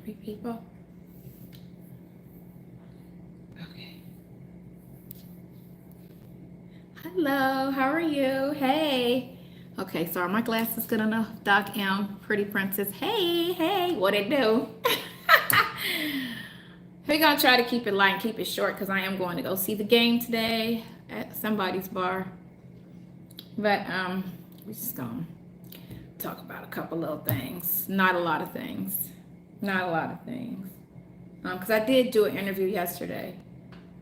3 people. Okay. Hello, how are you? Hey. Okay, sorry, my glasses good enough. Doc M, Pretty Princess. Hey, what it do? We're gonna try to keep it light and keep it short because I am going to go see the game today at somebody's bar. But we just gonna talk about a couple little things. Not a lot of things. Because I did do an interview yesterday.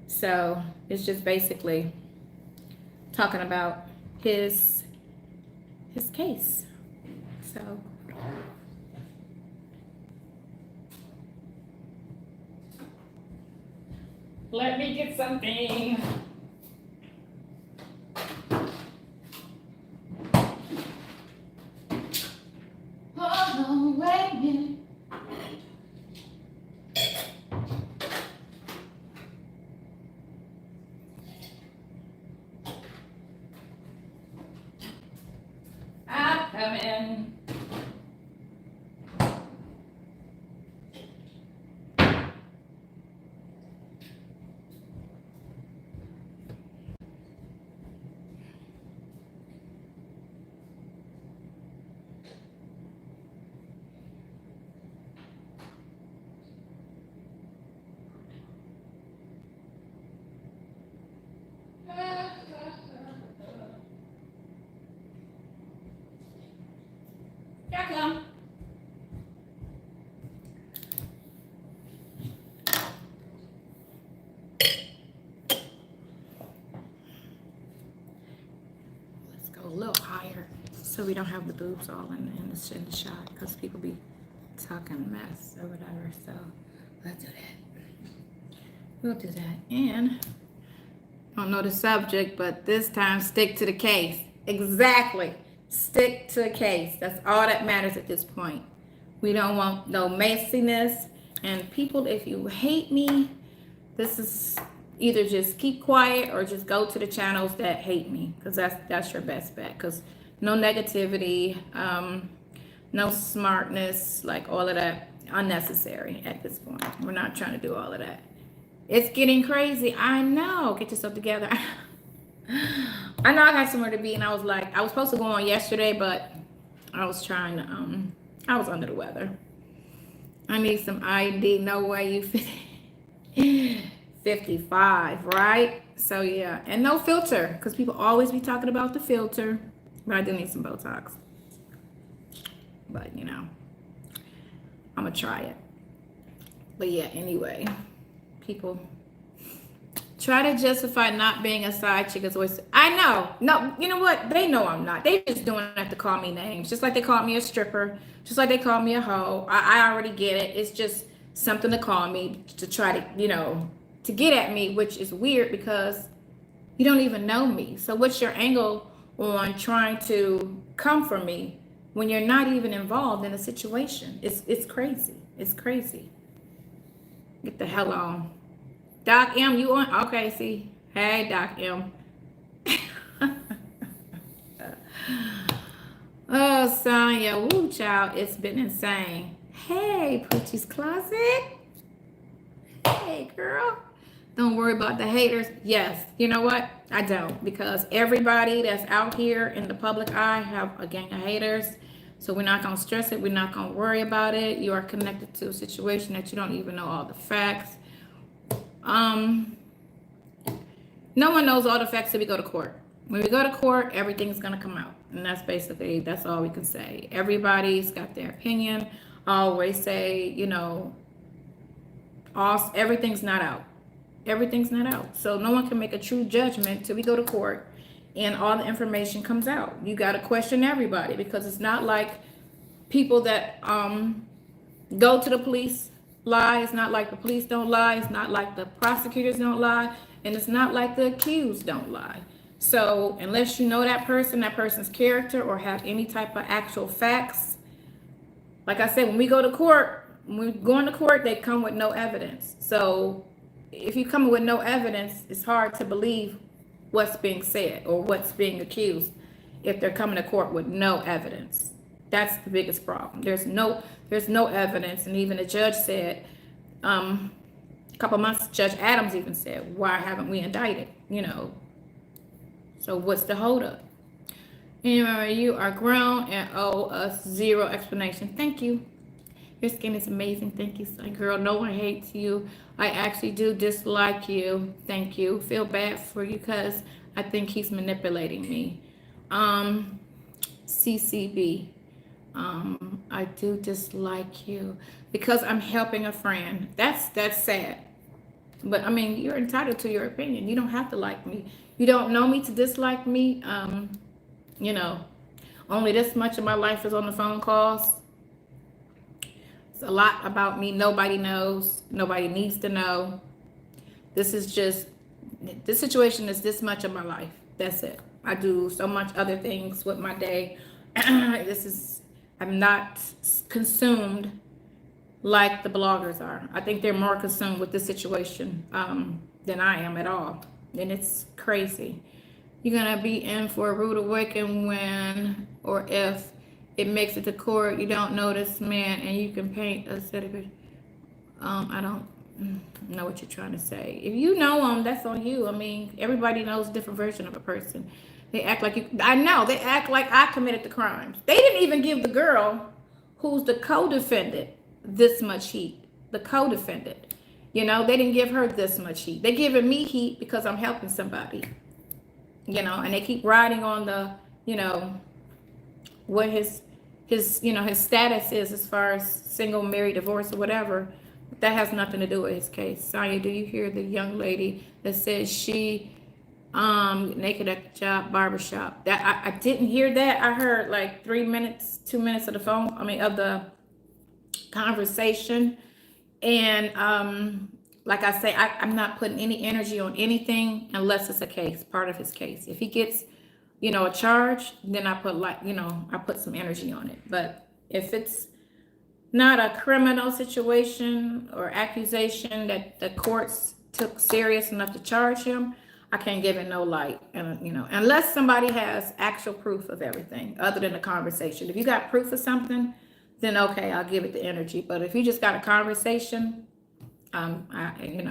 So it's just basically talking about his case. So let me get something. Oh, wait a minute. I'm coming. Here I come. Let's go a little higher so we don't have the boobs all in the shot because people be talking mess or whatever. So let's do that. We'll do that. And I don't know the subject, but this time stick to the case. Exactly. Stick to the case. That's all that matters at this point. We don't want no messiness. And people, if you hate me, this is either just keep quiet or just go to the channels that hate me, because that's your best bet. Because no negativity, no smartness, like all of that, unnecessary at this point. We're not trying to do all of that. It's getting crazy. I know. Get yourself together. I know I got somewhere to be, and I was like, I was supposed to go on yesterday, but I was trying to, I was under the weather. I need some ID. No way you fit. 55, right? So yeah, and no filter, because people always be talking about the filter, but I do need some Botox. But you know, I'm gonna try it. But yeah, anyway, people try to justify not being a side chick. I know. No, you know what? They know I'm not. They just doing that to call me names. Just like they called me a stripper. Just like they called me a hoe. I already get it. It's just something to call me to try to, you know, to get at me, which is weird because you don't even know me. So what's your angle on trying to come for me when you're not even involved in a situation? It's crazy. It's crazy. Get the hell on. Doc M, you on? Okay, see. Hey, Doc M. Oh, Sonya. Woo, child. It's been insane. Hey, Poochie's Closet. Hey, girl. Don't worry about the haters. Yes. You know what? I don't. Because everybody that's out here in the public eye have a gang of haters. So we're not going to stress it. We're not going to worry about it. You are connected to a situation that you don't even know all the facts. No one knows all the facts till we go to court. When we go to court, everything's gonna come out, and that's all we can say. Everybody's got their opinion. I always say, you know, everything's not out. Everything's not out, so no one can make a true judgment till we go to court and all the information comes out. You got to question everybody, because it's not like people that go to the police lie. It's not like the police don't lie. It's not like the prosecutors don't lie. And it's not like the accused don't lie. So unless you know that person's character, or have any type of actual facts, like I said, when we go to court, when we go into court, they come with no evidence. So if you come with no evidence, it's hard to believe what's being said or what's being accused if they're coming to court with no evidence. That's the biggest problem. There's no evidence, and even the judge said, a couple months, Judge Adams even said, why haven't we indicted? So what's the holdup? Anyway, you are grown and owe us zero explanation. Thank you. Your skin is amazing. Thank you, son. Girl, no one hates you. I actually do dislike you. Thank you. Feel bad for you because I think he's manipulating me. CCB. I do dislike you because I'm helping a friend. That's sad. But I mean, you're entitled to your opinion. You don't have to like me. You don't know me to dislike me. Only this much of my life is on the phone calls. It's a lot about me. Nobody knows. Nobody needs to know. This situation is this much of my life. That's it. I do so much other things with my day. I'm not consumed like the bloggers are. I think they're more consumed with this situation than I am at all. And it's crazy. You're going to be in for a rude awakening when or if it makes it to court. You don't know this man and you can paint a set of I don't know what you're trying to say. If you know him, that's on you. I mean, everybody knows a different version of a person. They act like you. I know. They act like I committed the crimes. They didn't even give the girl who's the co-defendant this much heat. The co-defendant. They didn't give her this much heat. They're giving me heat because I'm helping somebody. And they keep riding on the, what his status is as far as single, married, divorced, or whatever. That has nothing to do with his case. Sonya, do you hear the young lady that says she naked at the job barbershop? That I didn't hear that. I heard like 2 minutes of the phone. Of the conversation. And like I say, I'm not putting any energy on anything unless it's a case, part of his case. If he gets, a charge, then I put some energy on it. But if it's not a criminal situation or accusation that the courts took serious enough to charge him, I can't give it no light. And unless somebody has actual proof of everything other than a conversation. If you got proof of something, then okay, I'll give it the energy. But if you just got a conversation, and I didn't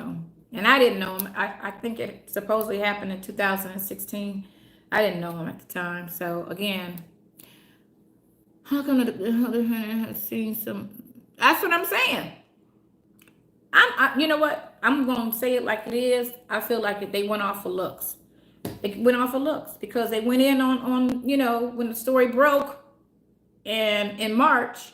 know him. I think it supposedly happened in 2016. I didn't know him at the time. So again, how come the other hand has seen some? That's what I'm saying. You know what? I'm gonna say it like it is. I feel like they went off for looks. They went off for looks because they went in on when the story broke, and in March,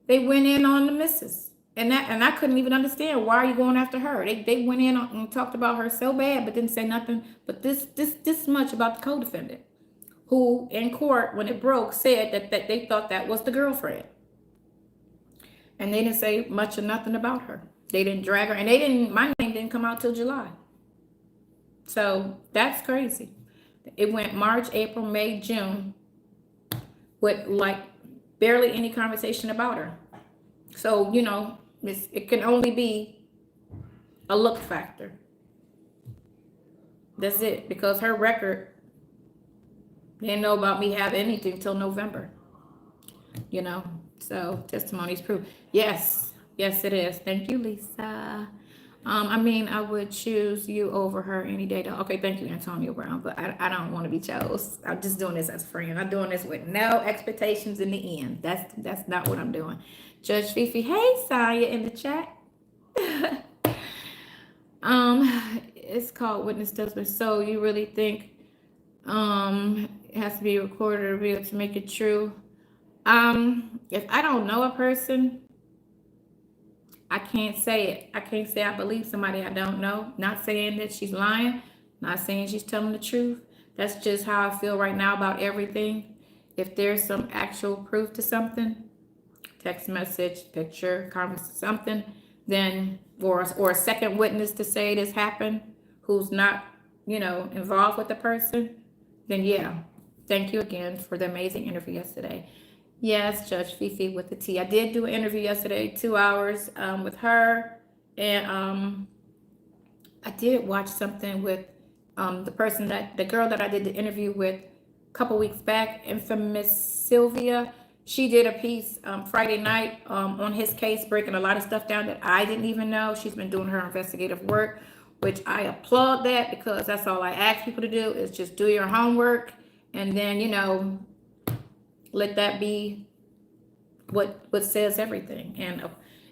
they went in on the missus. And I couldn't even understand, why are you going after her? They went in and talked about her so bad, but didn't say nothing. But this much about the co-defendant, who in court, when it broke, said that they thought that was the girlfriend. And they didn't say much or nothing about her. They didn't drag her, and my name didn't come out till July. So that's crazy. It went March, April, May, June with like barely any conversation about her. So, it can only be a look factor. That's it. Because her record, they didn't know about me having anything till November. So testimony's proof. Yes, it is. Thank you, Lisa. I would choose you over her any day. Okay, thank you, Antonio Brown. But I don't want to be chose. I'm just doing this as a friend. I'm doing this with no expectations in the end. That's not what I'm doing. Judge Fifi, hey, Sonya in the chat. It's called witness testimony. So you really think it has to be recorded or revealed to make it true? If I don't know a person, I can't say it. I can't say I believe somebody I don't know. Not saying that she's lying. Not saying she's telling the truth. That's just how I feel right now about everything. If there's some actual proof to something, text message, picture, conversation, something, then or a second witness to say this happened, who's not, involved with the person, then yeah. Thank you again for the amazing interview yesterday. Yes, Judge Fifi with the T. I did do an interview yesterday, 2 hours with her, and I did watch something with the girl that I did the interview with a couple weeks back, Infamous Sylvia. She did a piece Friday night on his case, breaking a lot of stuff down that I didn't even know. She's been doing her investigative work, which I applaud that, because that's all I ask people to do, is just do your homework, and then, you know, let that be what says everything.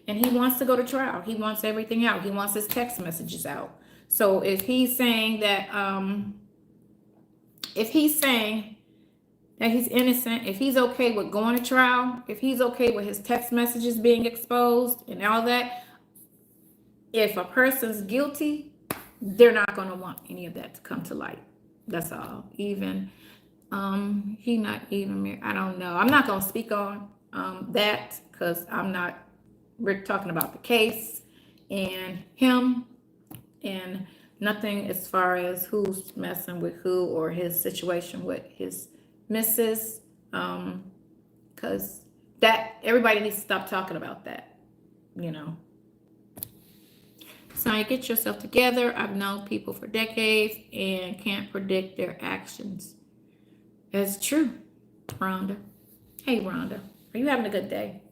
And he wants to go to trial. He wants everything out. He wants his text messages out. So if he's saying that he's innocent, if he's okay with going to trial, if he's okay with his text messages being exposed and all that, if a person's guilty, they're not going to want any of that to come to light. That's all. Even he not even married. I don't know. I'm not going to speak on that, because we're talking about the case and him, and nothing as far as who's messing with who or his situation with his missus, because that everybody needs to stop talking about that, you know. So get yourself together. I've known people for decades and can't predict their actions. That's true, Rhonda. Hey, Rhonda, are you having a good day?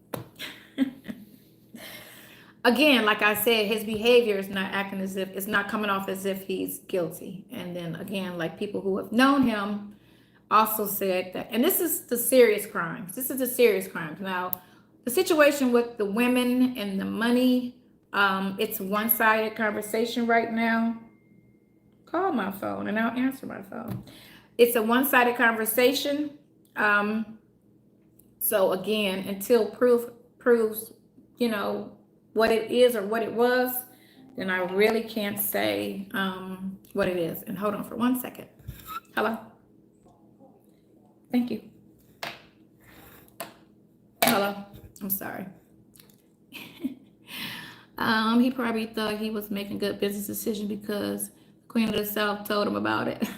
Again, like I said, his behavior is not acting as if, it's not coming off as if he's guilty. And then again, like people who have known him also said that, and this is the serious crimes. This is the serious crimes. Now, the situation with the women and the money, it's a one-sided conversation right now. Call my phone and I'll answer my phone. It's a one-sided conversation. So again, until proof proves, you know, what it is or what it was, then I really can't say what it is. And hold on for 1 second. Hello? Thank you. Hello? I'm sorry. He probably thought he was making good business decision because Queen of the South told him about it.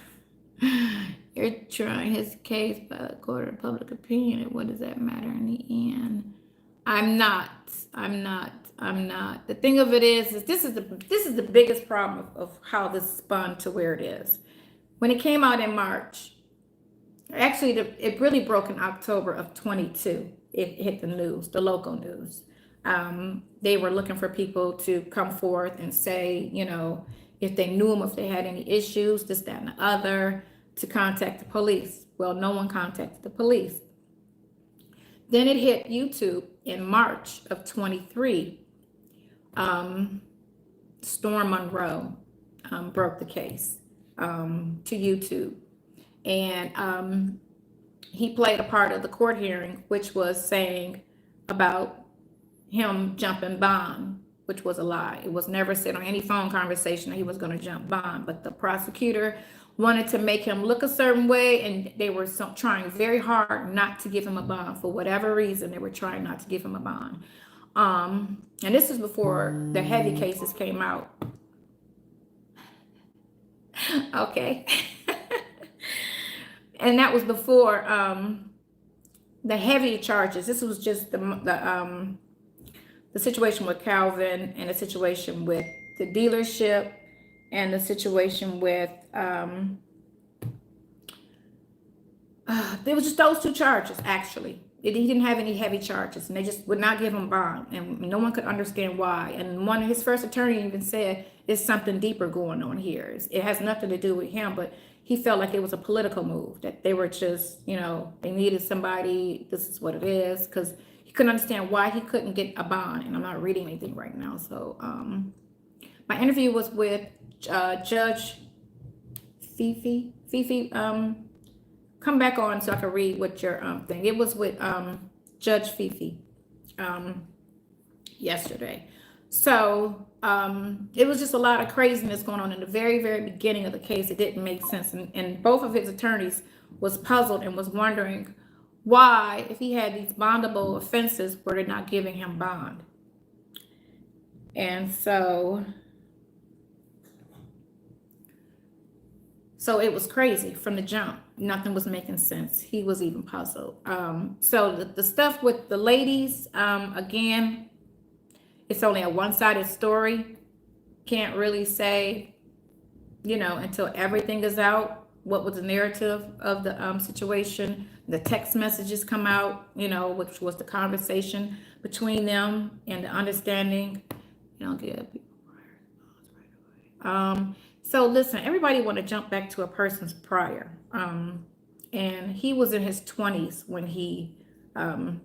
You're trying his case by the court of public opinion, and what does that matter in the end? I'm not. The thing of it is this is the biggest problem of how this spun to where it is. When it came out in March, actually it really broke in October of 22. It hit the news, the local news. They were looking for people to come forth and say, you know, if they knew him, if they had any issues, this, that, and the other, to contact the police. Well, no one contacted the police. Then it hit YouTube in March of 23. Storm Monroe broke the case to YouTube. And he played a part of the court hearing, which was saying about him jumping bond, which was a lie. It was never said on any phone conversation that he was going to jump bond, but the prosecutor wanted to make him look a certain way, and they were trying very hard not to give him a bond. For whatever reason, they were trying not to give him a bond. And this is before the heavy cases came out. Okay. And that was before the heavy charges. This was just the situation with Calvin, and the situation with the dealership, and the situation with there was just those two charges. Actually, he didn't have any heavy charges, and they just would not give him bond, and no one could understand why. And one of his first attorney even said, "There's something deeper going on here. It has nothing to do with him," but he felt like it was a political move, that they were just, you know, they needed somebody. This is what it is, because he couldn't understand why he couldn't get a bond. And I'm not reading anything right now. So my interview was with Judge Fifi. Come back on so I can read what your thing. It was with Judge Fifi yesterday. So it was just a lot of craziness going on in the very, very beginning of the case. It didn't make sense. And both of his attorneys was puzzled and was wondering why, if he had these bondable offenses, were they not giving him bond? And so it was crazy from the jump. Nothing was making sense. He was even puzzled. So the stuff with the ladies, again, it's only a one-sided story. Can't really say, you know, until everything is out, what was the narrative of the situation. The text messages come out, you know, which was the conversation between them and the understanding. You don't give people prior. So listen, everybody want to jump back to a person's prior. And he was in his 20s when he, or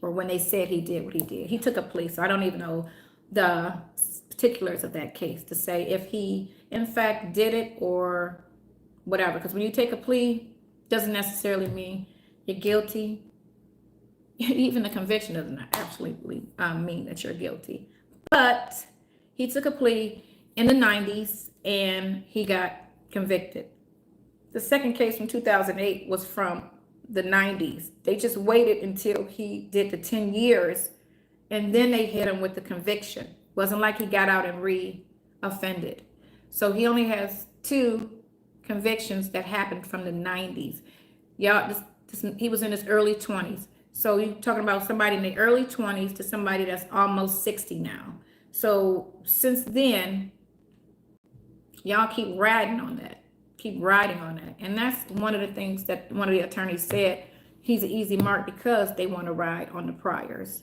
when they said he did what he did. He took a plea, so I don't even know the particulars of that case to say if he in fact did it or whatever. Because when you take a plea, doesn't necessarily mean you're guilty. Even the conviction doesn't absolutely mean that you're guilty. But he took a plea in the 90s and he got convicted. The second case from 2008 was from the 90s. They just waited until he did the 10 years and then they hit him with the conviction. Wasn't like he got out and re-offended. So he only has 2 convictions that happened from the 90s. Y'all, he was in his early 20s. So you're talking about somebody in the early 20s to somebody that's almost 60 now. So since then, y'all keep riding on that. Keep riding on that. And that's one of the things that one of the attorneys said. He's an easy mark because they want to ride on the priors.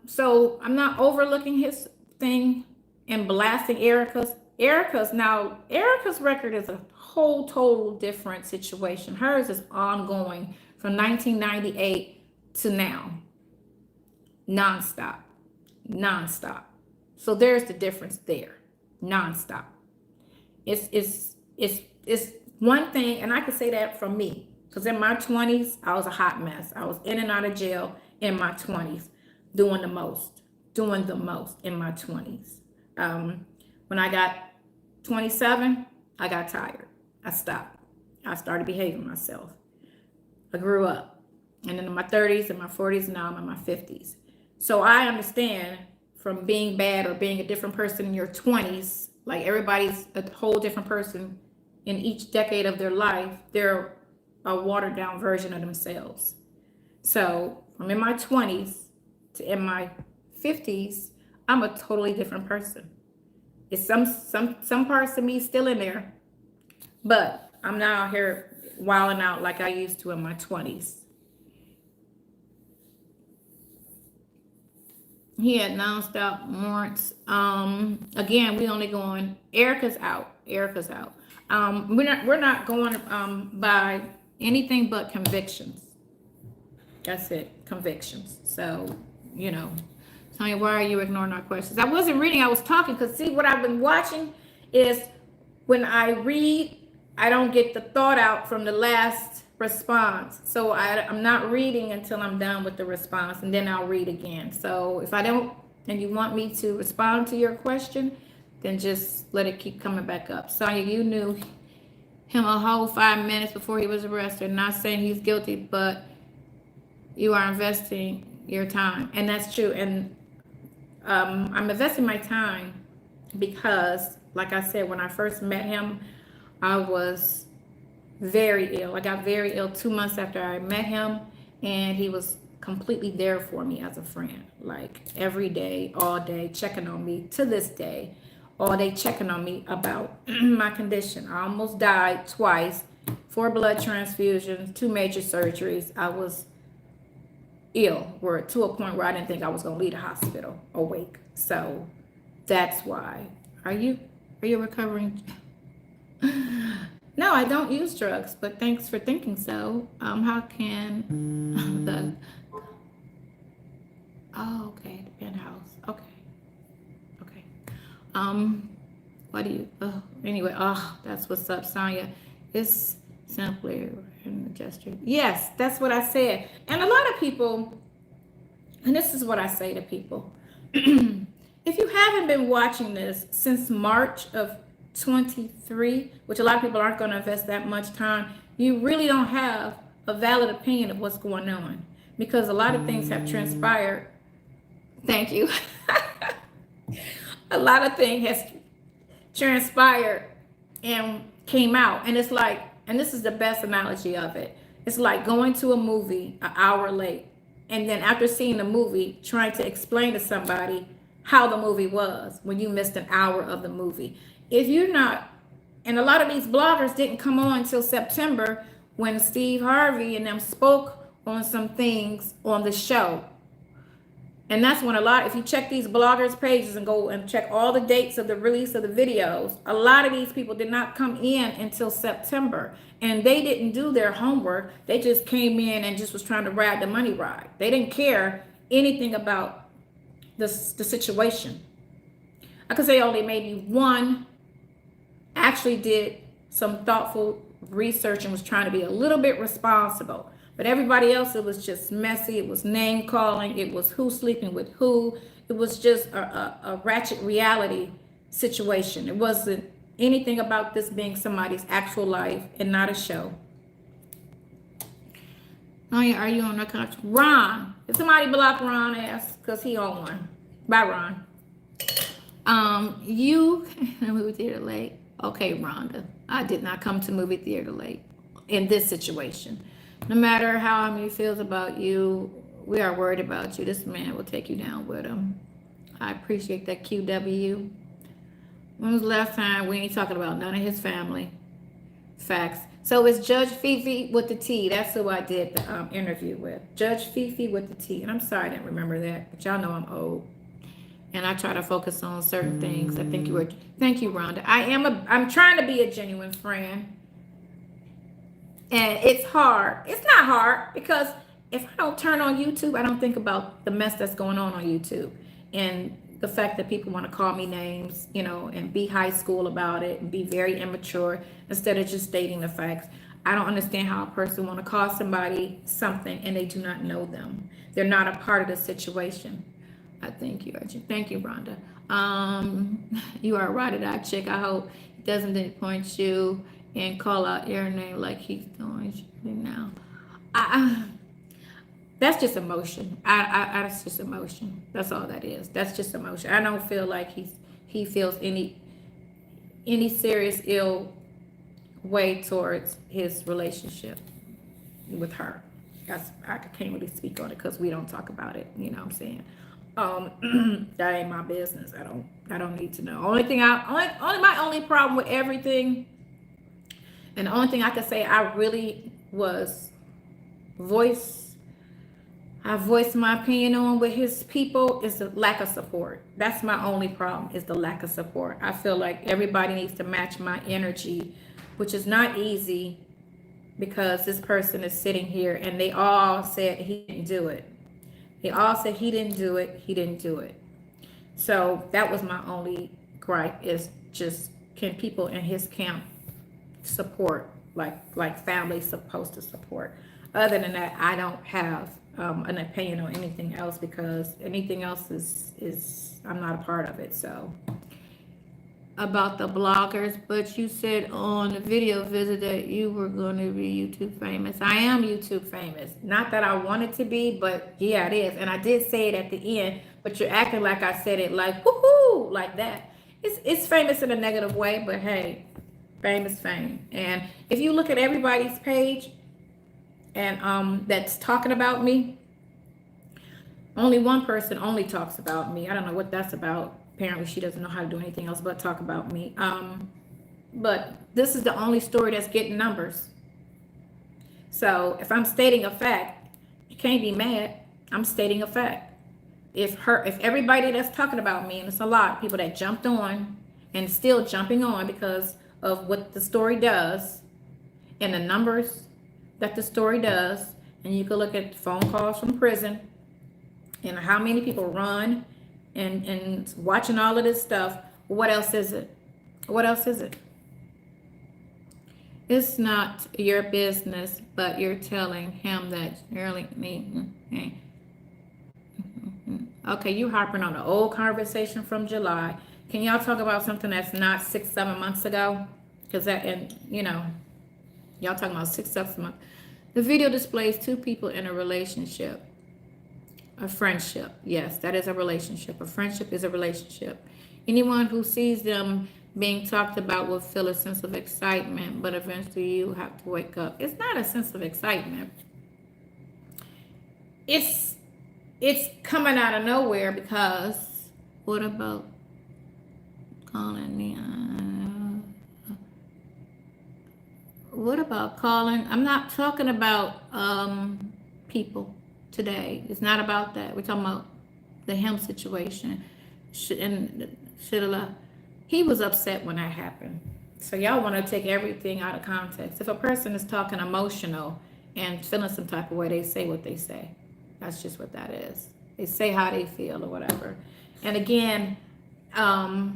So I'm not overlooking his thing and blasting Erica's. Erica's record is a whole total different situation. Hers is ongoing from 1998 to now. Nonstop. So there's the difference there. Nonstop. It's one thing, and I can say that from me, because in my 20s, I was a hot mess. I was in and out of jail in my 20s, doing the most in my 20s. When I got 27, I got tired. I stopped. I started behaving myself. I grew up. And then in my 30s and my 40s, now I'm in my 50s. So I understand from being bad or being a different person in your 20s, like everybody's a whole different person in each decade of their life. They're a watered down version of themselves. So from in my 20s to in my 50s, I'm a totally different person. It's some parts of me still in there, but I'm now here wilding out like I used to in my 20s. He had nonstop warrants. Again, we only going. Erica's out. We're not going by anything but convictions. That's it, convictions. So, you know, Sonya, why are you ignoring our questions? I wasn't reading. I was talking because see what I've been watching is when I read, I don't get the thought out from the last response. So I'm not reading until I'm done with the response, and then I'll read again. So if I don't, and you want me to respond to your question, then just let it keep coming back up. Sonya, you knew him a whole 5 minutes before he was arrested. Not saying he's guilty, but you are investing your time, and that's true. And I'm investing my time because, like I said, when I first met him, I was very ill. I got very ill 2 months after I met him, and he was completely there for me as a friend, like every day, all day, checking on me to this day, all day checking on me about my condition. I almost died twice, 4 blood transfusions, 2 major surgeries. I was ill, were to a point where I didn't think I was going to leave the hospital awake. So that's why. Are you recovering? No, I don't use drugs, but thanks for thinking so. How can the okay, the penthouse. Okay. What do you anyway, that's what's up, Sonya. It's simply in the gesture. Yes, that's what I said. And a lot of people, and this is what I say to people. If you haven't been watching this since March of 23, which a lot of people aren't going to invest that much time, you really don't have a valid opinion of what's going on, because a lot of things have transpired. Thank you. A lot of things has transpired and came out, and it's like, and this is the best analogy of it, it's like going to a movie an hour late, and then after seeing the movie trying to explain to somebody how the movie was when you missed an hour of the movie. If you're not, and a lot of these bloggers didn't come on until September when Steve Harvey and them spoke on some things on the show. And that's when if you check these bloggers' pages and go and check all the dates of the release of the videos, a lot of these people did not come in until September. And they didn't do their homework. They just came in and just was trying to ride the money ride. They didn't care anything about the situation. I could say only maybe one actually did some thoughtful research and was trying to be a little bit responsible. But everybody else, it was just messy. It was name calling. It was who sleeping with who. It was just a ratchet reality situation. It wasn't anything about this being somebody's actual life and not a show. Oh yeah, are you on the couch? Ron. If somebody block Ron ass, because he on one. Bye, Ron. You movie theater late. Okay, Rhonda. I did not come to movie theater late in this situation. No matter how he feels about you, we are worried about you. This man will take you down with him. I appreciate that, QW. When was the last time we ain't talking about none of his family? Facts. So it's Judge Fifi with the T. That's who I did the interview with. Judge Fifi with the T. And I'm sorry I didn't remember that, but y'all know I'm old. And I try to focus on certain things. Thank you, Rhonda. I'm trying to be a genuine friend. And it's hard. It's not hard because if I don't turn on YouTube, I don't think about the mess that's going on YouTube. And the fact that people want to call me names, and be high school about it and be very immature instead of just stating the facts. I don't understand how a person want to call somebody something and they do not know them. They're not a part of the situation. I thank you, Archie. Thank you, Rhonda. You are a ride-or-die chick. I hope he doesn't disappoint you and call out your name like he's doing now. That's just emotion. That's just emotion. That's all that is. That's just emotion. I don't feel like he feels any serious ill way towards his relationship with her. I can't really speak on it because we don't talk about it. You know what I'm saying? That ain't my business. I don't need to know. My only problem with everything, and the only thing I could say I really I voiced my opinion on with his people is the lack of support. That's my only problem, is the lack of support. I feel like everybody needs to match my energy, which is not easy because this person is sitting here and they all said he didn't do it. They all said he didn't do it. He didn't do it. So that was my only gripe, is just, can people in his camp support like family's supposed to support? Other than that, I don't have an opinion on anything else, because anything else is I'm not a part of it. So about the bloggers, but you said on the video visit that you were going to be YouTube famous. I am YouTube famous. Not that I wanted to be, but yeah, it is. And I did say it at the end, but you're acting like I said it like woohoo, like that. It's famous in a negative way, but hey, fame is fame. And if you look at everybody's page and that's talking about me, only one person only talks about me. I don't know what that's about. Apparently she doesn't know how to do anything else but talk about me. But this is the only story that's getting numbers. So if I'm stating a fact, you can't be mad. I'm stating a fact. If everybody that's talking about me, and it's a lot of people that jumped on and still jumping on because of what the story does and the numbers that the story does, and you can look at phone calls from prison and how many people run and watching all of this stuff. What else is it? What else is it? It's not your business, but you're telling him that Shirley me. Okay, you harping on the old conversation from July. Can y'all talk about something that's not 6-7 months ago? Because that, and y'all talking about 6-7 months. The video displays two people in a relationship. A friendship. Yes, that is a relationship. A friendship is a relationship. Anyone who sees them being talked about will feel a sense of excitement, but eventually you have to wake up. It's not a sense of excitement. It's coming out of nowhere because What about calling me? What about calling? I'm not talking about people today. It's not about that. We're talking about the him situation. And Shirley, he was upset when that happened. So y'all want to take everything out of context. If a person is talking emotional and feeling some type of way, they say what they say. That's just what that is. They say how they feel or whatever. And again, that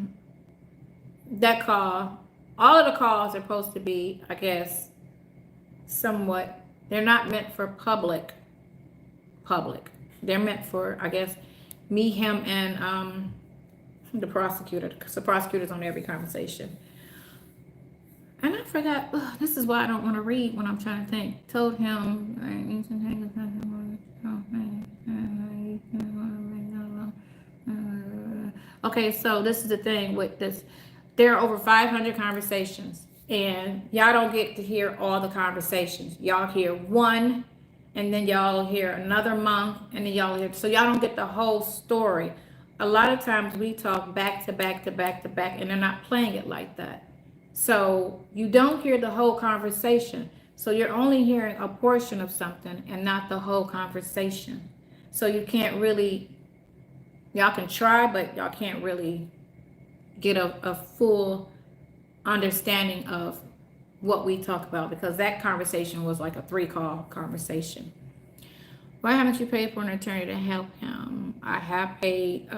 call, all of the calls are supposed to be, I guess, somewhat, they're not meant for public. They're meant for, I guess, me, him, and the prosecutor, because the prosecutor's on every conversation. And I forgot, this is why I don't want to read when I'm trying to think. Told him, I need to take okay, so this is the thing with this. There are over 500 conversations, and y'all don't get to hear all the conversations. Y'all hear one, and then y'all hear another month, and then y'all hear, so y'all don't get the whole story. A lot of times we talk back to back to back to back, and they're not playing it like that. So you don't hear the whole conversation. So you're only hearing a portion of something and not the whole conversation. So you can't really, y'all can try, but y'all can't really get a full understanding of what we talk about, because that conversation was like a 3-call conversation. Why haven't you paid for an attorney to help him? I have paid.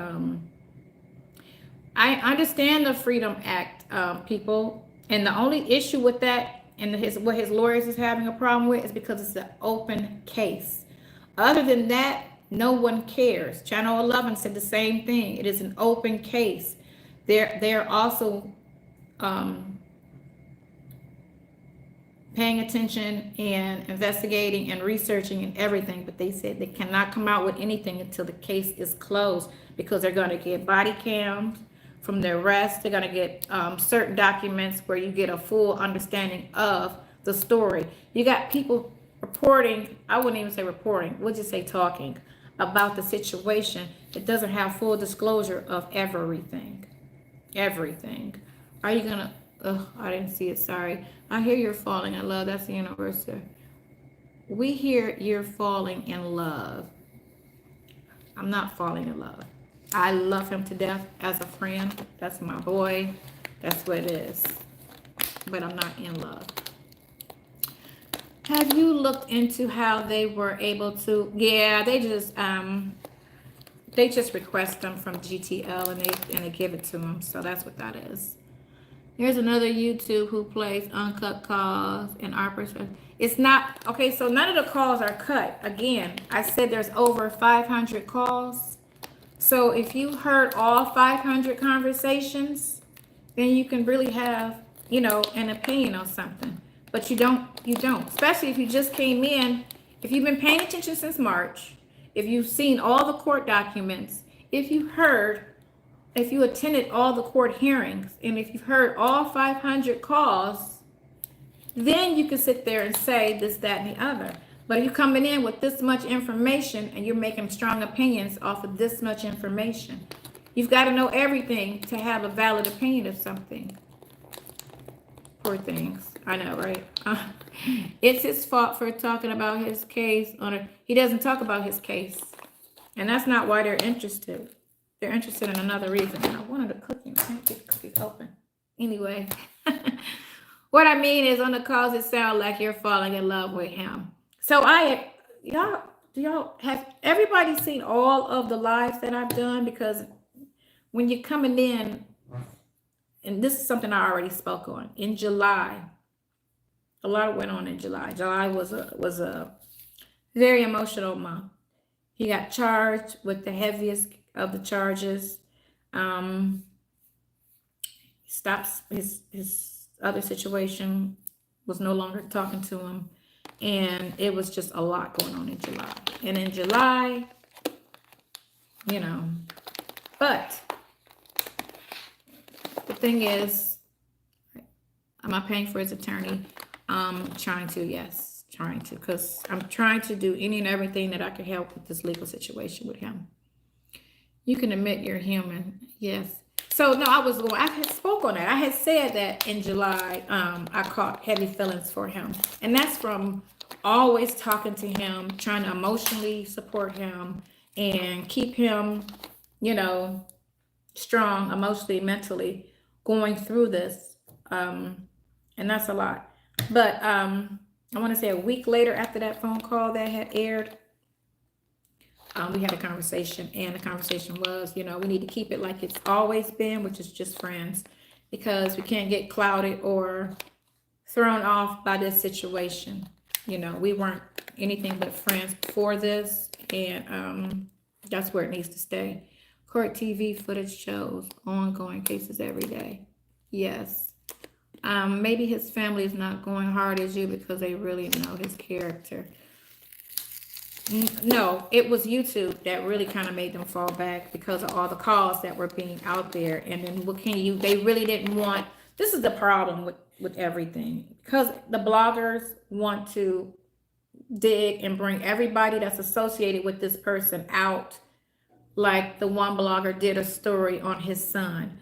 I understand the Freedom Act, people, and the only issue with that and what his lawyers is having a problem with is because it's an open case. Other than that, no one cares. Channel 11 said the same thing. It is an open case. They're also paying attention and investigating and researching and everything, but they said they cannot come out with anything until the case is closed, because they're going to get body cams from the arrest. They're going to get certain documents where you get a full understanding of the story. You got people reporting, I wouldn't even say reporting, we'll just say talking about the situation. It doesn't have full disclosure of everything. Are you gonna, I didn't see it, sorry. I hear you're falling in love. That's the anniversary. We hear you're falling in love. I'm not falling in love. I love him to death as a friend. That's my boy. That's what it is. But I'm not in love. Have you looked into how they were able to? Yeah, they just request them from GTL and they give it to them. So that's what that is. Here's another YouTube who plays uncut calls and our perspective. It's not okay. So none of the calls are cut. Again, I said there's over 500 calls. So if you heard all 500 conversations, then you can really have, an opinion on something. But you don't, especially if you just came in, if you've been paying attention since March, if you've seen all the court documents, if you attended all the court hearings, and if you've heard all 500 calls, then you can sit there and say this, that, and the other. But if you're coming in with this much information and you're making strong opinions off of this much information, you've got to know everything to have a valid opinion of something. Poor things. I know, right? It's his fault for talking about his case. He doesn't talk about his case. And that's not why they're interested. They're interested in another reason. And I wanted a cookie. I can't get the cookies open. Anyway, what I mean is on the calls, it sounds like you're falling in love with him. So y'all have everybody seen all of the lives that I've done? Because when you're coming in, and this is something I already spoke on, in July, a lot went on in July. July was a very emotional month. He got charged with the heaviest of the charges. Stops his other situation, was no longer talking to him. And it was just a lot going on in July. And in July, but the thing is, am I paying for his attorney? Trying to, because I'm trying to do any and everything that I can help with this legal situation with him. You can admit you're human. Yes. So no, I had spoke on that. I had said that in July, I caught heavy feelings for him. And that's from always talking to him, trying to emotionally support him and keep him, you know, strong emotionally, mentally going through this. And that's a lot. But I want to say a week later after that phone call that had aired, we had a conversation, and the conversation was, we need to keep it like it's always been, which is just friends, because we can't get clouded or thrown off by this situation. We weren't anything but friends before this, and that's where it needs to stay. Court TV footage shows ongoing cases every day. Yes. Maybe his family is not going hard as you because they really know his character. No, it was YouTube that really kind of made them fall back because of all the calls that were being out there. And then they really didn't want, this is the problem with everything, because the bloggers want to dig and bring everybody that's associated with this person out. Like the one blogger did a story on his son.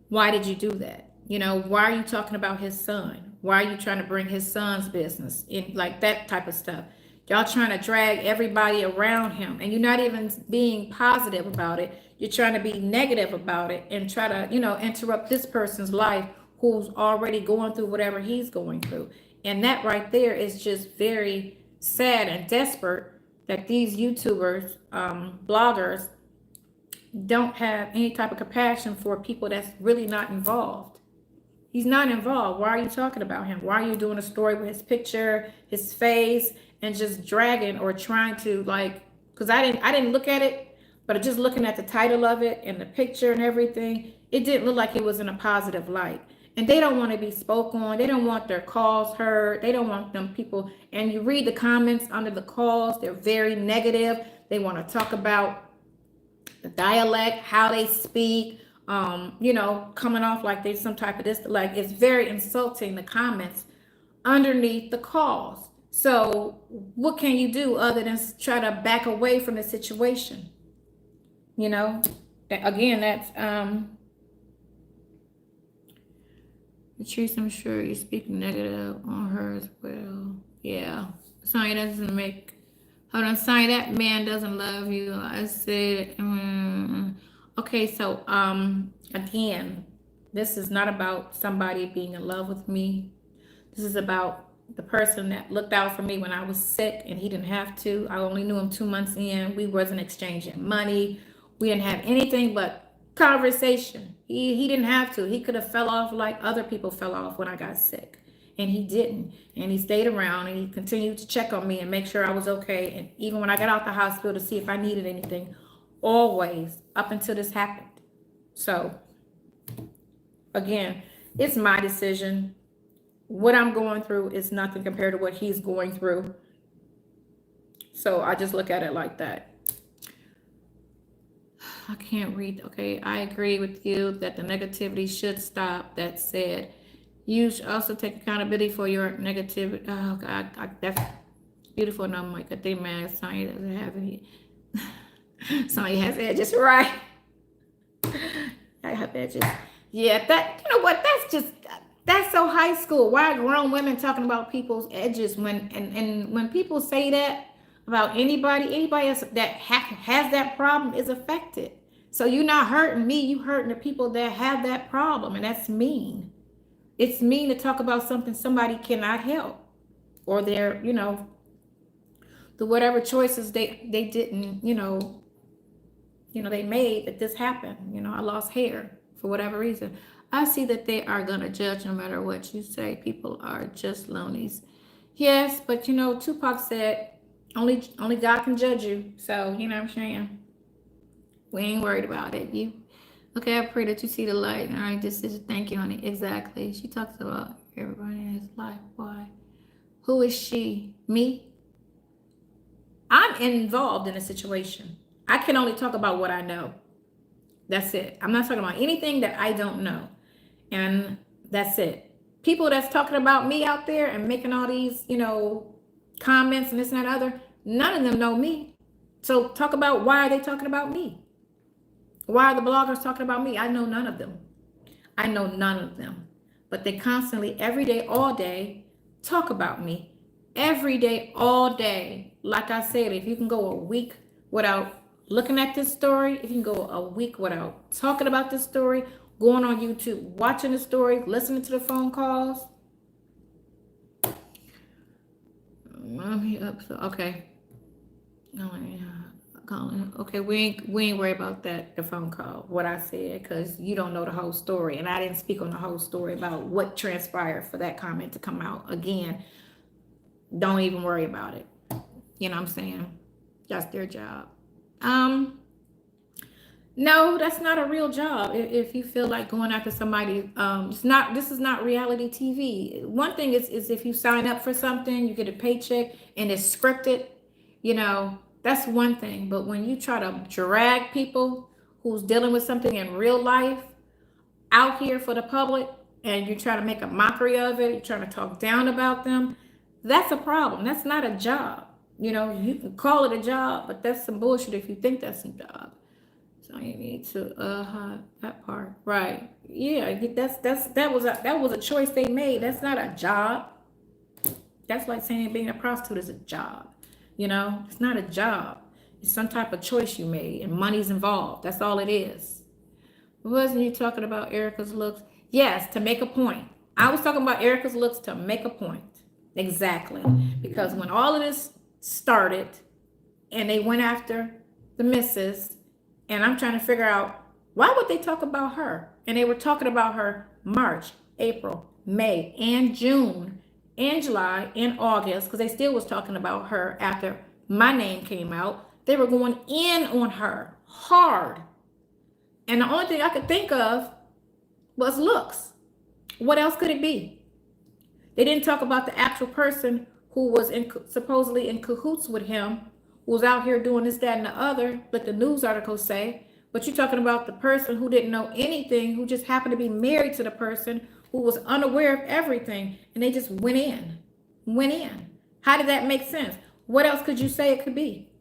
Why did you do that? Why are you talking about his son? Why are you trying to bring his son's business in, like that type of stuff? Y'all trying to drag everybody around him, and you're not even being positive about it. You're trying to be negative about it and try to, interrupt this person's life who's already going through whatever he's going through. And that right there is just very sad and desperate that these YouTubers, bloggers, don't have any type of compassion for people that's really not involved. He's not involved. Why are you talking about him? Why are you doing a story with his picture, his face, and just dragging or trying to, like, because I didn't look at it, but just looking at the title of it and the picture and everything, it didn't look like it was in a positive light. And they don't want to be spoken on. They don't want their calls heard. They don't want them people. And you read the comments under the calls, they're very negative. They want to talk about the dialect, how they speak, coming off like there's some type of this, like it's very insulting, the comments underneath the calls. So what can you do other than try to back away from the situation? Again, that's Patrice, I'm sure you speak negative on her as well. Yeah. Sonya doesn't make, hold on, Sonya, that man doesn't love you. I said, okay, so again, this is not about somebody being in love with me. This is about the person that looked out for me when I was sick, and he didn't have to. I only knew him 2 months in. We wasn't exchanging money. We didn't have anything but conversation. He didn't have to. He could have fell off like other people fell off when I got sick, and he didn't. And he stayed around, and he continued to check on me and make sure I was okay. And even when I got out the hospital, to see if I needed anything, always, up until this happened. So again, it's my decision. What I'm going through is nothing compared to what he's going through. So I just look at it like that. I can't read. Okay, I agree with you that the negativity should stop. That said, you should also take accountability for your negativity. Oh God, that's beautiful. No, Mike, I think, man, Sonya doesn't have it. Sonya has it just right. I have edges. Yeah, that, you know what? That's so high school. Why are grown women talking about people's edges when people say that about anybody else that has that problem is affected. So you're not hurting me, you hurting the people that have that problem, and that's mean. It's mean to talk about something somebody cannot help, or their, the whatever choices they didn't, they made that this happened. I lost hair for whatever reason. I see that they are going to judge no matter what you say. People are just loonies. Yes, but Tupac said, only God can judge you. So, you know what I'm saying? We ain't worried about it. Okay, I pray that you see the light. All right, this is thank you, honey. Exactly. She talks about everybody in his life. Why? Who is she? Me? I'm involved in a situation. I can only talk about what I know. That's it. I'm not talking about anything that I don't know. And that's it. People that's talking about me out there and making all these, comments and this and that other, none of them know me. So talk about why are they talking about me? Why are the bloggers talking about me? I know none of them. I know none of them. But they constantly, every day, all day, talk about me. Every day, all day. Like I said, if you can go a week without looking at this story, if you can go a week without talking about this story, going on YouTube, watching the story, listening to the phone calls. Okay. Okay, we ain't worried about that, the phone call, what I said, because you don't know the whole story. And I didn't speak on the whole story about what transpired for that comment to come out. Again, don't even worry about it. You know what I'm saying? That's their job. No, that's not a real job. If you feel like going after somebody, this is not reality TV. One thing is if you sign up for something, you get a paycheck and it's scripted, you know, that's one thing. But when you try to drag people who's dealing with something in real life out here for the public, and you try to make a mockery of it, you're trying to talk down about them, that's a problem. That's not a job. You know, you can call it a job, but that's some bullshit if you think that's a job. So you need to that part. Right. Yeah, that was a choice they made. That's not a job. That's like saying being a prostitute is a job. You know, it's not a job. It's some type of choice you made and money's involved. That's all it is. Wasn't you talking about Erica's looks? Yes, to make a point. I was talking about Erica's looks to make a point. Exactly. Because when all of this started and they went after the missus, and I'm trying to figure out why would they talk about her? And they were talking about her March, April, May, and June, and July, and August, because they still was talking about her after my name came out. They were going in on her hard. And the only thing I could think of was looks. What else could it be? They didn't talk about the actual person who was supposedly in cahoots with him, who was out here doing this, that, and the other, like the news articles say. But you're talking about the person who didn't know anything, who just happened to be married to the person, who was unaware of everything, and they just went in. How did that make sense? What else could you say it could be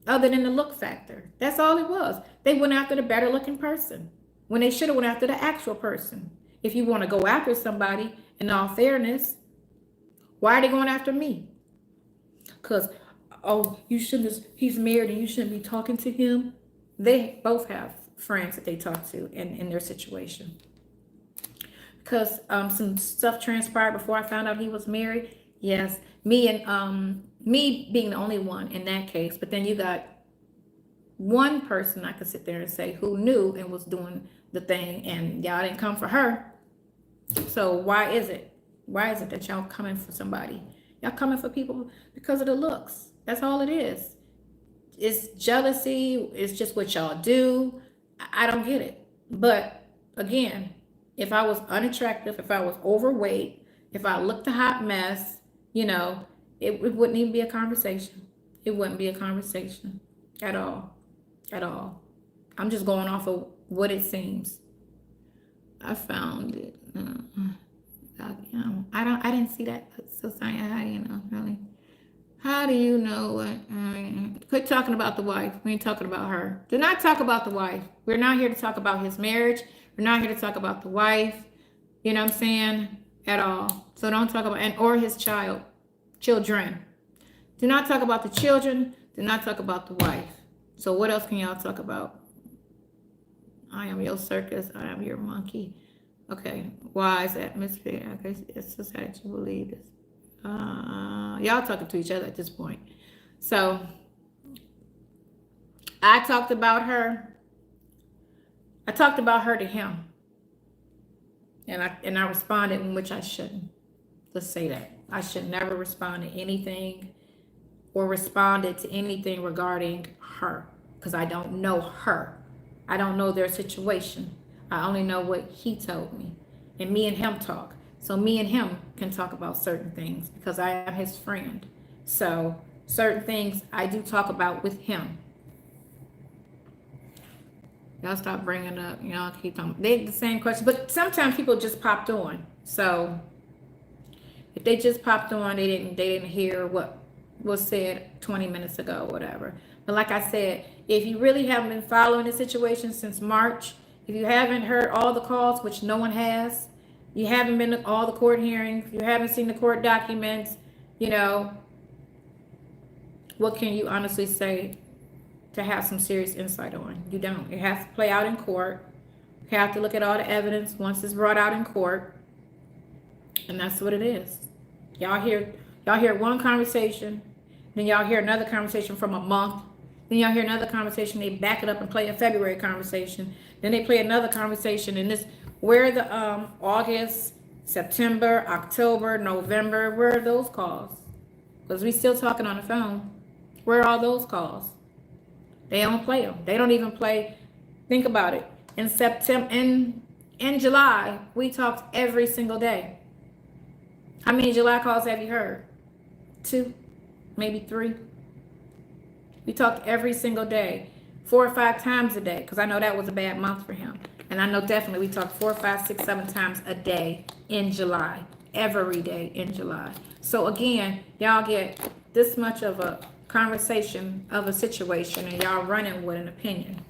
other than the look factor? That's all it was. They went after the better looking person when they should have went after the actual person. If you want to go after somebody, in all fairness, why are they going after me? Because, oh, you shouldn't, he's married and you shouldn't be talking to him. They both have friends that they talk to in their situation. Because some stuff transpired before I found out he was married. Yes, me being the only one in that case. But then you got one person I could sit there and say who knew and was doing the thing, and y'all didn't come for her. So why is it? Why is it that y'all coming for somebody? Y'all coming for people because of the looks. That's all it is. It's jealousy. It's just what y'all do. I don't get it. But again, if I was unattractive, if I was overweight, if I looked a hot mess, you know, it wouldn't even be a conversation. It wouldn't be a conversation at all. At all. I'm just going off of what it seems. I found it. I didn't see that. So sorry. How do you know? Really? How do you know what? Quit talking about the wife. We ain't talking about her. Do not talk about the wife. We're not here to talk about his marriage. We're not here to talk about the wife. You know what I'm saying? At all. So don't talk about, or his children. Do not talk about the children. Do not talk about the wife. So what else can y'all talk about? I am your circus. I am your monkey. Okay. Why is that, Miss Fair? Okay, it's so sad that you believe this. Y'all talking to each other at this point. So I talked about her. I talked about her to him. And I responded in which I shouldn't. Let's say that. I should never respond to anything or responded to anything regarding her, because I don't know her. I don't know their situation. I only know what he told me. And me and him talk. So me and him can talk about certain things because I am his friend. So certain things I do talk about with him. Y'all stop bringing up, y'all keep talking. They the same question, but sometimes people just popped on. So if they just popped on, they didn't hear what was said 20 minutes ago, whatever. But like I said, if you really haven't been following the situation since March, if you haven't heard all the calls, which no one has, you haven't been to all the court hearings, you haven't seen the court documents, you know, what can you honestly say to have some serious insight on? You don't. It has to play out in court. You have to look at all the evidence once it's brought out in court. And that's what it is. Y'all hear one conversation, then y'all hear another conversation from a month, then y'all hear another conversation, they back it up and play a February conversation, then they play another conversation, and this, where the August, September, October, November, where are those calls? Because we still talking on the phone. Where are all those calls? They don't play them. They don't even play. Think about it. In September, in July, we talked every single day. How many July calls have you heard? 2, maybe 3. We talked every single day, 4 or 5 times a day, because I know that was a bad month for him. And I know definitely we talked 4, 5, 6, 7 times a day in July, every day in July. So again, y'all get this much of a conversation of a situation and y'all running with an opinion.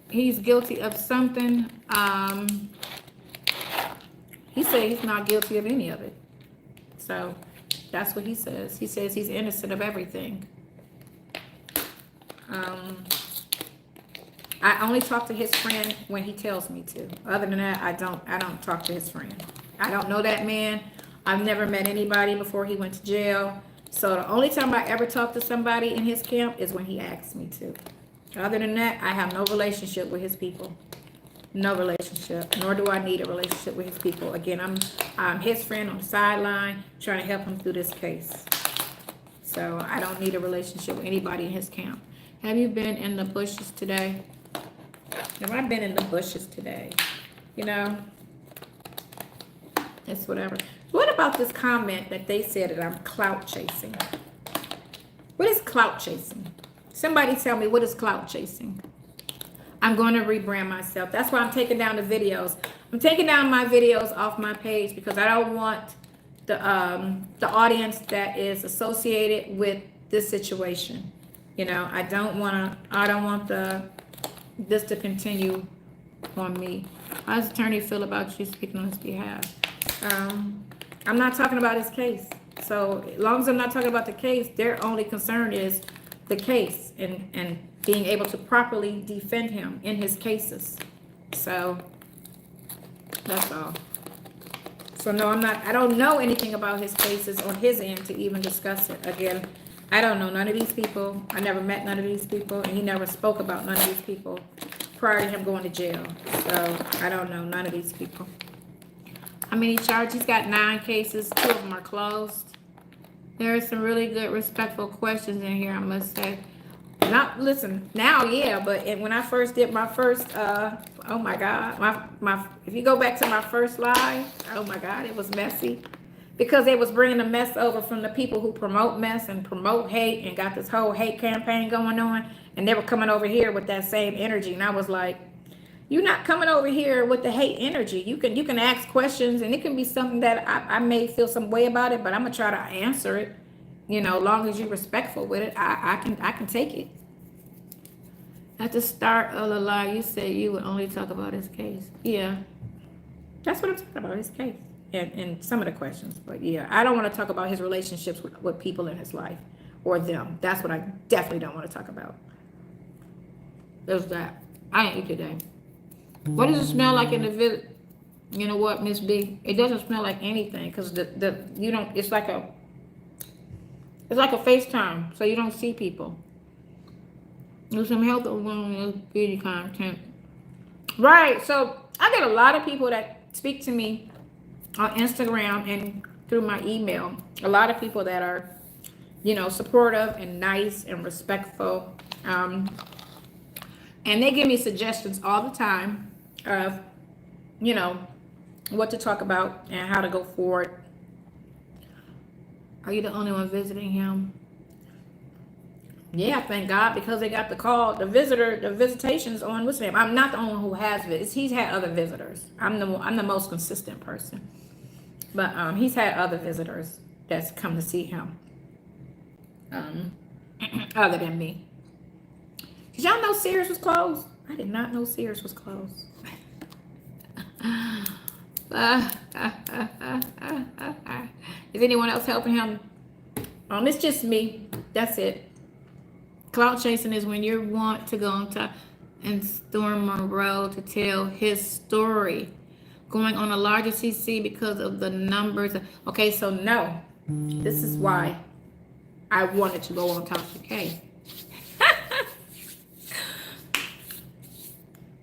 He's guilty of something. He said he's not guilty of any of it. So that's what he says. He says he's innocent of everything. I only talk to his friend when he tells me to. Other than that, I don't talk to his friend. I don't know that man. I've never met anybody before he went to jail. So the only time I ever talk to somebody in his camp is when he asks me to. Other than that, I have no relationship with his people. No relationship, nor do I need a relationship with his people. Again, I'm his friend on the sideline trying to help him through this case. So I don't need a relationship with anybody in his camp. Have you been in the bushes today? Have I been in the bushes today? You know, it's whatever. What about this comment that they said that I'm clout chasing? What is clout chasing? Somebody tell me, what is clout chasing? I'm going to rebrand myself. That's why I'm taking down the videos. I'm taking down my videos off my page because I don't want the audience that is associated with this situation. You know, I don't want this to continue on me. How does the attorney feel about you speaking on his behalf? I'm not talking about his case. So as long as I'm not talking about the case, their only concern is the case and being able to properly defend him in his cases. So that's all. So no, I don't know anything about his cases on his end to even discuss it. Again, I don't know none of these people. I never met none of these people, and he never spoke about none of these people prior to him going to jail. So I don't know none of these people. How many charges? He's got 9 cases. 2 of them are closed. There are some really good, respectful questions in here, I must say. Not listen now, yeah, but when I first did my first, oh my God, my if you go back to my first live, oh my God, it was messy because they was bringing the mess over from the people who promote mess and promote hate and got this whole hate campaign going on, and they were coming over here with that same energy, and I was like, you're not coming over here with the hate energy. You can ask questions, and it can be something that I may feel some way about it, but I'm gonna try to answer it. You know, as long as you're respectful with it, I can take it. At the start of the live, you said you would only talk about his case. Yeah, that's what I'm talking about, his case, and some of the questions. But yeah, I don't want to talk about his relationships with people in his life or them. That's what I definitely don't want to talk about. There's that. I ain't eat today. What does it smell like in the village? You know what, Miss B? It doesn't smell like anything because you don't. It's like a FaceTime, so you don't see people. There's some health and beauty content, right? So I get a lot of people that speak to me on Instagram and through my email. A lot of people that are, you know, supportive and nice and respectful, and they give me suggestions all the time of, you know, what to talk about and how to go forward. Are you the only one visiting him? Yeah, thank God, because they got the call, the visitations on what's name. I'm not the only one who has visits. He's had other visitors. I'm the most consistent person, but he's had other visitors that's come to see him. other than me. Did y'all know Sears was closed? I did not know Sears was closed. Is anyone else helping him? It's just me. That's it. Clout chasing is when you want to go on top and Storm Monroe to tell his story. Going on a larger CC because of the numbers. Okay, so no. This is why I wanted to go on Tasha K.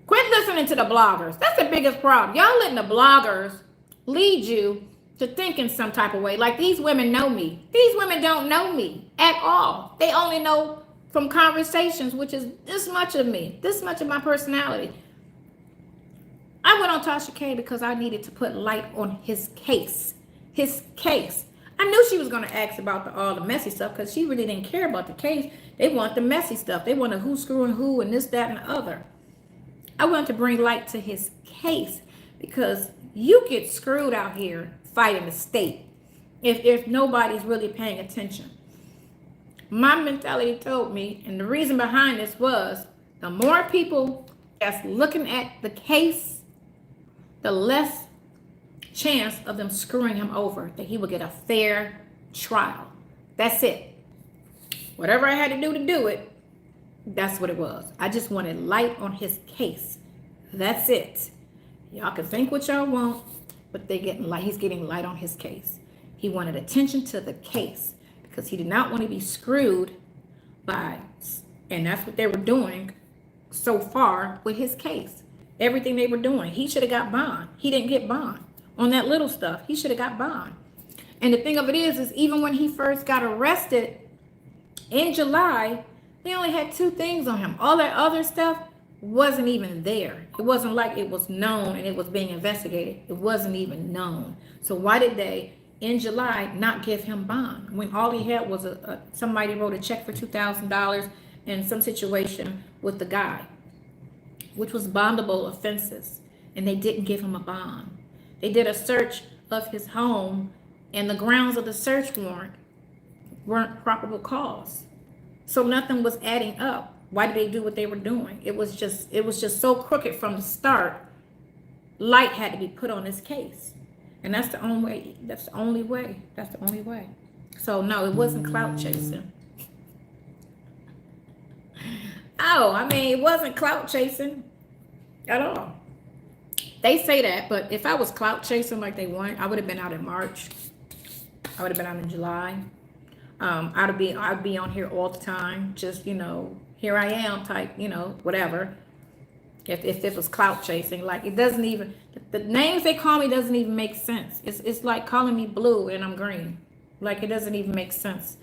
Quit listening to the bloggers. That's the biggest problem. Y'all letting the bloggers lead you to think in some type of way. Like these women know me. These women don't know me at all. They only know from conversations, which is this much of me, this much of my personality. I went on Tasha K because I needed to put light on his case. His case. I knew she was going to ask about all the messy stuff because she really didn't care about the case. They want the messy stuff. They want to who's screwing who and this, that, and the other. I wanted to bring light to his case because you get screwed out here fighting the state if nobody's really paying attention. My mentality told me, and the reason behind this was, the more people that's looking at the case, the less chance of them screwing him over, that he would get a fair trial. That's it. Whatever I had to do it, that's what it was. I just wanted light on his case. That's it. Y'all can think what y'all want, but they're getting light. He's getting light on his case. He wanted attention to the case because he did not want to be screwed by, and that's what they were doing so far with his case. Everything they were doing, he should have got bond. He didn't get bond on that little stuff. He should have got bond. And the thing of it is even when he first got arrested in July, they only had 2 things on him. All that other stuff wasn't even there. It wasn't like it was known and it was being investigated. It wasn't even known. So why did they, in July, not give him bond when all he had was somebody wrote a check for $2,000 in some situation with the guy, which was bondable offenses, and they didn't give him a bond. They did a search of his home, and the grounds of the search warrant weren't probable cause. So nothing was adding up. Why did they do what they were doing? It was just so crooked from the start. Light had to be put on this case. And that's the only way. That's the only way. That's the only way. So no, it wasn't clout chasing. Oh, I mean, it wasn't clout chasing at all. They say that, but if I was clout chasing like they want, I would have been out in March. I would have been out in July. I'd be on here all the time, just, here I am type, whatever. If it was clout chasing, like it doesn't even, the names they call me doesn't even make sense. It's like calling me blue and I'm green. Like it doesn't even make sense.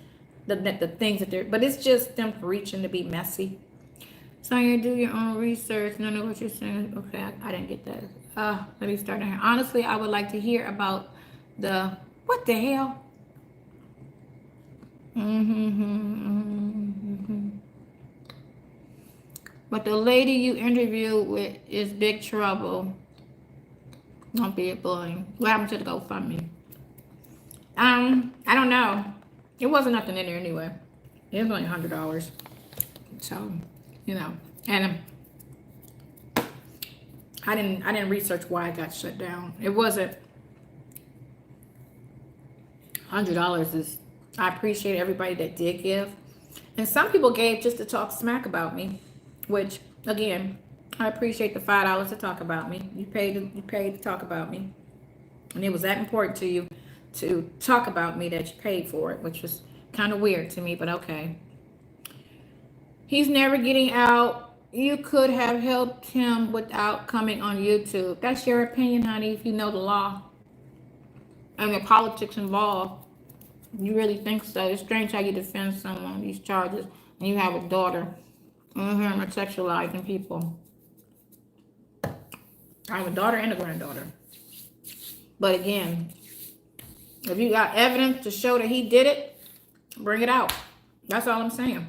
The things that they're, but it's just them reaching to be messy. So you do your own research. And I know what you're saying. Okay, I didn't get that. Let me start here. Honestly, I would like to hear about what the hell? But the lady you interviewed with is big trouble. Don't be a bully. What happened to the GoFundMe? I don't know. It wasn't nothing in there anyway. It was only $100. So, and I didn't research why it got shut down. It wasn't $100 is. I appreciate everybody that did give, and some people gave just to talk smack about me, which again, I appreciate the $5 to talk about me. You paid to talk about me, and it was that important to you to talk about me that you paid for it, which was kind of weird to me, but okay. He's never getting out. You could have helped him without coming on YouTube. That's your opinion, honey, if you know the law and the politics involved. You really think so? It's strange how you defend someone on these charges and you have a daughter and you're sexualizing people. I have a daughter and a granddaughter. But again, if you got evidence to show that he did it, bring it out. That's all I'm saying.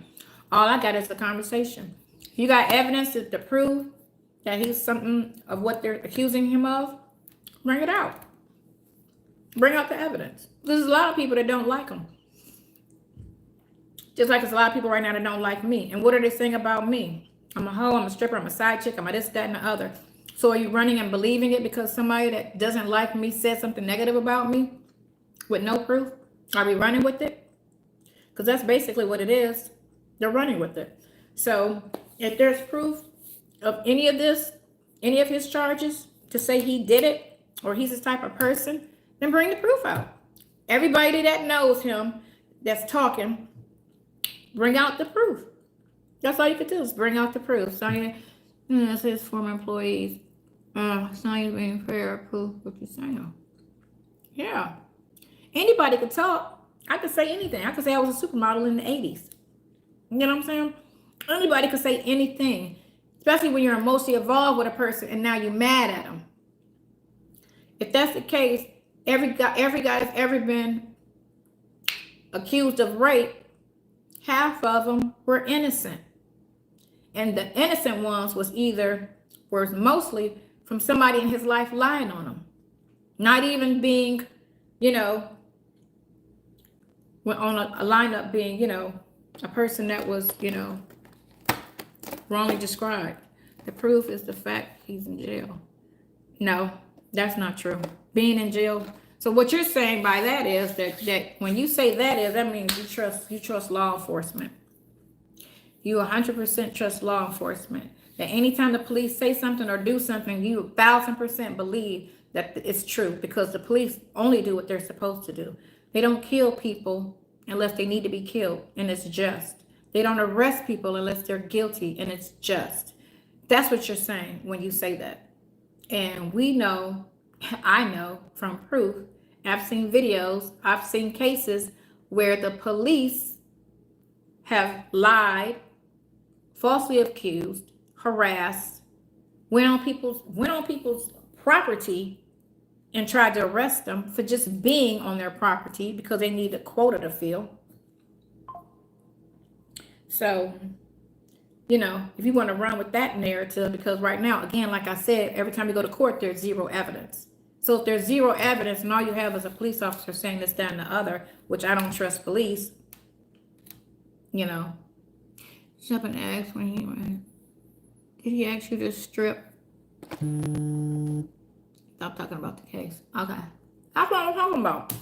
All I got is the conversation. If you got evidence to prove that he's something of what they're accusing him of, bring it out. Bring out the evidence. There's a lot of people that don't like him. Just like there's a lot of people right now that don't like me. And what are they saying about me? I'm a hoe, I'm a stripper, I'm a side chick, I'm a this, that, and the other. So are you running and believing it because somebody that doesn't like me said something negative about me with no proof? Are we running with it? Because that's basically what it is. They're running with it. So if there's proof of any of this, any of his charges, to say he did it or he's this type of person, then bring the proof out. Everybody that knows him that's talking, bring out the proof. That's all you could do is bring out the proof. Sonya, it says former employees. Sonya being fair, proof what you're saying. Yeah. Anybody could talk. I could say anything. I could say I was a supermodel in the 80s. You know what I'm saying? Anybody could say anything, especially when you're emotionally involved with a person and now you're mad at them. If that's the case, every guy that's ever been accused of rape, half of them were innocent. And the innocent ones was mostly from somebody in his life lying on him. Not even being, on a lineup being, a person that was, wrongly described. The proof is the fact he's in jail. No, that's not true. Being in jail. So what you're saying by that is that when you say that means you trust law enforcement. You 100% trust law enforcement. That anytime the police say something or do something, you 1,000% believe that it's true because the police only do what they're supposed to do. They don't kill people unless they need to be killed, and it's just. They don't arrest people unless they're guilty, and it's just. That's what you're saying when you say that. And I know from proof, I've seen videos, I've seen cases where the police have lied, falsely accused, harassed, went on people's property and tried to arrest them for just being on their property because they need a quota to fill. So, if you want to run with that narrative, because right now, again, like I said, every time you go to court, there's zero evidence. So if there's zero evidence and all you have is a police officer saying this, that, and the other, which I don't trust police, Shut up and ask when did he ask you to strip? Stop talking about the case. Okay. That's what I'm talking about.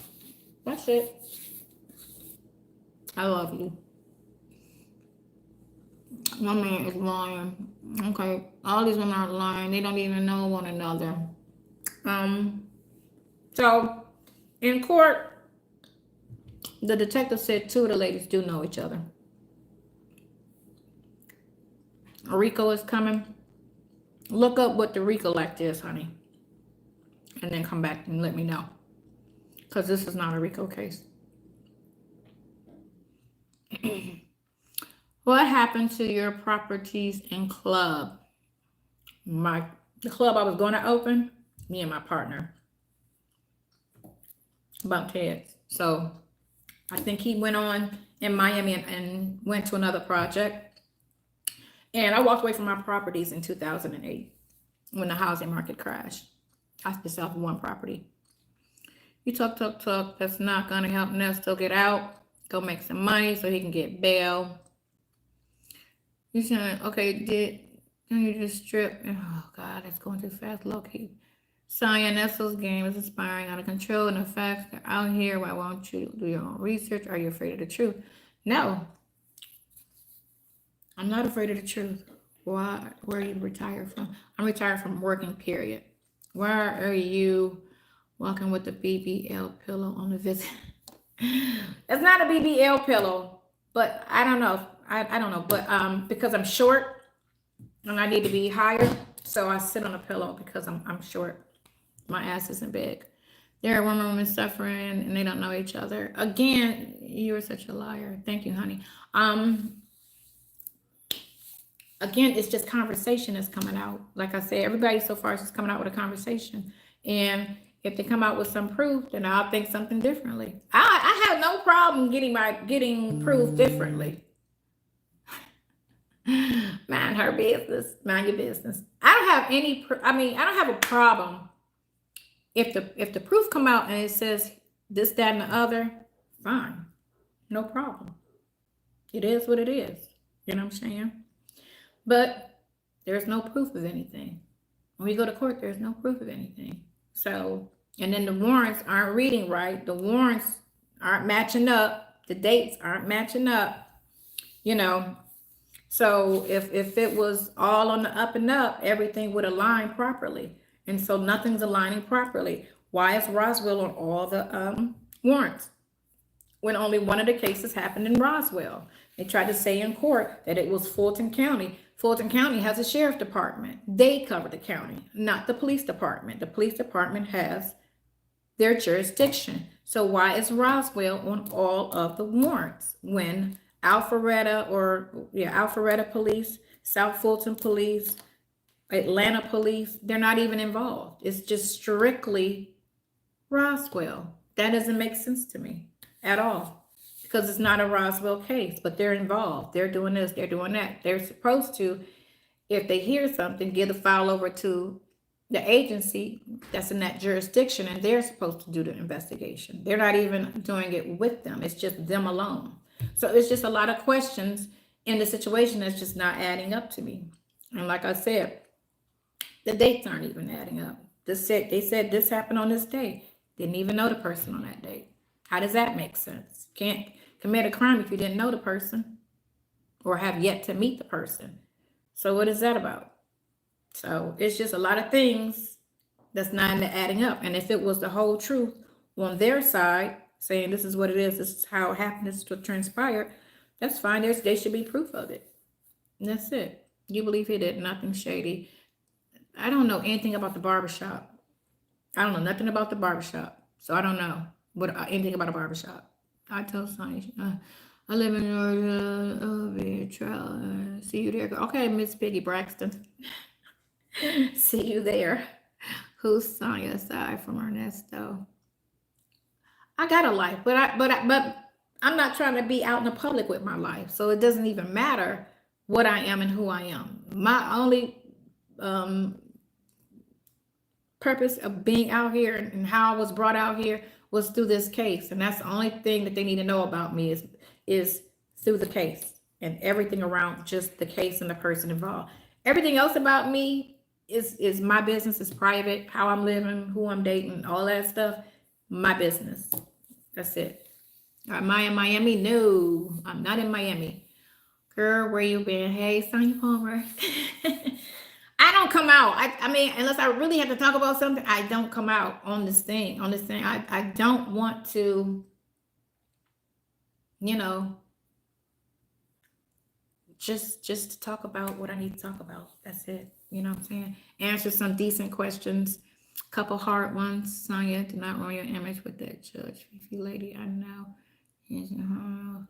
That's it. I love you. My man is lying. Okay. All these women are lying. They don't even know one another. So in court, the detective said 2 of the ladies do know each other. RICO is coming. Look up what the RICO Act is, honey. And then come back and let me know. Because this is not a RICO case. What happened to your properties and club? The club I was going to open, me and my partner bumped heads. So I think he went on in Miami and went to another project. And I walked away from my properties in 2008 when the housing market crashed. I just have one property. You talk. That's not going to help Nesto get out. Go make some money so he can get bail. You saying, okay, you just strip? Oh, God, it's going too fast. Low key. Sonya, Nesto's game is inspiring, out of control, and the facts are out here. Why won't you do your own research? Are you afraid of the truth? No. I'm not afraid of the truth. Why? Where are you retired from? I'm retired from working, period. Where are you walking with the BBL pillow on the visit? It's not a BBL pillow, but I don't know. I don't know, but because I'm short and I need to be higher, so I sit on a pillow because I'm short. My ass isn't big. There are women suffering and they don't know each other. Again, you are such a liar. Thank you, honey. Again, it's just conversation that's coming out. Like I said, everybody so far is just coming out with a conversation. And if they come out with some proof, then I'll think something differently. I have no problem getting proof differently. Mind her business. Mind your business. I don't have a problem. If the proof come out and it says this, that, and the other, fine. No problem. It is what it is. You know what I'm saying? But there's no proof of anything. When we go to court, there's no proof of anything. So, and then the warrants aren't reading right. The warrants aren't matching up. The dates aren't matching up. You know, so if it was all on the up and up, everything would align properly. And so nothing's aligning properly. Why is Roswell on all the warrants when only one of the cases happened in Roswell? They tried to say in court that it was Fulton County. Fulton County has a sheriff department. They cover the county, not the police department. The police department has their jurisdiction. So why is Roswell on all of the warrants when Alpharetta Police, South Fulton Police, Atlanta Police, they're not even involved? It's just strictly Roswell. That doesn't make sense to me at all, because it's not a Roswell case, but they're involved. They're doing this, they're doing that. They're supposed to, if they hear something, give the file over to the agency that's in that jurisdiction, and they're supposed to do the investigation. They're not even doing it with them. It's just them alone. So it's just a lot of questions in the situation that's just not adding up to me. And like I said, the dates aren't even adding up. They said this happened on this day. Didn't even know the person on that date. How does that make sense? Can't commit a crime if you didn't know the person or have yet to meet the person. So what is that about? So it's just a lot of things that's not adding up. And if it was the whole truth on their side, saying this is what it is, this is how it happened, this is what transpired, that's fine. They should be proof of it. And that's it. You believe he did nothing shady. I don't know anything about the barbershop. I don't know nothing about the barbershop. So I don't know anything about a barbershop. I tell Sonya, I live in Georgia. See you there. Okay, Miss Piggy Braxton. See you there. Who's Sonya aside from Ernesto? I got a life, but I'm not trying to be out in the public with my life. So it doesn't even matter what I am and who I am. My only purpose of being out here and how I was brought out here was through this case. And that's the only thing that they need to know about me is through the case, and everything around just the case and the person involved. Everything else about me is my business, is private. How I'm living, who I'm dating, all that stuff, my business. That's it. Am I in Miami? No, I'm not in Miami. Girl, where you been? Hey, Sonya Palmer. I don't come out. I mean, unless I really have to talk about something, I don't come out on this thing. I don't want to, you know, just to talk about what I need to talk about. That's it. You know what I'm saying? Answer some decent questions. Couple hard ones. Sonya, do not ruin your image with that judge. Fifi lady, I know.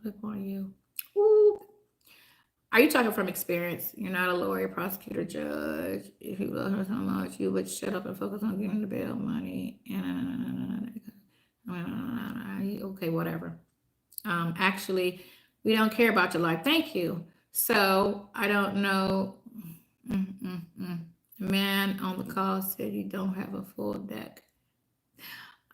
Flip on you. Woo. Are you talking from experience? You're not a lawyer, prosecutor, judge. If you love her so much, you would shut up and focus on getting the bail money. Okay, whatever. Actually, we don't care about your life. Thank you. So I don't know. The man on the call said you don't have a full deck.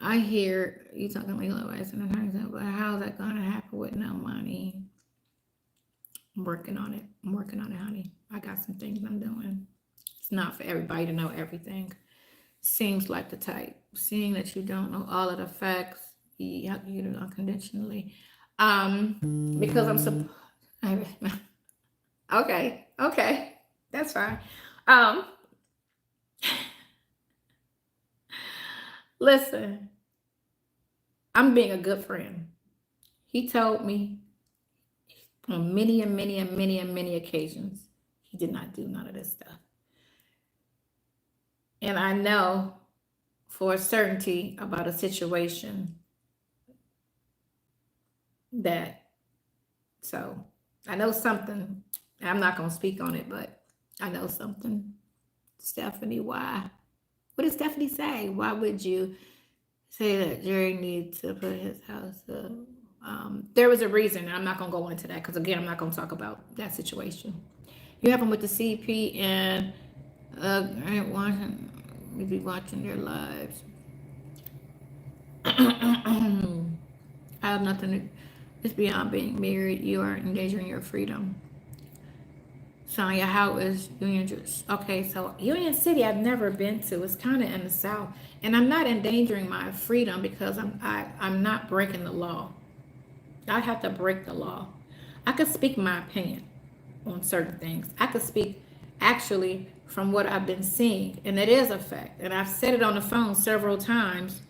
I hear you talking legal advice and attorneys, but how's that going to happen with no money? I'm working on it. Honey. I got some things I'm doing. It's not for everybody to know everything. Seems like the type. Seeing that you don't know all of the facts, you do it unconditionally. Because I'm okay. That's fine. Listen, I'm being a good friend. He told me on many occasions he did not do none of this stuff. And I know for a certainty about a situation so I know something. I'm not going to speak on it, but I know something. Stephanie, why? What did Stephanie say? Why would you say that Jerry needs to put his house up? There was a reason, and I'm not going to go into that because, again, I'm not going to talk about that situation. You have them with the CP and we'd be watching their lives. I have nothing to... It's beyond being married. You are endangering your freedom. Sonya, how is Union? Okay, so Union City I've never been to. It's kind of in the South, and I'm not endangering my freedom because I'm not breaking the law. I have to break the law. I could speak my opinion on certain things. I could speak actually from what I've been seeing, and it is a fact. And I've said it on the phone several times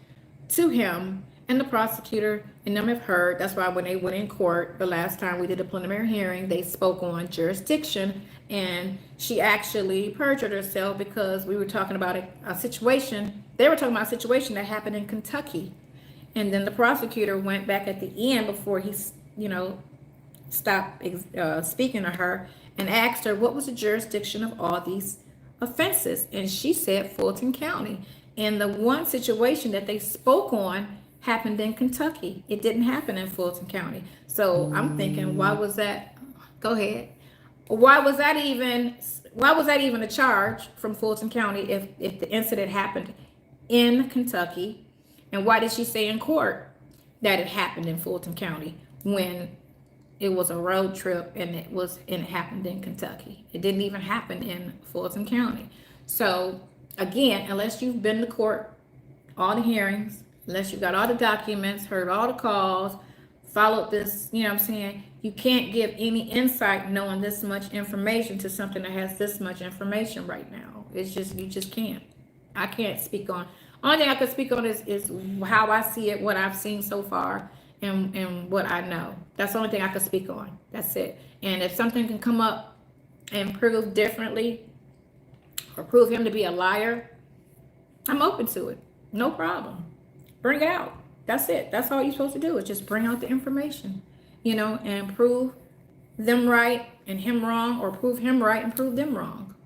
to him, and the prosecutor and them have heard. That's why when they went in court the last time we did a preliminary hearing, they spoke on jurisdiction, and she actually perjured herself because we were talking about a situation. They were talking about a situation that happened in Kentucky, and then the prosecutor went back at the end before he, stopped speaking to her and asked her what was the jurisdiction of all these offenses, and she said Fulton County. And the one situation that they spoke on happened in Kentucky. It didn't happen in Fulton County. So I'm thinking, why was that? Go ahead. Why was that even a charge from Fulton County if the incident happened in Kentucky? And why did she say in court that it happened in Fulton County when it was a road trip and it happened in Kentucky? It didn't even happen in Fulton County. So again, unless you've been to court, all the hearings, unless you got all the documents, heard all the calls, followed this, you know what I'm saying, you can't give any insight knowing this much information to something that has this much information right now. It's just, you just can't. I can't speak on. Only thing I could speak on is how I see it, what I've seen so far, and what I know. That's the only thing I could speak on. That's it. And if something can come up and prove differently or prove him to be a liar, I'm open to it. No problem. Bring it out. That's it. That's all you're supposed to do is just bring out the information, and prove them right and him wrong, or prove him right and prove them wrong.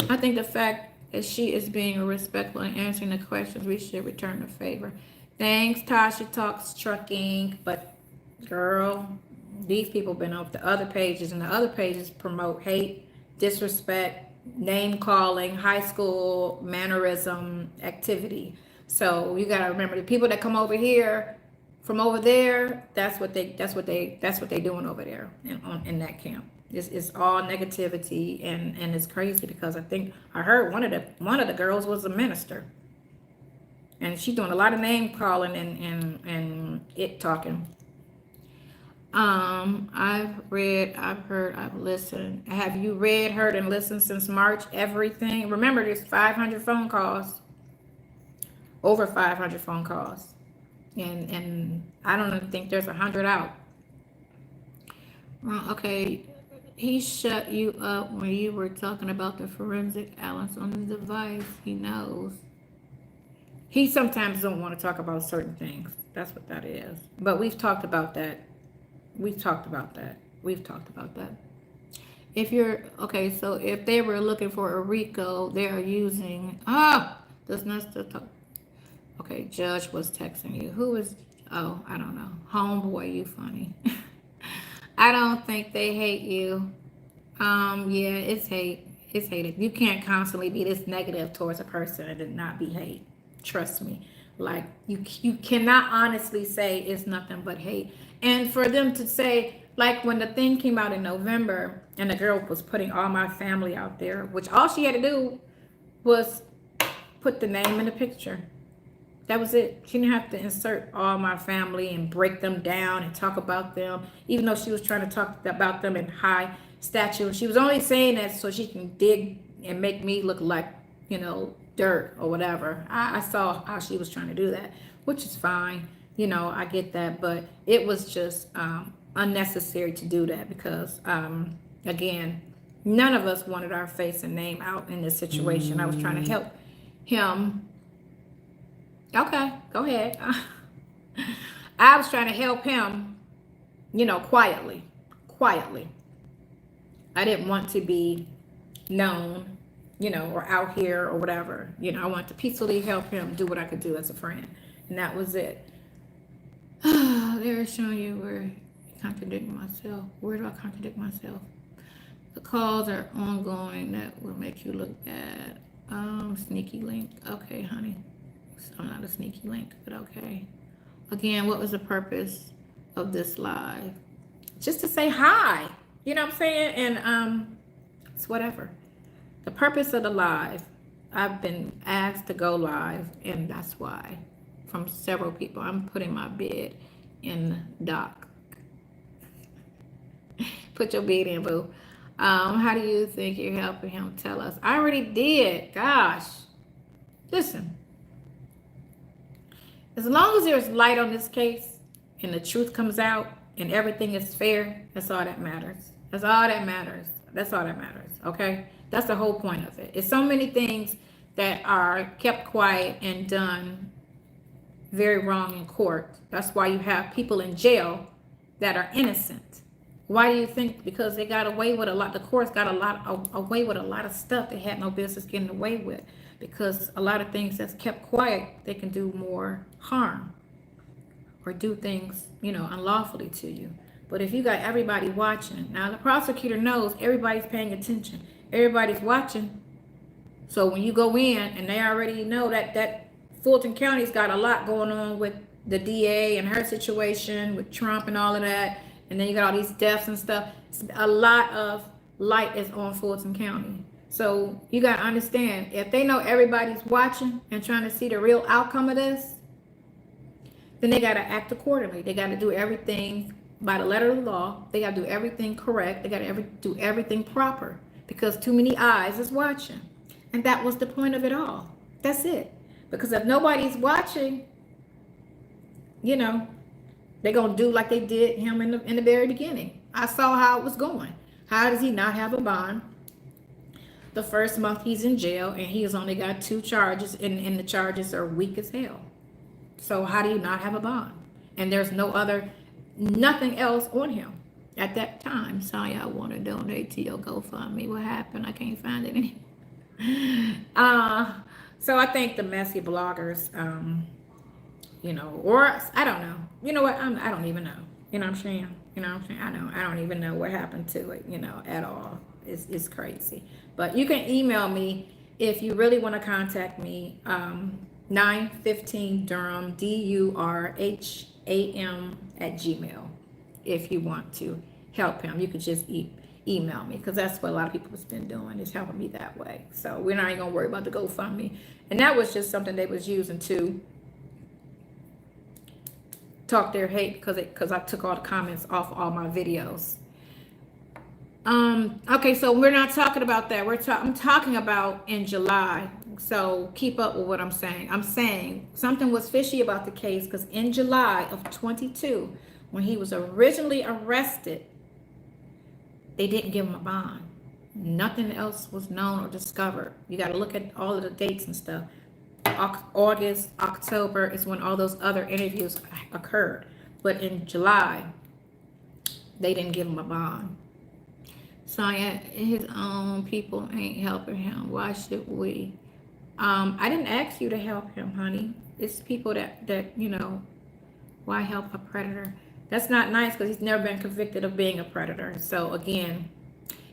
I think the fact that she is being respectful and answering the questions, we should return the favor. Thanks, Tasha Talks Trucking. But girl, these people been off the other pages, and the other pages promote hate, disrespect, name calling, high school mannerism activity. So you gotta remember, the people that come over here from over there, that's what they doing over there in that camp. It's all negativity, and it's crazy because I heard one of the girls was a minister, and she's doing a lot of name calling and it talking. I've read, I've heard, I've listened. Have you read, heard, and listened since March? Everything. Remember, there's 500 phone calls. Over 500 phone calls. And I don't even think there's 100 out. Well, okay. He shut you up when you were talking about the forensic analysis on the device. He knows. He sometimes don't want to talk about certain things. That's what that is. But we've talked about that. If you're, okay, so if they were looking for a RICO, they are using, does Nesto talk? Okay, Judge was texting you. Who is, I don't know. Homeboy, you funny. I don't think they hate you. Yeah, it's hate. It's hated. You can't constantly be this negative towards a person and not be hate. Trust me. Like, you cannot honestly say it's nothing but hate. And for them to say, like when the thing came out in November and the girl was putting all my family out there, which all she had to do was put the name in the picture. That was it. She didn't have to insert all my family and break them down and talk about them, even though she was trying to talk about them in high stature. She was only saying that so she can dig and make me look like, dirt or whatever. I saw how she was trying to do that, which is fine. I get that, but it was just unnecessary to do that because, again, none of us wanted our face and name out in this situation. I was trying to help him. Okay, go ahead. I was trying to help him, quietly. I didn't want to be known, or out here or whatever. I wanted to peacefully help him do what I could do as a friend. And that was it. They're showing you where contradicting myself. Where do I contradict myself? The calls are ongoing. That will make you look bad. Sneaky link. Okay, honey. I'm not a sneaky link, but okay. Again, what was the purpose of this live. Just to say hi. You know what I'm saying? And it's whatever. The purpose of the live, I've been asked to go live, and that's why. From several people. I'm putting my bid in dock. Put your bid in, boo. How do you think you're helping him? Tell us. I already did. Gosh. Listen. As long as there's light on this case and the truth comes out and everything is fair, that's all that matters. That's all that matters. That's all that matters. Okay? That's the whole point of it. It's so many things that are kept quiet and done very wrong in court. That's why you have people in jail that are innocent. Why do you think? Because they got away with a lot. The courts got away with a lot of stuff they had no business getting away with. Because a lot of things that's kept quiet, they can do more harm or do things, you know, unlawfully to you. But if you got everybody watching, now the prosecutor knows everybody's paying attention. Everybody's watching. So when you go in and they already know that Fulton County's got a lot going on with the DA and her situation with Trump and all of that. And then you got all these deaths and stuff. A lot of light is on Fulton County. So you got to understand, if they know everybody's watching and trying to see the real outcome of this, then they got to act accordingly. They got to do everything by the letter of the law. They got to do everything correct. They got to do everything proper because too many eyes is watching. And that was the point of it all. That's it. Because if nobody's watching, you know, they're going to do like they did him in the very beginning. I saw how it was going. How does he not have a bond? The first month he's in jail and he has only got 2 charges and the charges are weak as hell. So how do you not have a bond? And there's nothing else on him at that time. Sorry, I want to donate to your GoFundMe. What happened? I can't find it anymore. So I think the messy bloggers, you know, or I don't know. You know what? I don't even know. You know what I'm saying? You know what I'm saying? I don't even know what happened to it, you know, at all. It's crazy. But you can email me if you really want to contact me. 915 Durham, DURHAM @gmail. If you want to help him, you could just email me, because that's what a lot of people have been doing, is helping me that way. So we're not even gonna worry about the GoFundMe. And that was just something they was using to talk their hate, because I took all the comments off all my videos. Okay, so we're not talking about that. I'm talking about in July. So keep up with what I'm saying. I'm saying something was fishy about the case, because in July of 22, when he was originally arrested, they didn't give him a bond. Nothing else was known or discovered. You got to look at all of the dates and stuff. August, October is when all those other interviews occurred. But in July, they didn't give him a bond. Sonya, his own people ain't helping him. Why should we? I didn't ask you to help him, honey. It's people that you know, why help a predator? That's not nice, because he's never been convicted of being a predator. So again,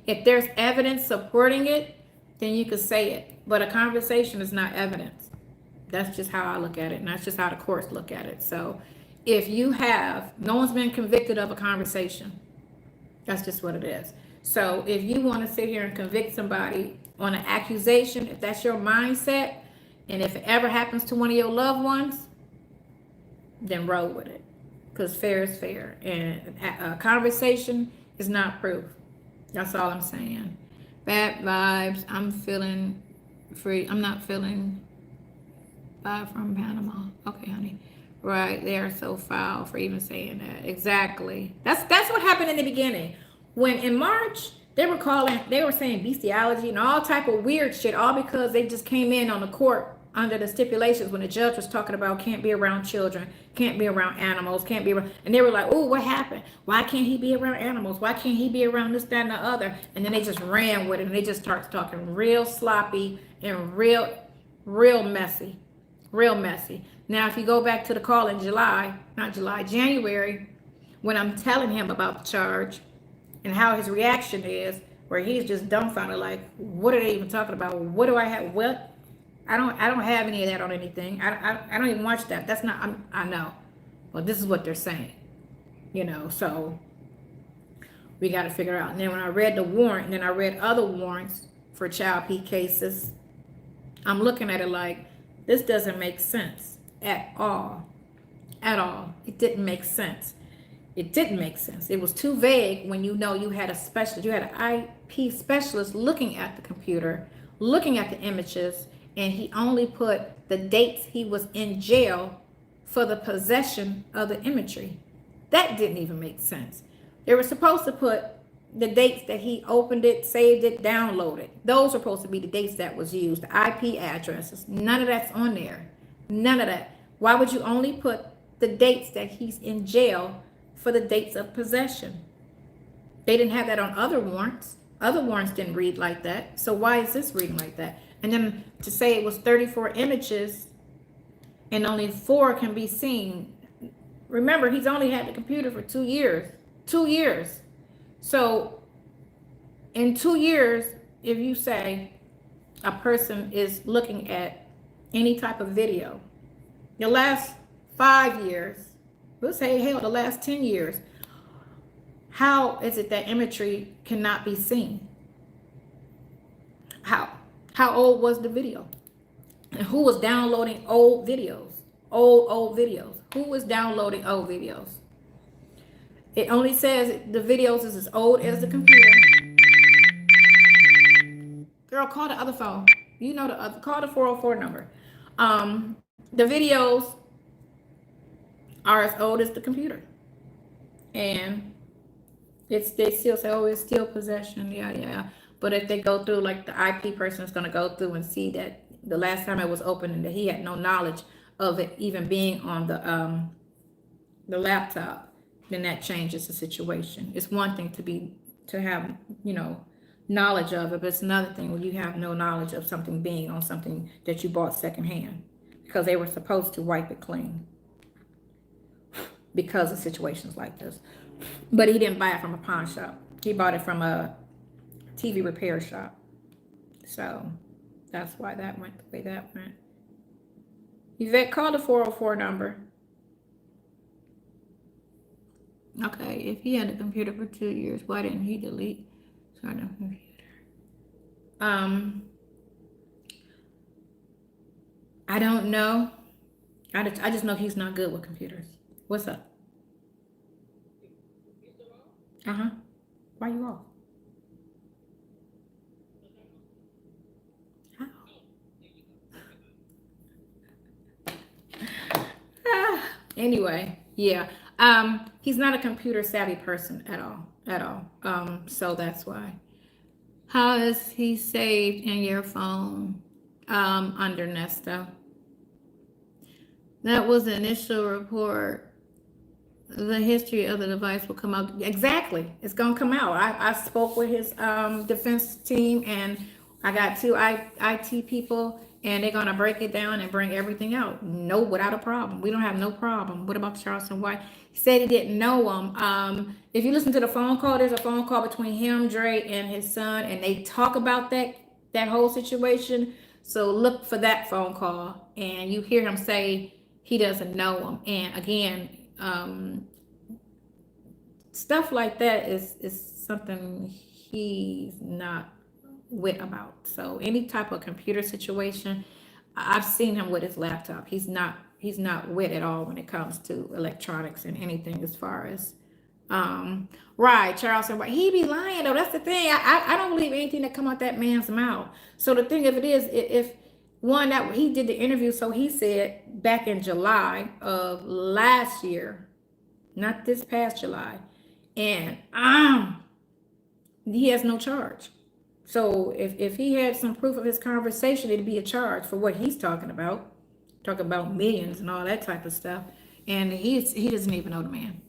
if there's evidence supporting it, then you could say it. But a conversation is not evidence. That's just how I look at it, and that's just how the courts look at it. So if you no one's been convicted of a conversation. That's just what it is. So if you want to sit here and convict somebody on an accusation, if that's your mindset, and if it ever happens to one of your loved ones, then roll with it. Because fair is fair. And a conversation is not proof. That's all I'm saying. Bad vibes. I'm feeling free. I'm not feeling bad from Panama. Okay, honey. Right. They are so foul for even saying that. Exactly. That's what happened in the beginning. When in March, they were saying bestiality and all type of weird shit, all because they just came in on the court under the stipulations when the judge was talking about can't be around children, can't be around animals, can't be around, and they were like, oh, what happened? Why can't he be around animals? Why can't he be around this, that, and the other? And then they just ran with it, and they just started talking real sloppy and real messy, real messy. Now, if you go back to the call in January, when I'm telling him about the charge, and how his reaction is, where he's just dumbfounded, like, what are they even talking about? What do I have? What? I don't have any of that on anything. I don't even watch that. That's not. I know, but this is what they're saying. you know, so we got to figure out. And then when I read the warrant, and then I read other warrants for child P cases, I'm looking at it like, this doesn't make sense at all. At all. It didn't make sense. It didn't make sense. It was too vague when you know you had a specialist, you had an IP specialist looking at the computer, looking at the images, and he only put the dates he was in jail for the possession of the imagery. That didn't even make sense. They were supposed to put the dates that he opened it, saved it, downloaded. Those are supposed to be the dates that was used, the IP addresses. None of that's on there. None of that. Why would you only put the dates that he's in jail for the dates of possession? They didn't have that on other warrants. Other warrants didn't read like that. So why is this reading like that? And then to say it was 34 images and only 4 can be seen. Remember, he's only had the computer for 2 years. 2 years. So in 2 years, if you say a person is looking at any type of video, the last 5 years, let's say, hell, the last 10 years, how is it that imagery cannot be seen? How old was the video? And who was downloading old videos? Old videos. Who was downloading old videos? It only says the videos is as old as the computer. Girl, call the other phone. You know the other, call the 404 number. The videos are as old as the computer. And they still say, oh, it's still possession, yeah. But if they go through, like the IP person is going to go through and see that the last time it was opened and that he had no knowledge of it even being on the laptop, then that changes the situation. It's one thing to have, you know, knowledge of it, but it's another thing when you have no knowledge of something being on something that you bought secondhand, because they were supposed to wipe it clean because of situations like this. But he didn't buy it from a pawn shop. He bought it from a TV repair shop. So that's why that went the way that went. Yvette, call the 404 number. Okay, if he had a computer for 2 years, why didn't he delete the computer? I don't know. I just know he's not good with computers. What's up? Uh-huh. Why you off? How? Anyway, yeah. He's not a computer savvy person at all. So that's why. How is he saved in your phone? Under Nesto. That was the initial report. The history of the device will come out. Exactly. It's going to come out. I spoke with his defense team, and I got 2 IT people, and they're going to break it down and bring everything out. No, without a problem. We don't have no problem. What about Charleston White? He said he didn't know him. If you listen to the phone call, there's a phone call between him, Dre, and his son, and they talk about that whole situation. So look for that phone call, and you hear him say he doesn't know him. And again, stuff like that is something he's not with about. So any type of computer situation, I've seen him with his laptop. He's not with at all when it comes to electronics and anything as far as right, Charleston White. He be lying though. That's the thing. I don't believe anything that come out that man's mouth. So the thing of it is, if one that he did the interview, so he said back in July of last year, not this past July, and he has no charge. So if he had some proof of his conversation, it'd be a charge for what he's talking about millions and all that type of stuff. And he doesn't even know the man.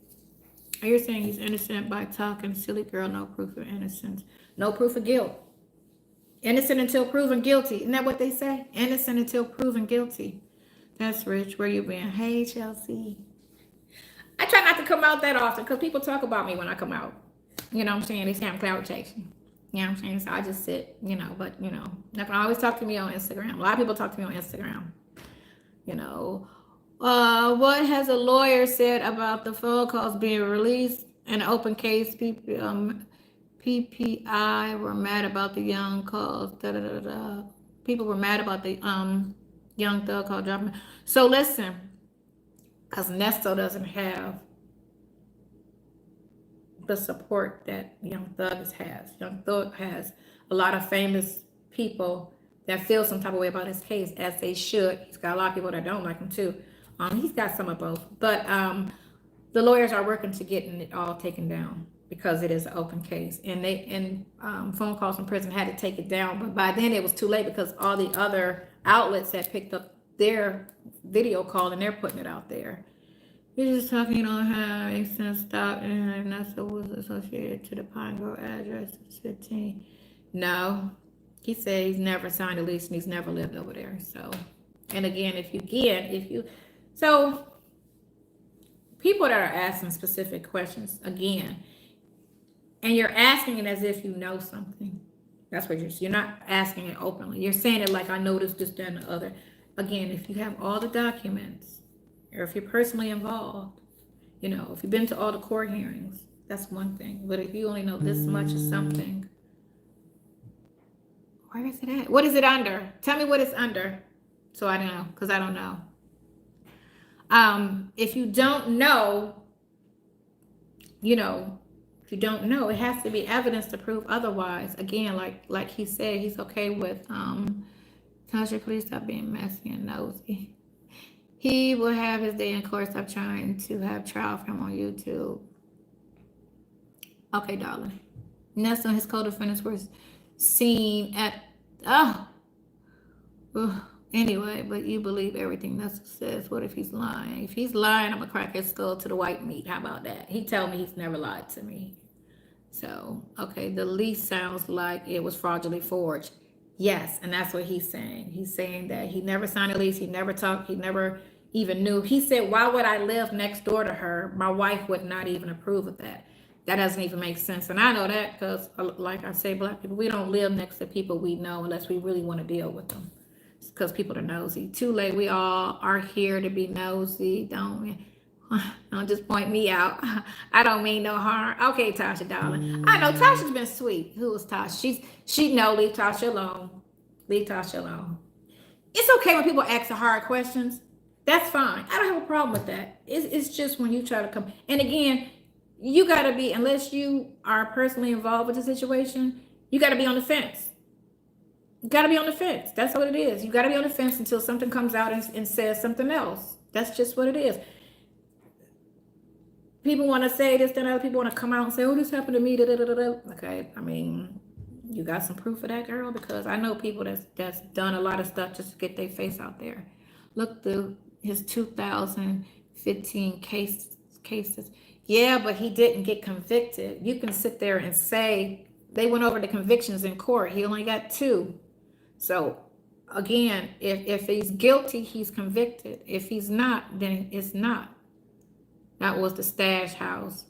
You're saying he's innocent by talking, silly girl, no proof of innocence, no proof of guilt. Innocent until proven guilty. Isn't that what they say? Innocent until proven guilty. That's Rich. Where you been? Hey, Chelsea. I try not to come out that often because people talk about me when I come out. You know what I'm saying? They say I'm clout chasing. You know what I'm saying? So I just sit, but, not gonna always talk to me on Instagram. A lot of people talk to me on Instagram. What has a lawyer said about the phone calls being released? An open case, PPI were mad about the young calls. Da, da, da, da. People were mad about the young thug call dropping. So listen, because Nesto doesn't have the support that Young Thug has. Young Thug has a lot of famous people that feel some type of way about his case, as they should. He's got a lot of people that don't like him too. He's got some of both, but the lawyers are working to getting it all taken down because it is an open case, and phone calls from prison had to take it down, but by then it was too late because all the other outlets had picked up their video call and they're putting it out there. You're just talking on how it makes sense stop and Nesto was associated to the Pine Grove address 15. No, he said he's never signed a lease and he's never lived over there. So, and again, so people that are asking specific questions again, and you're asking it as if you know something. That's what you're not asking it openly. You're saying it like I noticed this, that, and the other. Again, if you have all the documents, or if you're personally involved, if you've been to all the court hearings, that's one thing. But if you only know this much of something, where is it at? What is it under? Tell me what it's under, so I know, because I don't know. If you don't know, if you don't know, it has to be evidence to prove otherwise. Again, like he said, he's okay with Tasha, please stop being messy and nosy. He will have his day in court. Stop trying to have trial for him on YouTube. Okay, darling. Nesto and his co-defendants were seen at... Anyway, but you believe everything Nesto says. What if he's lying? If he's lying, I'm going to crack his skull to the white meat. How about that? He told me he's never lied to me. So, okay, the lease sounds like it was fraudulently forged. Yes, and that's what he's saying. He's saying that he never signed a lease. He never talked. He never even knew. He said, why would I live next door to her? My wife would not even approve of that. That doesn't even make sense. And I know that because, like I say, Black people, we don't live next to people we know unless we really want to deal with them. It's because people are nosy. Too late. We all are here to be nosy. Don't just point me out. I don't mean no harm. Okay, Tasha, darling. I know Tasha's been sweet. Who is Tasha? She know, leave Tasha alone. Leave Tasha alone. It's okay when people ask the hard questions. That's fine. I don't have a problem with that. It's just when you try to come. And again, you got to be, unless you are personally involved with the situation, you got to be on the fence. You got to be on the fence. That's what it is. You got to be on the fence until something comes out and says something else. That's just what it is. People want to say this, then other people want to come out and say, oh, this happened to me. Da, da, da, da. Okay, I mean, you got some proof of that, girl? Because I know people that's done a lot of stuff just to get their face out there. Look through his 2015 cases. Yeah, but he didn't get convicted. You can sit there and say they went over the convictions in court. He only got 2. So, again, if he's guilty, he's convicted. If he's not, then it's not. That was the stash house.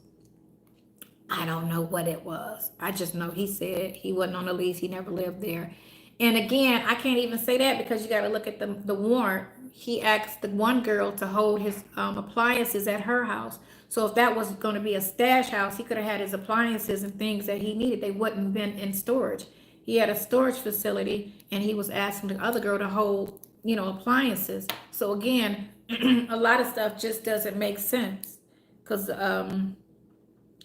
I don't know what it was. I just know he said he wasn't on the lease. He never lived there. And again, I can't even say that because you got to look at the warrant. He asked the one girl to hold his appliances at her house. So if that was going to be a stash house, he could have had his appliances and things that he needed. They wouldn't have been in storage. He had a storage facility, and he was asking the other girl to hold, appliances. So again, a lot of stuff just doesn't make sense. Because the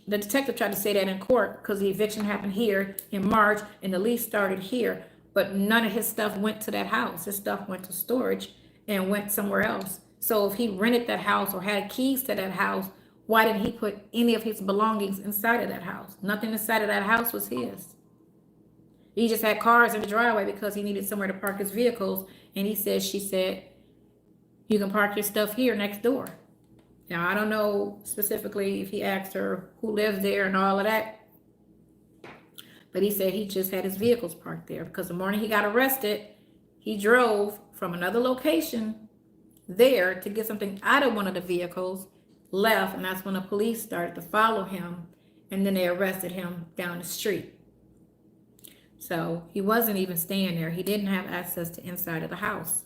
detective tried to say that in court because the eviction happened here in March and the lease started here, but none of his stuff went to that house. His stuff went to storage and went somewhere else. So if he rented that house or had keys to that house, why didn't he put any of his belongings inside of that house? Nothing inside of that house was his. He just had cars in the driveway because he needed somewhere to park his vehicles. And she said, you can park your stuff here next door. Now, I don't know specifically if he asked her who lives there and all of that, but he said he just had his vehicles parked there because the morning he got arrested, he drove from another location there to get something out of one of the vehicles, left, and that's when the police started to follow him, and then they arrested him down the street. So he wasn't even staying there. He didn't have access to inside of the house.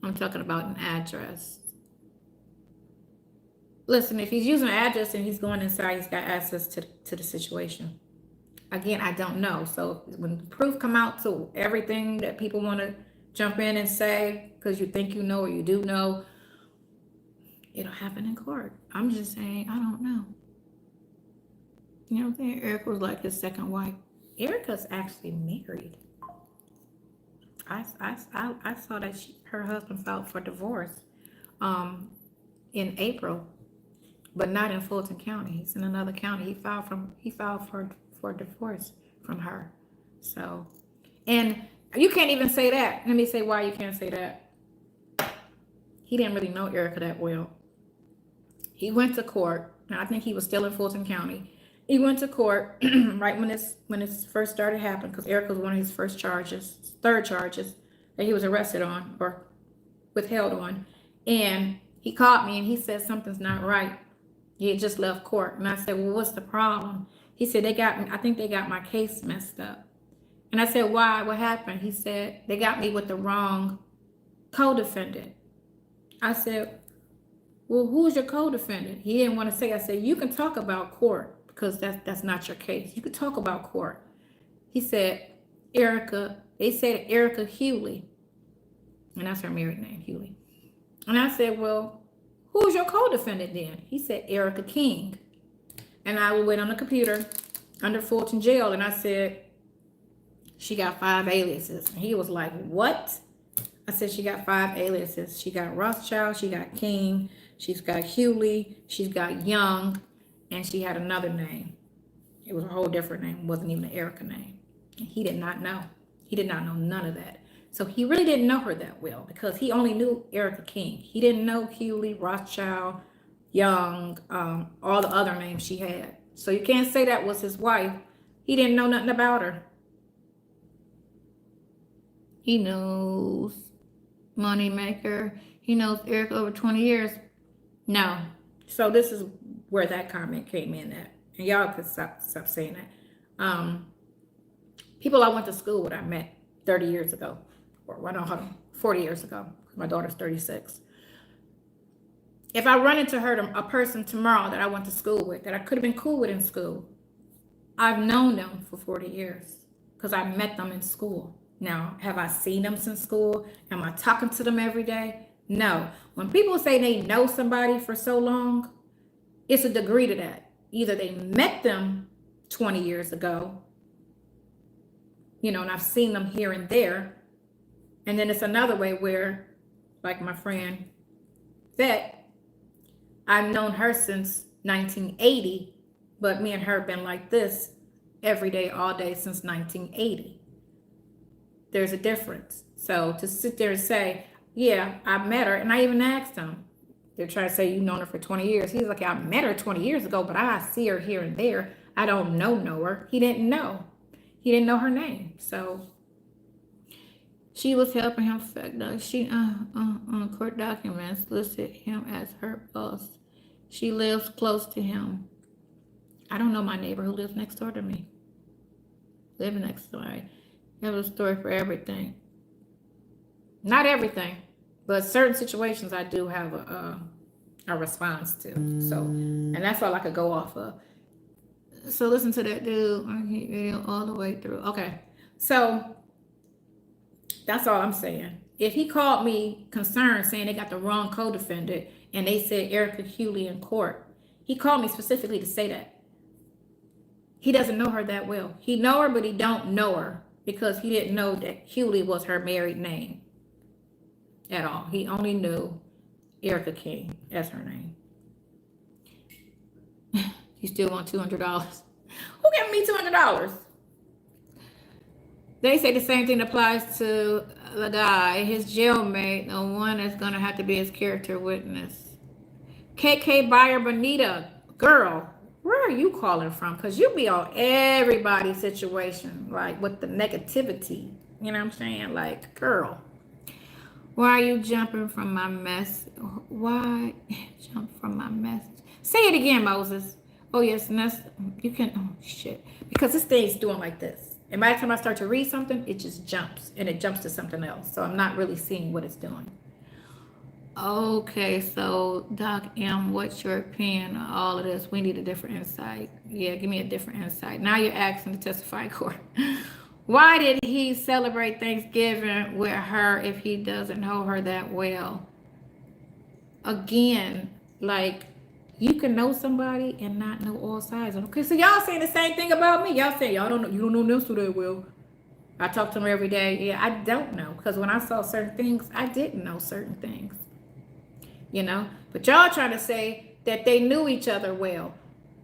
I'm talking about an address. Listen, if he's using an address and he's going inside, he's got access to the situation. Again, I don't know. So when the proof come out to everything that people want to jump in and say, because you think you know or you do know, it'll happen in court. I'm just saying, I don't know. You know what I'm saying? Erica was like his second wife. Erica's actually married. I saw that her husband filed for divorce in April, but not in Fulton County. He's in another county. He filed for divorce from her. So, and you can't even say that. Let me say why you can't say that. He didn't really know Erica that well. He went to court, and I think he was still in Fulton County. He went to court right when this first started happening, because Erica was one of his third charges that he was arrested on or withheld on. And he called me and he said something's not right. He had just left court. And I said, well, what's the problem? He said, I think they got my case messed up. And I said, why? What happened? He said, they got me with the wrong co-defendant. I said, well, who's your co-defendant? He didn't want to say. I said, you can talk about court because that's not your case. You could talk about court. He said, Erica, they said Erica Hewley. And that's her married name, Hewley. And I said, well, who's your co-defendant then? He said, Erica King. And I went on the computer under Fulton Jail and I said, she got 5 aliases. And he was like, what? I said, she got 5 aliases. She got Rothschild, she got King, she's got Hewley, she's got Young, and she had another name. It was a whole different name. It wasn't even an Erica name. And he did not know. He did not know none of that. So he really didn't know her that well because he only knew Erica King. He didn't know Hewley, Rothschild, Young, all the other names she had. So you can't say that was his wife. He didn't know nothing about her. He knows Moneymaker. He knows Erica over 20 years. No. So this is where that comment came in at. And y'all could stop saying that. People I went to school with, I met 30 years ago. Or well, no, hold on, 40 years ago. My daughter's 36. If I run into a person tomorrow that I went to school with, that I could have been cool with in school, I've known them for 40 years because I met them in school. Now, have I seen them since school? Am I talking to them every day? No. When people say they know somebody for so long, it's a degree to that. Either they met them 20 years ago, and I've seen them here and there. And then it's another way where, like my friend Vet, I've known her since 1980, but me and her have been like this every day, all day since 1980. There's a difference. So to sit there and say, yeah, I met her, and I even asked him, they're trying to say you've known her for 20 years. He's like, I met her 20 years ago, but I see her here and there. I don't know her. He didn't know. He didn't know her name. So she was helping him. She court documents listed him as her boss. She lives close to him. I don't know my neighbor who lives next door to me. Living next door. I have a story for everything. Not everything, but certain situations I do have a response to. So, and that's all I could go off of. So listen to that dude on the video all the way through. Okay, so that's all I'm saying. If he called me concerned saying they got the wrong co-defendant and they said Erica Hewley in court, he called me specifically to say that. He doesn't know her that well. He know her, but he don't know her because he didn't know that Hewley was her married name at all. He only knew Erica King as her name. You still want $200? Who gave me $200? They say the same thing applies to the guy, his jailmate, the one that's going to have to be his character witness. KK Buyer Bonita, girl, where are you calling from? Because you be on everybody's situation, like with the negativity. You know what I'm saying? Like, girl, why are you jumping from my mess? Why jump from my message? Say it again, Moses. Oh, yes, Nesto, you can, oh, shit. Because this thing's doing like this. And by the time I start to read something, it just jumps. And it jumps to something else. So I'm not really seeing what it's doing. Okay, so Doc M, what's your opinion on all of this? We need a different insight. Yeah, give me a different insight. Now you're asking to testify in court. Why did he celebrate Thanksgiving with her if he doesn't know her that well? Again, like, you can know somebody and not know all sides. Okay, so y'all saying the same thing about me. Y'all saying y'all don't know, you don't know Nesto that well. I talk to him every day. Yeah, I don't know, because when I saw certain things, I didn't know certain things. You know, but y'all trying to say that they knew each other well.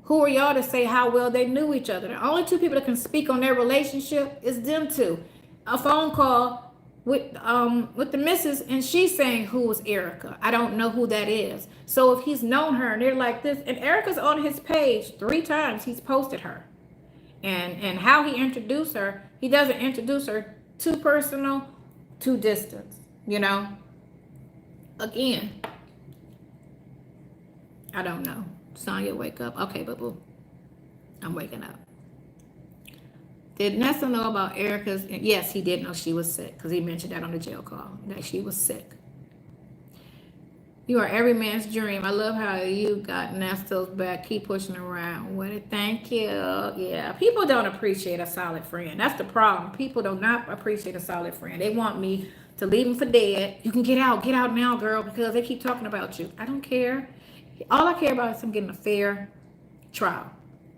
Who are y'all to say how well they knew each other? The only two people that can speak on their relationship is them two. A phone call with the missus, and she's saying who was Erica. I don't know who that is. So if he's known her and they're like this, and Erica's on his page 3 times, he's posted her. And how he introduced her, he doesn't introduce her too personal, too distant, you know. Again, I don't know. Sonya, wake up. Okay, boo-boo. I'm waking up. Did Nesto know about Erica's? Yes, he did know she was sick, because he mentioned that on the jail call, that she was sick. You are every man's dream. I love how you got Nesto's back. Keep pushing around with it. Thank you. Yeah, people don't appreciate a solid friend. That's the problem. People do not appreciate a solid friend. They want me to leave them for dead. You can get out. Get out now, girl, because they keep talking about you. I don't care. All I care about is I'm getting a fair trial.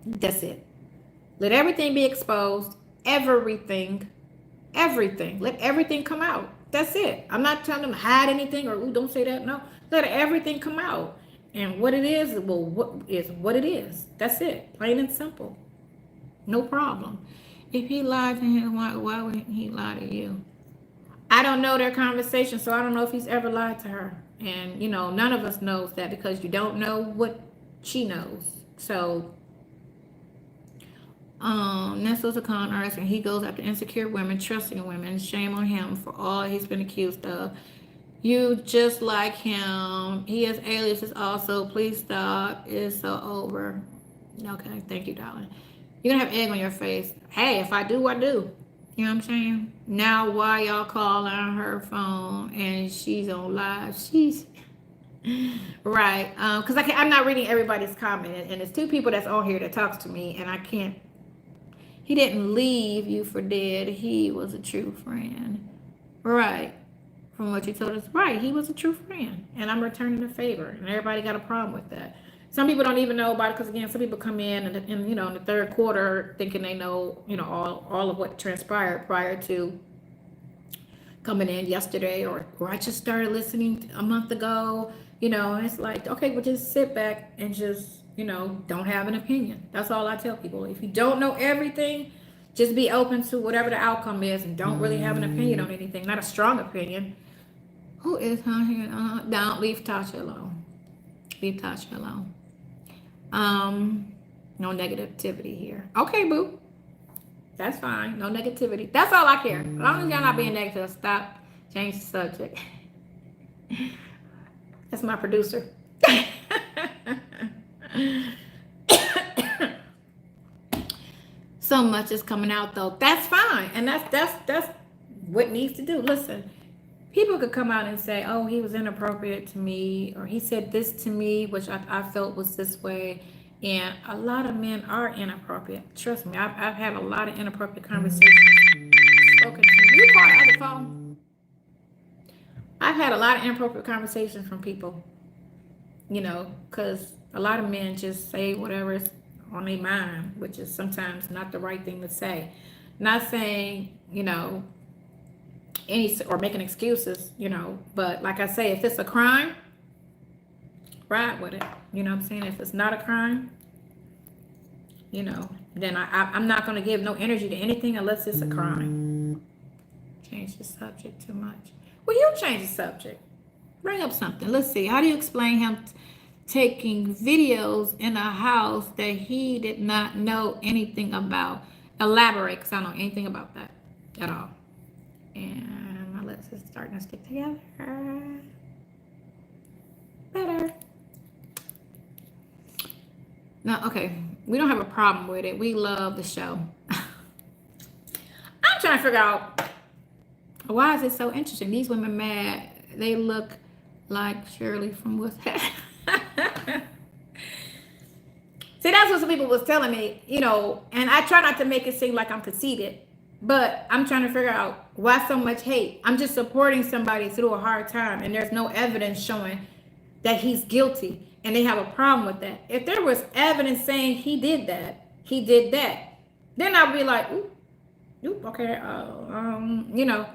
That's it. Let everything be exposed. Everything. Let everything come out. That's it. I'm not telling them to hide anything or, ooh, don't say that. No. Let everything come out. And what it is, well, what it is. That's it. Plain and simple. No problem. If he lied to him, why would he lie to you? I don't know their conversation, so I don't know if he's ever lied to her. And, you know, none of us knows that, because you don't know what she knows. So, Nesto's a con artist, and he goes after insecure women, trusting women. Shame on him for all he's been accused of. You just like him. He has aliases also. Please stop. It's so over. Okay, thank you, darling. You're gonna have egg on your face. Hey, if I do, I do. You know what I'm saying? Now, why y'all calling her phone and she's on live? She's right. Because I'm not reading everybody's comment, and there's 2 people that's on here that talks to me, and I can't. He didn't leave you for dead. He was a true friend. Right. From what you told us. Right. He was a true friend. And I'm returning the favor. And everybody got a problem with that. Some people don't even know about it, because, again, some people come in and you know, in the 3rd quarter thinking they know, you know, all of what transpired prior to coming in yesterday, or I just started listening a month ago, you know. And it's like, okay, well, just sit back and just, you know, don't have an opinion. That's all I tell people. If you don't know everything, just be open to whatever the outcome is, and don't really have an opinion on anything, not a strong opinion. Who is on here? Don't leave Tasha alone. Leave Tasha alone. No negativity here. Okay, boo. That's fine. No negativity. That's all I care. As long as y'all not being negative, stop. Change the subject. That's my producer. So much is coming out, though. That's fine. And that's what needs to do. Listen, people could come out and say, oh, he was inappropriate to me, or he said this to me, which I felt was this way. And a lot of men are inappropriate. Trust me, I've had a lot of inappropriate conversations spoken to me. You call the other phone? I've had a lot of inappropriate conversations from people, you know, because a lot of men just say whatever's on their mind, which is sometimes not the right thing to say. Not saying, you know, or making excuses, you know, but like I say, if it's a crime, ride with it. You know what I'm saying? If it's not a crime, you know, then I'm not going to give no energy to anything unless it's a crime. Change the subject too much. Well, you change the subject. Bring up something. Let's see. How do you explain him taking videos in a house that he did not know anything about? Elaborate, because I don't know anything about that at all. And my lips is starting to stick together. Better. No, okay. We don't have a problem with it. We love the show. I'm trying to figure out, why is it so interesting? These women mad. They look like Shirley from West. See, that's what some people was telling me, you know, and I try not to make it seem like I'm conceited, but I'm trying to figure out why so much hate. I'm just supporting somebody through a hard time, and there's no evidence showing that he's guilty, and they have a problem with that. If there was evidence saying he did that, then I'll be like, ooh, okay, you know,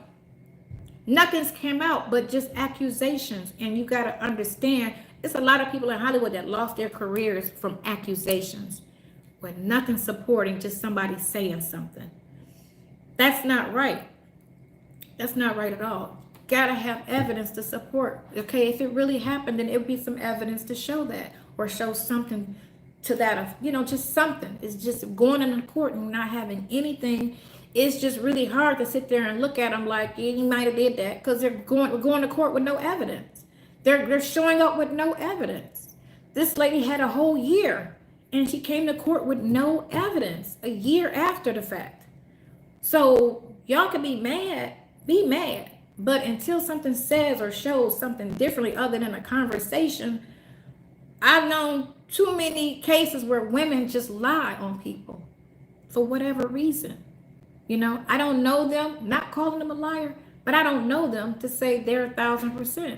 nothing's came out but just accusations, and you got to understand it's a lot of people in Hollywood that lost their careers from accusations with nothing supporting, just somebody saying something. That's not right. That's not right at all. Gotta have evidence to support. Okay, if it really happened, then it would be some evidence to show that, or show something to that of, you know, just something. It's just going in the court and not having anything. It's just really hard to sit there and look at them like, yeah, you might have did that, because we're going to court with no evidence. They're showing up with no evidence. This lady had a whole year, and she came to court with no evidence a year after the fact. So y'all can be mad, but until something says or shows something differently other than a conversation, I've known too many cases where women just lie on people for whatever reason. You know, I don't know them, not calling them a liar, but I don't know them to say they're 1,000%.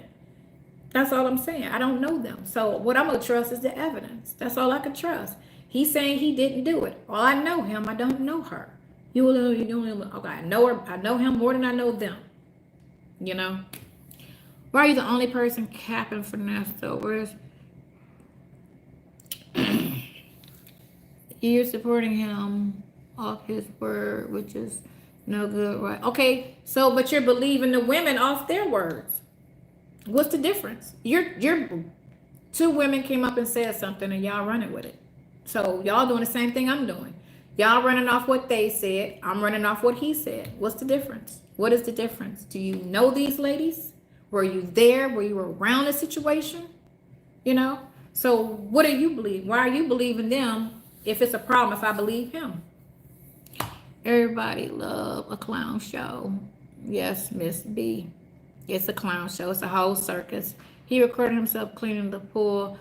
That's all I'm saying. I don't know them. So what I'm going to trust is the evidence. That's all I can trust. He's saying he didn't do it. Well, I know him. I don't know her. Okay, I know her. I know him more than I know them. You know? Why are you the only person capping for Nesto? Where's you're supporting him off his word, which is no good, right? Okay, so but you're believing the women off their words. What's the difference? You're two women came up and said something, and y'all running with it. So y'all doing the same thing I'm doing. Y'all running off what they said. I'm running off what he said. What's the difference? What is the difference? Do you know these ladies? Were you there? Were you around the situation? You know? So what do you believe? Why are you believing them if it's a problem if I believe him? Everybody love a clown show. Yes, Miss B. It's a clown show. It's a whole circus. He recorded himself cleaning the pool,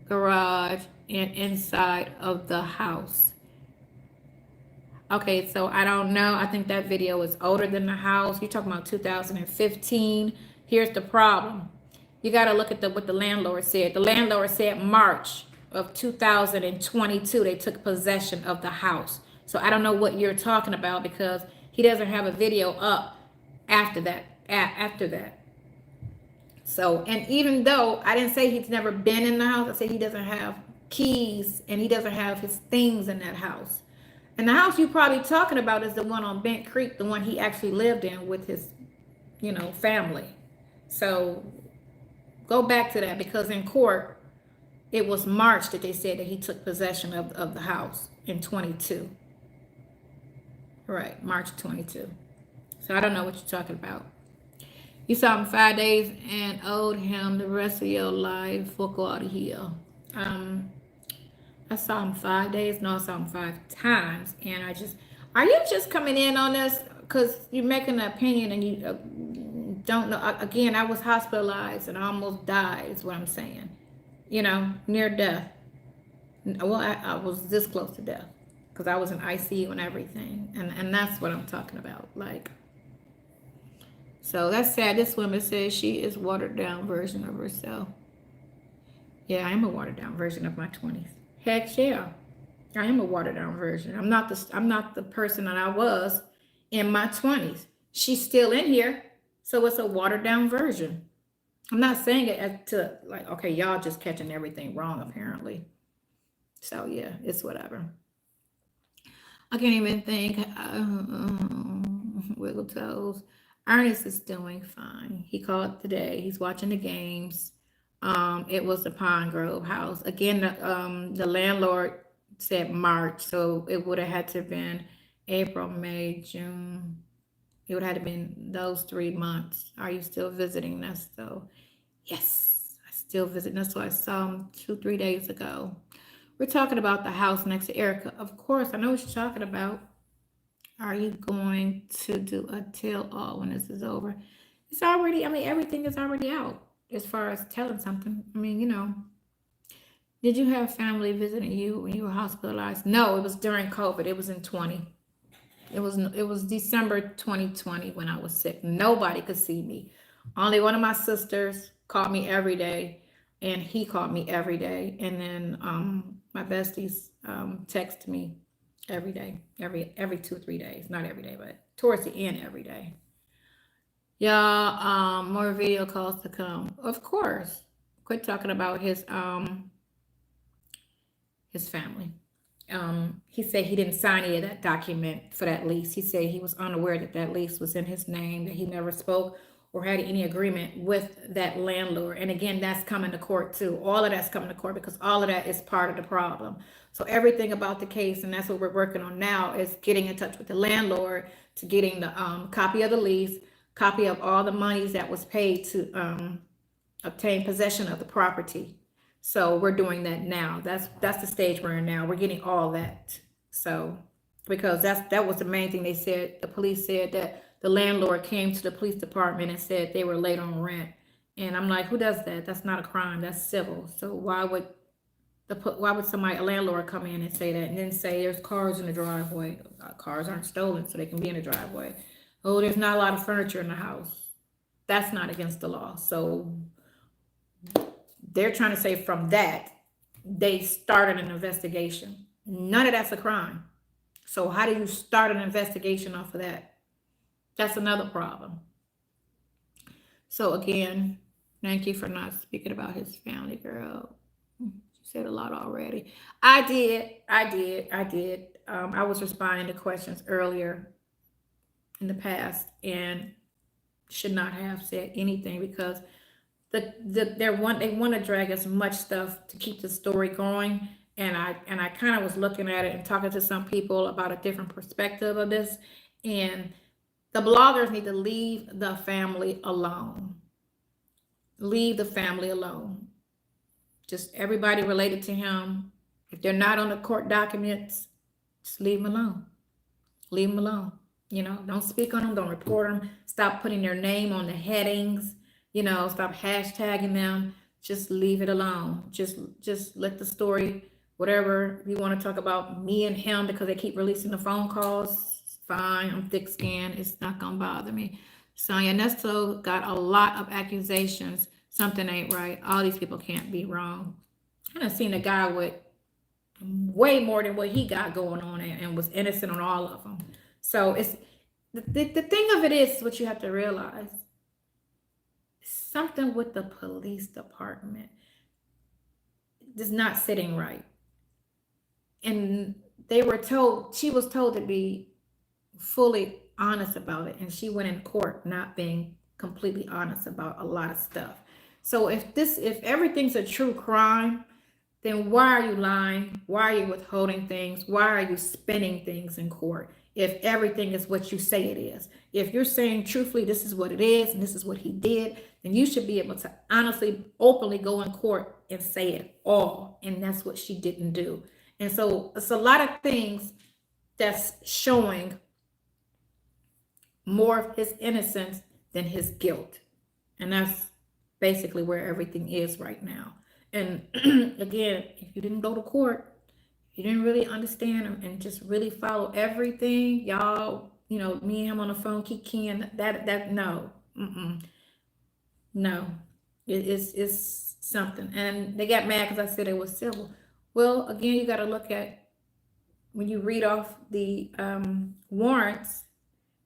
garage, and inside of the house. Okay, so I don't know. I think that video is older than the house. You're talking about 2015. Here's the problem. You got to look at what the landlord said. The landlord said March of 2022, they took possession of the house. So I don't know what you're talking about, because he doesn't have a video up after that. So, and even though I didn't say he's never been in the house, I said he doesn't have keys and he doesn't have his things in that house. And the house you're probably talking about is the one on Bent Creek, the one he actually lived in with his, you know, family. So go back to that, because in court, it was March that they said that he took possession of the house in 22. Right, March 22. So I don't know what you're talking about. You saw him 5 days and owed him the rest of your life. Fuck out of here. I saw him 5 days. No, I saw him 5 times. And are you just coming in on this because you're making an opinion and you don't know? Again, I was hospitalized and I almost died is what I'm saying. You know, near death. Well, I was this close to death because I was in ICU and everything. And that's what I'm talking about. Like, so that's sad. This woman says she is watered down version of herself. Yeah, I am a watered down version of my 20s. Heck yeah. I am a watered down version. I'm not the person that I was in my 20s. She's still in here. So it's a watered down version. I'm not saying it as to like, okay, y'all just catching everything wrong apparently. So yeah, it's whatever. I can't even think. Wiggle toes. Ernest is doing fine. He called today. He's watching the games. It was the Pine Grove house. Again, the landlord said March, so it would have had to have been April, May, June. It would have had to been those 3 months. Are you still visiting Nesto? Yes, I still visit Nesto. I saw him 2-3 days ago. We're talking about the house next to Erica. Of course, I know what you're talking about. Are you going to do a tell all when this is over? It's already, I mean, everything is already out. as far as telling something. I mean, you know, did you have family visiting you when you were hospitalized? No, it was during COVID. It was in 20. It was December 2020 when I was sick. Nobody could see me. Only one of my sisters called me every day, and he called me every day. And then my besties text me every day, every 2 or 3 days. Not every day, but towards the end every day. Yeah, more video calls to come. Of course. Quit talking about his family. He said he didn't sign any of that document for that lease. He said he was unaware that that lease was in his name, that he never spoke or had any agreement with that landlord. And again, that's coming to court too. All of that's coming to court because all of that is part of the problem. So everything about the case, and that's what we're working on now, is getting in touch with the landlord to getting the copy of the lease, copy of all the monies that was paid to obtain possession of the property. So we're doing that now. That's the stage we're in now. We're getting all that. So because that was the main thing they said. The police said that the landlord came to the police department and said they were late on rent. And I'm like, who does that? That's not a crime. That's civil. So why would somebody, a landlord, come in and say that and then say there's cars in the driveway? Cars aren't stolen, so they can be in the driveway. Oh, there's not a lot of furniture in the house. That's not against the law. So they're trying to say from that, they started an investigation. None of that's a crime. So how do you start an investigation off of that? That's another problem. So again, thank you for not speaking about his family, girl. You said a lot already. I did. I was responding to questions earlier in the past and should not have said anything because they want to drag as much stuff to keep the story going, and I kind of was looking at it and talking to some people about a different perspective of this, and the bloggers need to leave the family alone. Leave the family alone. Just everybody related to him. If they're not on the court documents, just leave them alone. Leave them alone. You know, don't speak on them. Don't report them. Stop putting their name on the headings. You know, stop hashtagging them. Just leave it alone. Just let the story, whatever you want to talk about me and him because they keep releasing the phone calls. Fine, I'm thick-skinned. It's not going to bother me. SONYA Nesto got a lot of accusations. Something ain't right. All these people can't be wrong. I done seen a guy with way more than what he got going on and was innocent on all of them. So it's the thing of it is what you have to realize. Something with the police department is not sitting right. And she was told to be fully honest about it. And she went in court not being completely honest about a lot of stuff. So if everything's a true crime, then why are you lying? Why are you withholding things? Why are you spinning things in court? If everything is what you say it is. If you're saying truthfully, this is what it is, and this is what he did, then you should be able to honestly, openly go in court and say it all. And that's what she didn't do. And so it's a lot of things that's showing more of his innocence than his guilt. And that's basically where everything is right now. And again, if you didn't go to court, you didn't really understand and just really follow everything, y'all, you know, me and him on the phone, keying that no. No. It's something. And they got mad because I said it was civil. Well, again, you got to look at, when you read off the warrants,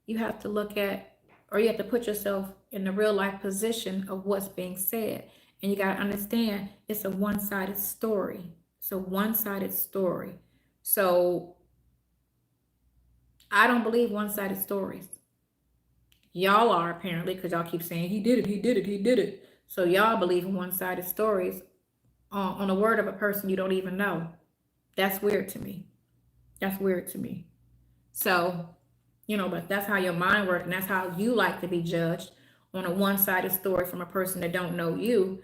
you have to look at, or you have to put yourself in the real life position of what's being said. And you got to understand, it's a one-sided story. It's a one-sided story. So I don't believe one-sided stories. Y'all are apparently, because y'all keep saying he did it. So y'all believe in one-sided stories on the word of a person you don't even know. That's weird to me. So, you know, but that's how your mind works, and that's how you like to be judged, on a one-sided story from a person that don't know you.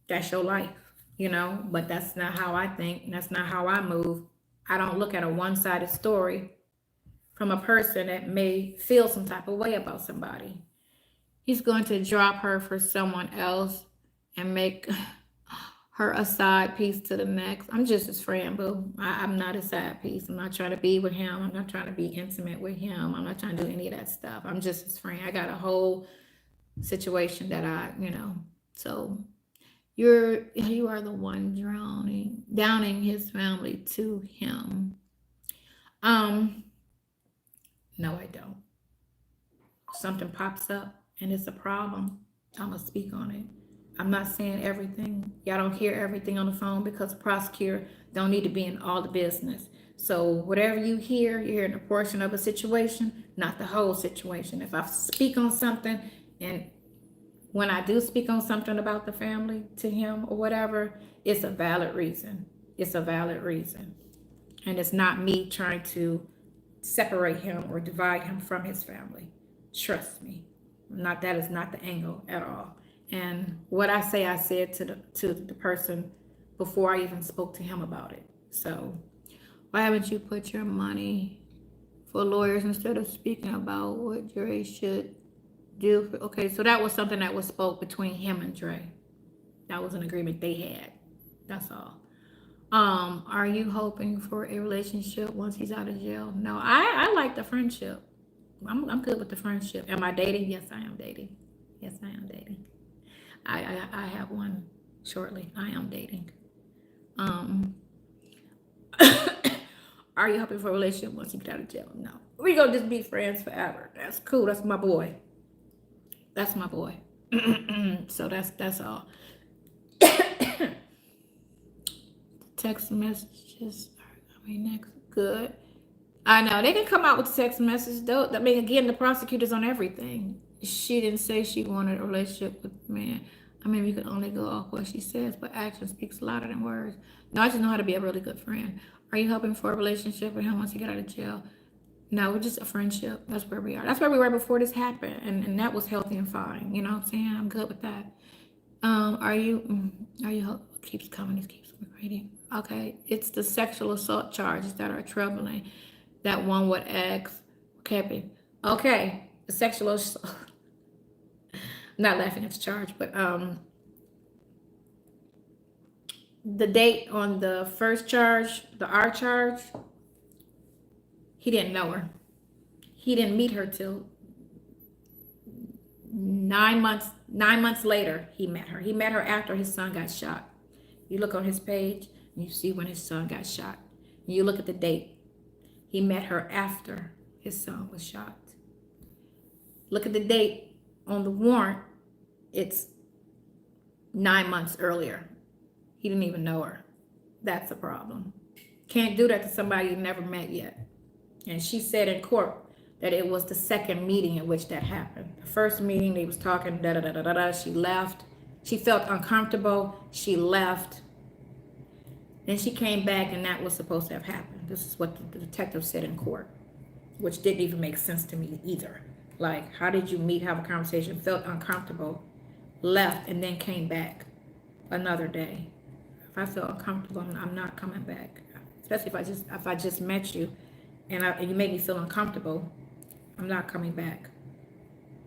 That's your life, you know, but that's not how I think, and that's not how I move. I don't look at a one-sided story from a person that may feel some type of way about somebody. He's going to drop her for someone else. and make her a side piece to the next. I'm just his friend, boo. I'm not a side piece. I'm not trying to be with him. I'm not trying to be intimate with him. I'm not trying to do any of that stuff. I'm just his friend. I got a whole situation that so you are the one downing his family to him. Um, no, I don't. Something pops up and it's a problem, I'm gonna speak on it. I'm not saying everything. Y'all don't hear everything on the phone because the prosecutor don't need to be in all the business. So whatever you hear, you're hearing a portion of a situation, not the whole situation. If I speak on something, and when I do speak on something about the family to him or whatever, it's a valid reason. It's a valid reason. And it's not me trying to separate him or divide him from his family. Trust me. That is not the angle at all. And what I said to the person before I even spoke to him about it. So why haven't you put your money for lawyers instead of speaking about what Dre should do? Okay, so that was something that was spoke between him and Dre. That was an agreement they had. That's all. Are you hoping for a relationship once he's out of jail? No, I like the friendship. I'm good with the friendship. Am I dating? Yes, I am dating. Yes, I am dating. I have one shortly. I am dating. Are you hoping for a relationship once you get out of jail? No. We gonna just be friends forever. That's cool. That's my boy. That's my boy. So that's all. Text messages are coming next. Good. I know they can come out with text messages though. I mean, again, the prosecutor's on everything. She didn't say she wanted a relationship with the man. I mean, we can only go off what she says, but action speaks louder than words. No, I just know how to be a really good friend. Are you hoping for a relationship with him once you get out of jail? No, we're just a friendship. That's where we are. That's where we were before this happened, and that was healthy and fine. You know what I'm saying? I'm good with that. Are you keeps coming? It keeps reading. Okay, it's the sexual assault charges that are troubling. That one would ask, Kevin. Okay, the sexual assault. I'm not laughing at the charge, but the date on the first charge, the R charge, he didn't know her. He didn't meet her till 9 months later. He met her. He met her after his son got shot. You look on his page and you see when his son got shot. And you look at the date. He met her after his son was shot. Look at the date on the warrant. It's 9 months earlier. He didn't even know her. That's a problem. Can't do that to somebody you never met yet. And she said in court that it was the second meeting in which that happened. The first meeting, they was talking, da-da-da-da-da-da. She left. She felt uncomfortable. She left. Then she came back, and that was supposed to have happened. This is what the detective said in court, which didn't even make sense to me either. Like, how did you meet, have a conversation, felt uncomfortable, left, and then came back another day? If I feel uncomfortable, I'm not coming back. Especially if I just met you, and you make me feel uncomfortable, I'm not coming back.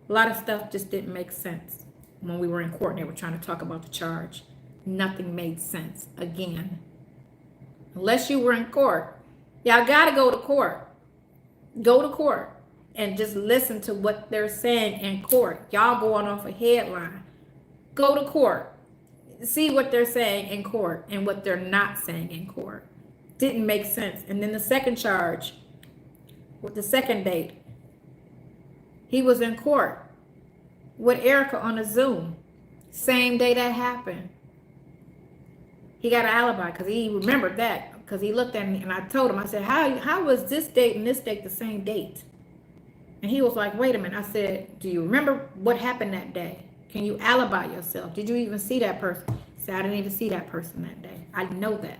A lot of stuff just didn't make sense when we were in court and they were trying to talk about the charge. Nothing made sense. Again, unless you were in court, y'all got to go to court. Go to court and just listen to what they're saying in court. Y'all going off a headline. Go to court. See what they're saying in court and what they're not saying in court. Didn't make sense. And then the second charge, with the second date, he was in court with Erica on a Zoom. Same day that happened. He got an alibi because he remembered that, because he looked at me and I told him, I said, how was this date and this date the same date? And he was like, wait a minute. I said, do you remember what happened that day? Can you alibi yourself? Did you even see that person? He said, I didn't even see that person that day. I know that.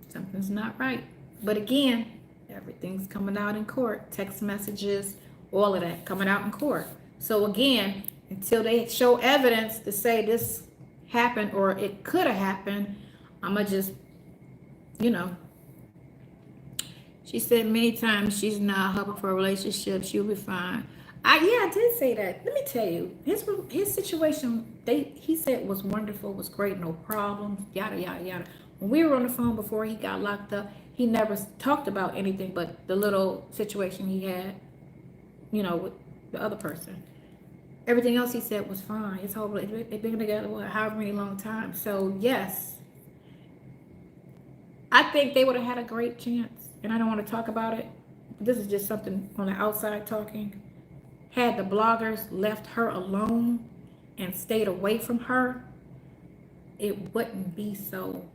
Something's not right. But again, everything's coming out in court. Text messages, all of that coming out in court. So again, until they show evidence to say this happened or it could have happened, I'm going to just, She said many times she's not hoping for a relationship. She'll be fine. I did say that. Let me tell you, his situation, he said was wonderful, was great, no problems, yada yada yada. When we were on the phone before he got locked up, he never talked about anything but the little situation he had, with the other person. Everything else he said was fine. It's whole they've been together however many long time. So yes, I think they would have had a great chance. And I don't want to talk about it. This is just something on the outside talking. Had the bloggers left her alone and stayed away from her, it wouldn't be so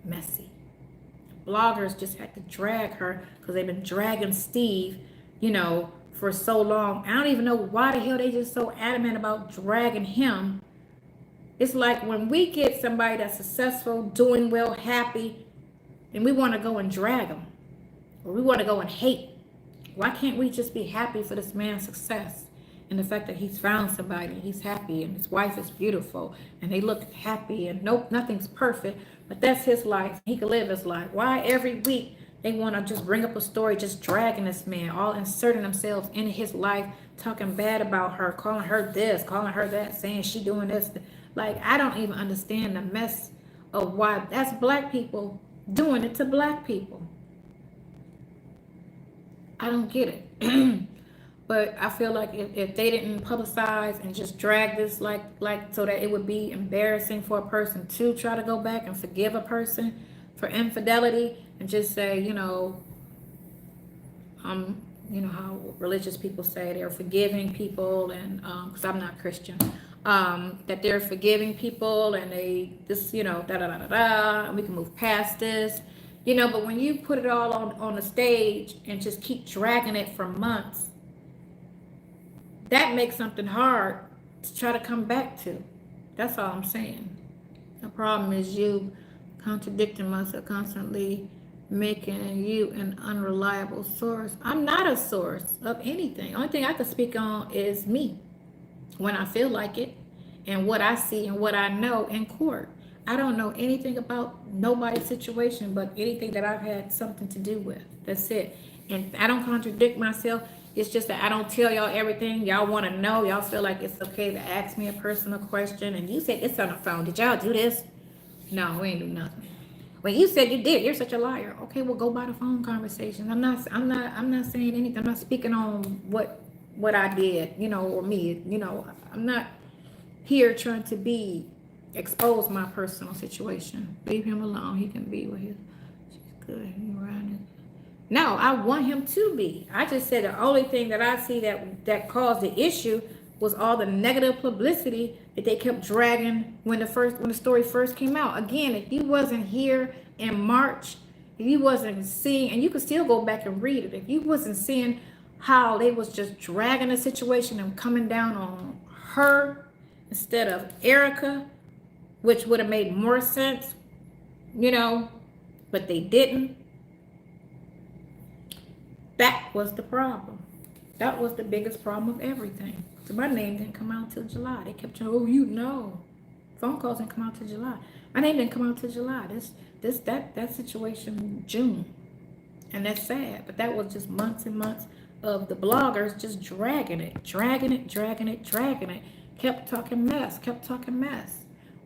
messy. Bloggers just had to drag her because they've been dragging Steve, for so long. I don't even know why the hell they just so adamant about dragging him. It's like when we get somebody that's successful, doing well, happy, and we want to go and drag them, or we want to go and hate. Why can't we just be happy for this man's success and the fact that he's found somebody and he's happy and his wife is beautiful and they look happy and nope, nothing's perfect, but that's his life. He can live his life. Why every week they want to just bring up a story, just dragging this man, all inserting themselves into his life, talking bad about her, calling her this, calling her that, saying she doing this. Like, I don't even understand the mess of why that's black people doing it to black people. I don't get it. But I feel like if they didn't publicize and just drag this like so that it would be embarrassing for a person to try to go back and forgive a person for infidelity and just say, how religious people say they're forgiving people, and because I'm not Christian, that they're forgiving people and they this, da da da da da, and we can move past this. But when you put it all on the stage and just keep dragging it for months, that makes something hard to try to come back to. That's all I'm saying. The problem is you contradicting myself, constantly making you an unreliable source. I'm not a source of anything. Only thing I can speak on is me when I feel like it and what I see and what I know in court. I don't know anything about nobody's situation but anything that I've had something to do with. That's it. And I don't contradict myself. It's just that I don't tell y'all everything y'all want to know. Y'all feel like it's okay to ask me a personal question. And you said it's on the phone. Did y'all do this? No, we ain't do nothing. When you said you did, you're such a liar. Okay, well, go by the phone conversation. I'm not saying anything. I'm not speaking on what I did, or me. I'm not here trying to expose my personal situation. Leave him alone. He can be with his. She's good. No, I want him to be. I just said the only thing that I see that caused the issue was all the negative publicity that they kept dragging when the story first came out. Again, if you wasn't here in March, if you wasn't seeing, and you could still go back and read it, if you wasn't seeing how they was just dragging the situation and coming down on her instead of Erica, which would have made more sense, but they didn't. That was the problem. That was the biggest problem of everything. So my name didn't come out till July. They kept saying, phone calls didn't come out till July. My name didn't come out till July. That situation June. And that's sad. But that was just months and months of the bloggers just dragging it. Kept talking mess.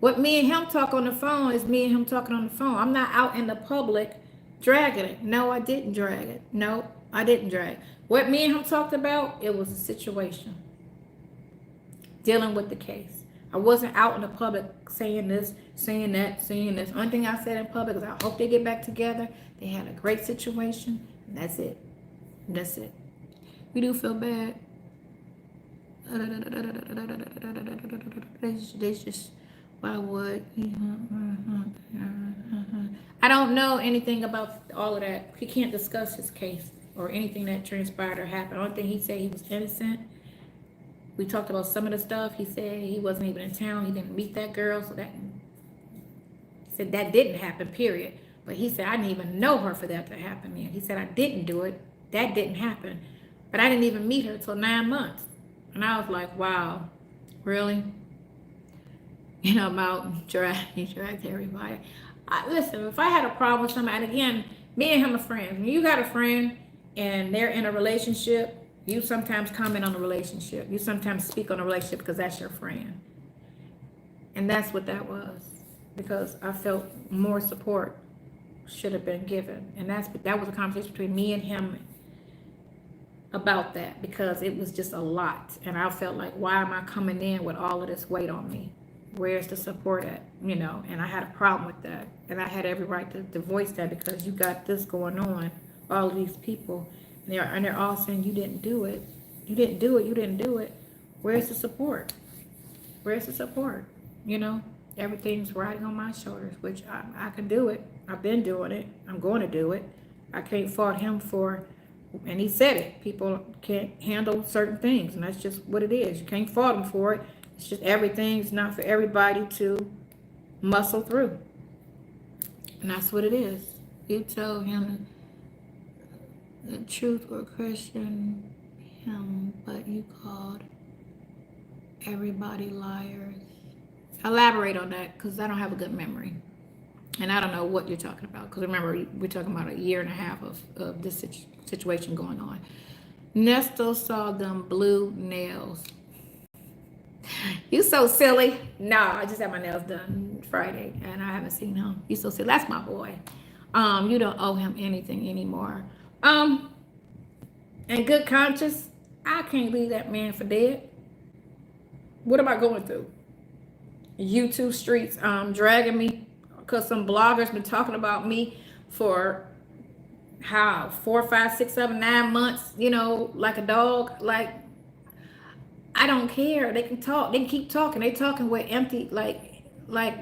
What me and him talk on the phone is me and him talking on the phone. I'm not out in the public dragging it. No, I didn't drag it. No, I didn't drag. What me and him talked about, it was a situation. Dealing with the case. I wasn't out in the public saying this, saying that, saying this. Only thing I said in public is I hope they get back together. They had a great situation. And that's it. That's it. We do feel bad. They just, why would? I don't know anything about all of that. He can't discuss his case or anything that transpired or happened. The only thing he said, he was innocent. We talked about some of the stuff. He said he wasn't even in town. He didn't meet that girl. So he said that didn't happen, period. But he said, I didn't even know her for that to happen. He said, I didn't do it. That didn't happen. But I didn't even meet her till 9 months. And I was like, wow, really? About dragged everybody. Listen, if I had a problem with somebody, and again, me and him are friends. When you got a friend and they're in a relationship You sometimes comment on a relationship. You sometimes speak on a relationship because that's your friend. And that's what that was. Because I felt more support should have been given. And that was a conversation between me and him about that, because it was just a lot. And I felt like, why am I coming in with all of this weight on me? Where's the support at? You know, and I had a problem with that. And I had every right to voice that, because you got this going on, all of these people, and they're all saying you didn't do it. You didn't do it. You didn't do it. Where's the support? Where's the support? You know, everything's riding on my shoulders, which I can do it. I've been doing it. I'm going to do it. I can't fault him for, and he said it, people can't handle certain things, and that's just what it is. You can't fault him for it. It's just everything's not for everybody to muscle through. And that's what it is. You told him the truth or question him, but you called everybody liars. Elaborate on that, because I don't have a good memory. And I don't know what you're talking about, because remember, we're talking about a year and a half of this situation going on. Nesto saw them blue nails. You so silly. No, I just had my nails done Friday, and I haven't seen him. You so silly. That's my boy. You don't owe him anything anymore. In good conscience, I can't leave that man for dead. What am I going through? YouTube streets dragging me because some bloggers been talking about me for how 4, 5, 6, 7, 9 months, you know, like a dog. Like, I don't care. They can talk. They can keep talking. They talking with empty, like,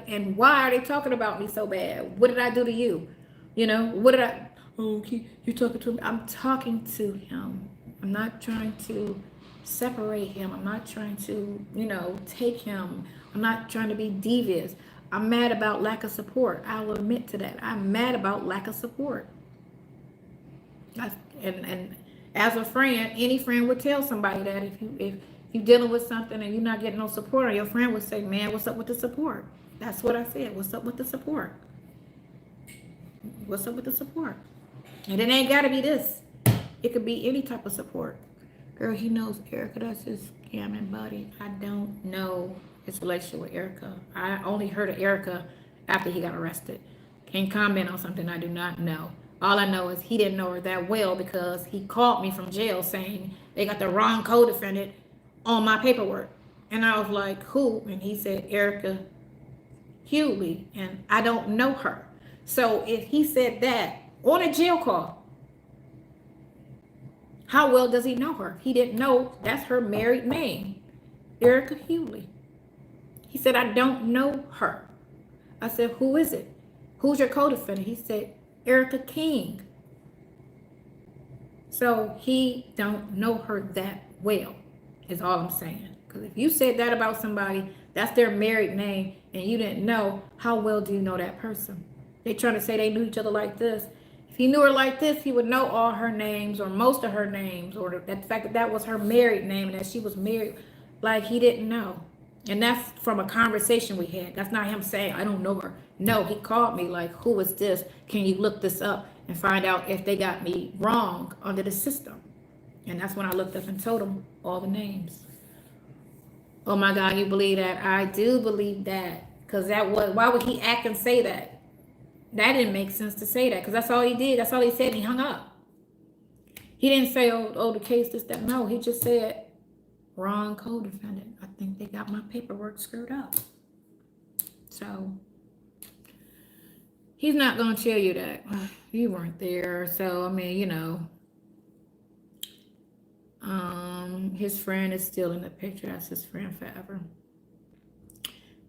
and why are they talking about me so bad? What did I do to you? You know, what did I, oh, you're talking to him. I'm talking to him. I'm not trying to separate him. I'm not trying to, you know, take him. I'm not trying to be devious. I'm mad about lack of support. I will admit to that. I'm mad about lack of support. And as a friend, any friend would tell somebody that if you're dealing with something and you're not getting no support, or your friend would say, man, what's up with the support? That's what I said. What's up with the support? What's up with the support? And it ain't got to be this. It could be any type of support. Girl, he knows Erica. That's his scamming buddy. I don't know his relationship with Erica. I only heard of Erica after he got arrested. Can't comment on something I do not know. All I know is he didn't know her that well, because he called me from jail saying they got the wrong co-defendant on my paperwork. And I was like, who? And he said, Erica Hewley. And I don't know her. So if he said that on a jail call, how well does he know her? He didn't know that's her married name, Erica Hewley. He said, I don't know her. I said, who is it? Who's your co-defendant? He said, Erica King. So he don't know her that well, is all I'm saying. Because if you said that about somebody, that's their married name, and you didn't know, how well do you know that person? They trying to say they knew each other like this. If he knew her like this, he would know all her names, or most of her names, or the fact that that was her married name and that she was married. Like, he didn't know. And that's from a conversation we had. That's not him saying, I don't know her. No, he called me like, who is this? Can you look this up and find out if they got me wrong under the system? And that's when I looked up and told him all the names. Oh my God, you believe that? I do believe that. Because that was, why would he act and say that? That didn't make sense to say that, because that's all he did. That's all he said, and he hung up. He didn't say, oh, the case, this, that. No, he just said, wrong co-defendant. I think they got my paperwork screwed up. So he's not going to tell you that you weren't there. So, I mean, you know, his friend is still in the picture. That's his friend forever.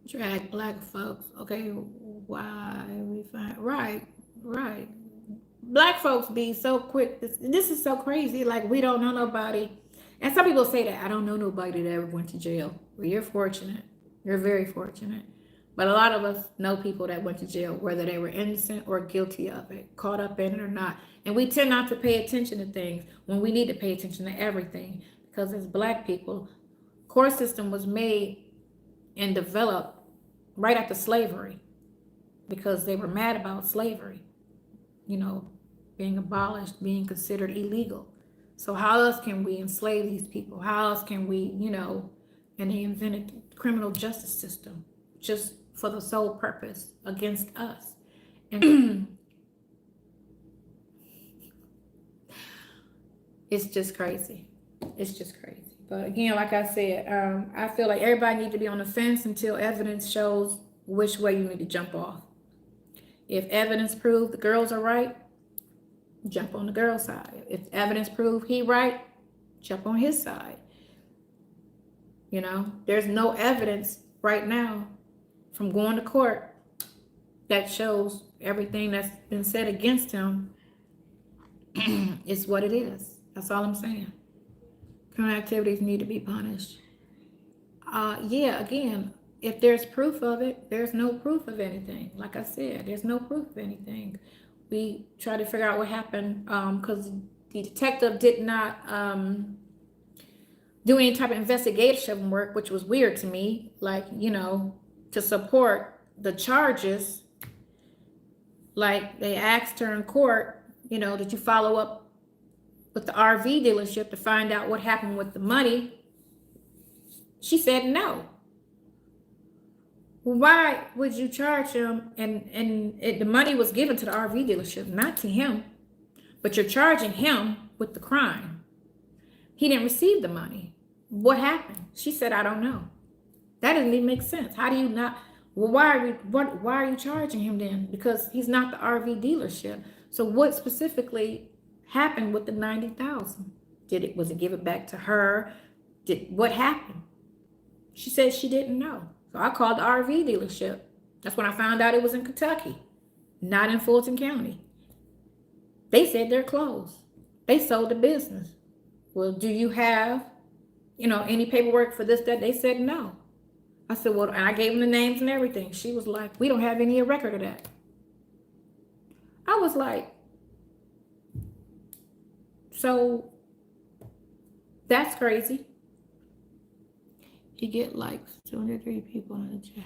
Drag black folks. Okay, why we find right. Black folks be so quick. This is so crazy. Like, we don't know nobody. And some people say that I don't know nobody that ever went to jail. Well, you're fortunate. You're very fortunate. But a lot of us know people that went to jail, whether they were innocent or guilty of it, caught up in it or not. And we tend not to pay attention to things when we need to pay attention to everything. Because as black people, court system was made and developed right after slavery, because they were mad about slavery, you know, being abolished, being considered illegal. So how else can we enslave these people? How else can we, you know, and they invented the criminal justice system just for the sole purpose against us. And it's just crazy. It's just crazy. But again, like I said, I feel like everybody needs to be on the fence until evidence shows which way you need to jump off. If evidence proves the girls are right, jump on the girl's side. If evidence proves he right, jump on his side. You know, there's no evidence right now from going to court that shows everything that's been said against him is what it is. That's all I'm saying. Criminal activities need to be punished. Yeah, again, if there's proof of it, there's no proof of anything. Like I said, there's no proof of anything. We try to figure out what happened because the detective did not do any type of investigation work, which was weird to me. Like, you know, to support the charges. Like they asked her in court, you know, did you follow up with the RV dealership to find out what happened with the money? She said no. Why would you charge him? And the money was given to the RV dealership, not to him. But you're charging him with the crime. He didn't receive the money. What happened? She said, I don't know. That doesn't even make sense. How do you not? Well, why are you charging him then? Because he's not the RV dealership. So what specifically happened with the $90,000? Was it given back to her? What happened? She said she didn't know. So I called the RV dealership. That's when I found out it was in Kentucky, not in Fulton County. They said they're closed. They sold the business. Well, do you have, you know, any paperwork for this, that? They said no. I said, well, and I gave them the names and everything. She was like, we don't have any record of that. I was like, so that's crazy. You get likes, 203 people in the chat.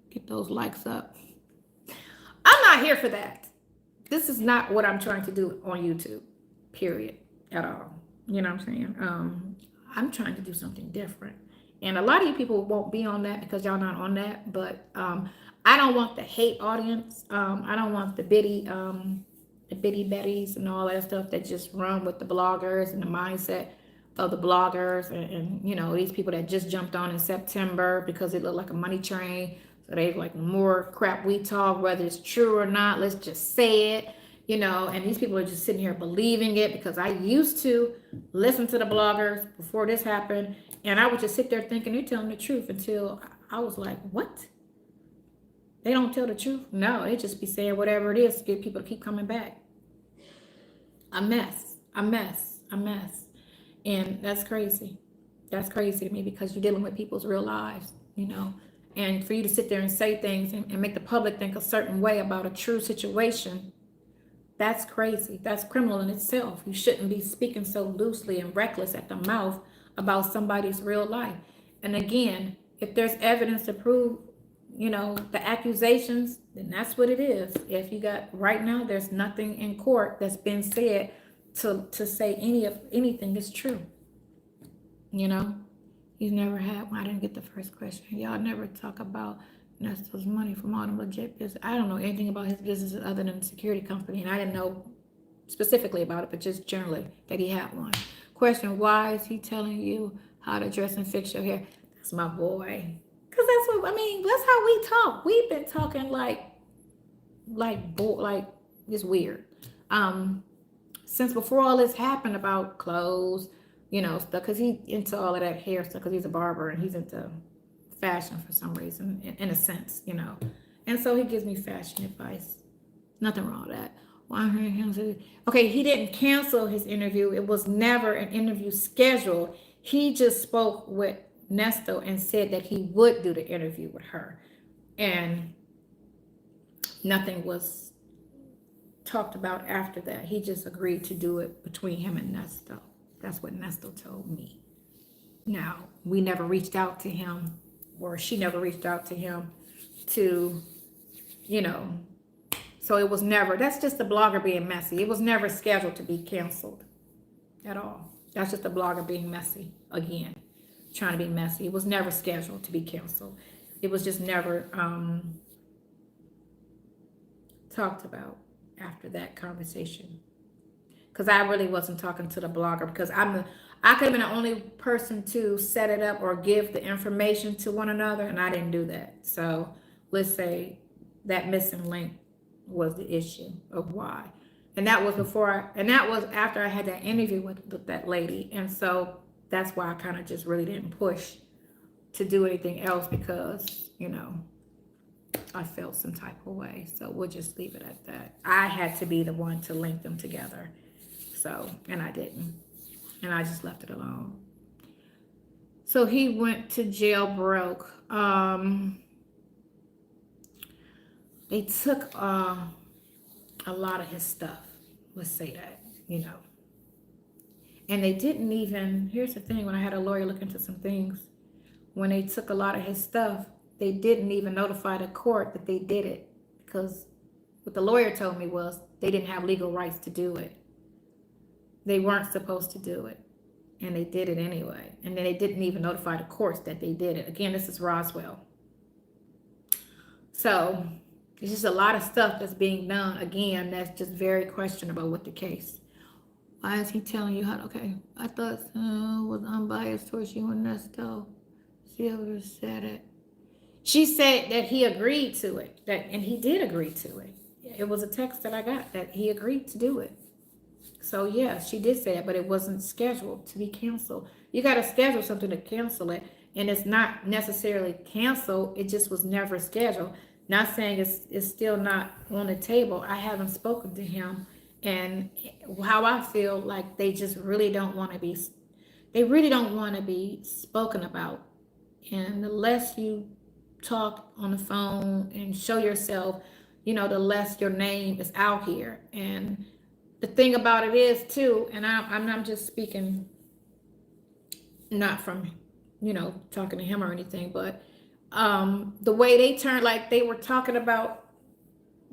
Get those likes up. I'm not here for that. This is not what I'm trying to do on YouTube, period, at all. You know what I'm saying? I'm trying to do something different. And a lot of you people won't be on that because y'all not on that. But I don't want the hate audience. I don't want the bitty betties and all that stuff that just run with the bloggers and the mindset of the bloggers and you know, these people that just jumped on in September because it looked like a money train. So they like, more crap we talk, whether it's true or not, let's just say it, you know. And these people are just sitting here believing it because I used to listen to the bloggers before this happened, and I would just sit there thinking they're telling the truth until I was like, what? They don't tell the truth? No, they just be saying whatever it is to get people to keep coming back. A mess. And that's crazy. That's crazy to me because you're dealing with people's real lives, you know. And for you to sit there and say things and make the public think a certain way about a true situation, that's crazy. That's criminal in itself. You shouldn't be speaking so loosely and reckless at the mouth about somebody's real life. And again, if there's evidence to prove, you know, the accusations, then that's what it is. If you got, right now, there's nothing in court that's been said to say anything is true. You know, he's never had one. I didn't get the first question. Y'all never talk about Nesto's money from all them legit business. I don't know anything about his business other than the security company, and I didn't know specifically about it, but just generally that he had one. Question: why is he telling you how to dress and fix your hair? That's my boy. Cause that's what I mean. That's how we talk. We've been talking like it's weird. Since before all this happened about clothes, you know, stuff, because he's into all of that hair stuff, because he's a barber and he's into fashion for some reason, in a sense, you know. And so he gives me fashion advice. Nothing wrong with that. Okay, he didn't cancel his interview. It was never an interview scheduled. He just spoke with Nesto and said that he would do the interview with her. And nothing was talked about after that. He just agreed to do it between him and Nesto. That's what Nesto told me. Now, we never reached out to him, or she never reached out to him to, you know, so it was never, that's just the blogger being messy. It was never scheduled to be canceled. at all. That's just a blogger being messy again, trying to be messy. It was never scheduled to be canceled. It was just never talked about after that conversation. Because I really wasn't talking to the blogger, because I could have been the only person to set it up or give the information to one another, and I didn't do that. So let's say that missing link was the issue of why. And that was that was after I had that interview with that lady. And so that's why I kind of just really didn't push to do anything else, because, you know, I felt some type of way. So we'll just leave it at that. I had to be the one to link them together. So, and I didn't. And I just left it alone. So he went to jail broke. They took a lot of his stuff. Let's say that, you know. And they didn't even, here's the thing, when I had a lawyer look into some things, when they took a lot of his stuff, they didn't even notify the court that they did it, because what the lawyer told me was they didn't have legal rights to do it. They weren't supposed to do it, and they did it anyway. And then they didn't even notify the courts that they did it. Again, this is Roswell. So it's just a lot of stuff that's being done. Again, that's just very questionable with the case. Why is he telling you how to, okay, I thought was unbiased towards you and Nesto. She ever said it. She said that he agreed to it, and he did agree to it. It was a text that I got that he agreed to do it. So yeah, she did say it, but it wasn't scheduled to be canceled. You got to schedule something to cancel it, and it's not necessarily canceled. It just was never scheduled. Not saying it's still not on the table. I haven't spoken to him, and how I feel like they just really don't want to be. They really don't want to be spoken about, and the less you talk on the phone and show yourself, you know, the less your name is out here. And the thing about it is too, and I'm just speaking not from, you know, talking to him or anything, but the way they turned, like they were talking about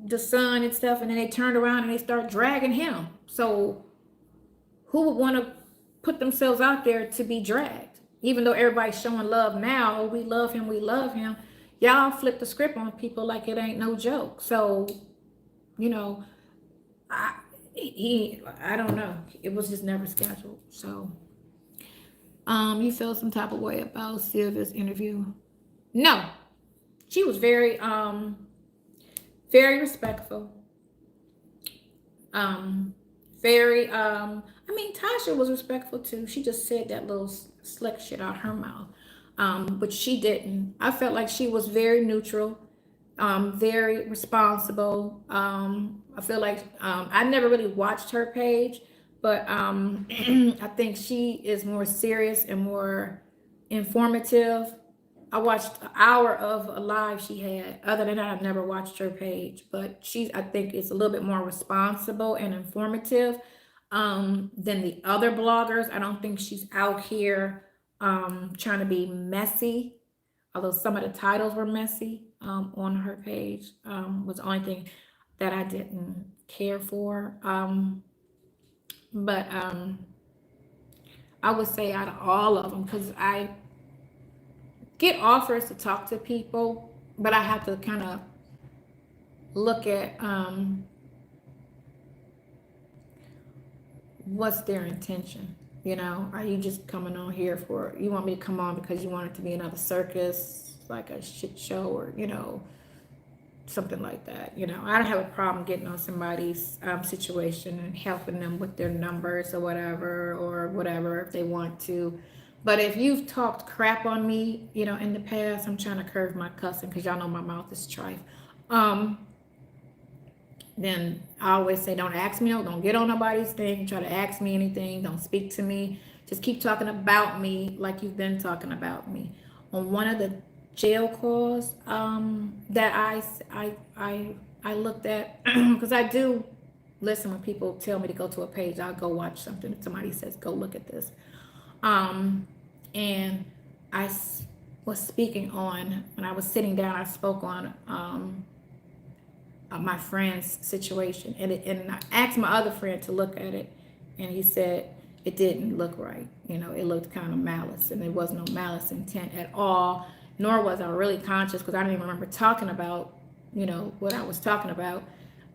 the son and stuff, and then they turned around and they start dragging him. So who would want to put themselves out there to be dragged? Even though everybody's showing love now, oh, we love him, we love him. Y'all flip the script on people like it ain't no joke. So, you know, I don't know. It was just never scheduled. So, you felt some type of way about Sylvia's interview? No, she was very, very respectful. Very, I mean, Tasha was respectful too. She just said that little slick shit out her mouth. But she didn't. I felt like she was very neutral, very responsible. I feel like I never really watched her page, but I think she is more serious and more informative. I watched an hour of a live she had. Other than that, I've never watched her page, but I think it's a little bit more responsible and informative than the other bloggers. I don't think she's out here trying to be messy, although some of the titles were messy on her page. Was the only thing that I didn't care for. But I would say out of all of them, because I get offers to talk to people, but I have to kind of look at what's their intention. You know, are you just coming on here for, you want me to come on because you want it to be another circus, like a shit show, or, you know, something like that. You know, I don't have a problem getting on somebody's situation and helping them with their numbers or whatever if they want to. But if you've talked crap on me, you know, in the past, I'm trying to curve my cussing because y'all know my mouth is trife. Then I always say, don't ask me, don't get on nobody's thing, try to ask me anything, don't speak to me. Just keep talking about me like you've been talking about me. On one of the jail calls that I looked at, because I do listen when people tell me to go to a page, I'll go watch something. Somebody says, go look at this. And I was speaking on, when I was sitting down, I spoke on my friend's situation, and I asked my other friend to look at it, and he said it didn't look right. You know, it looked kind of malice, and there was no malice intent at all, nor was I really conscious because I didn't even remember talking about, you know, what I was talking about.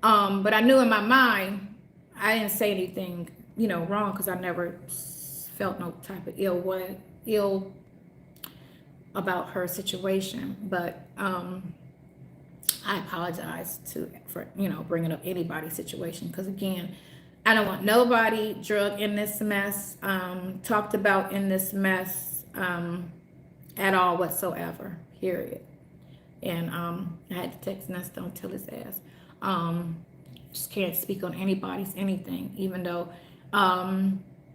But I knew in my mind, I didn't say anything, you know, wrong because I never felt no type of ill about her situation. But I apologize for, you know, bringing up anybody's situation because, again, I don't want nobody drug in this mess, talked about in this mess at all whatsoever, period. And I had to text Nesto and tell his ass. Just can't speak on anybody's anything, even though I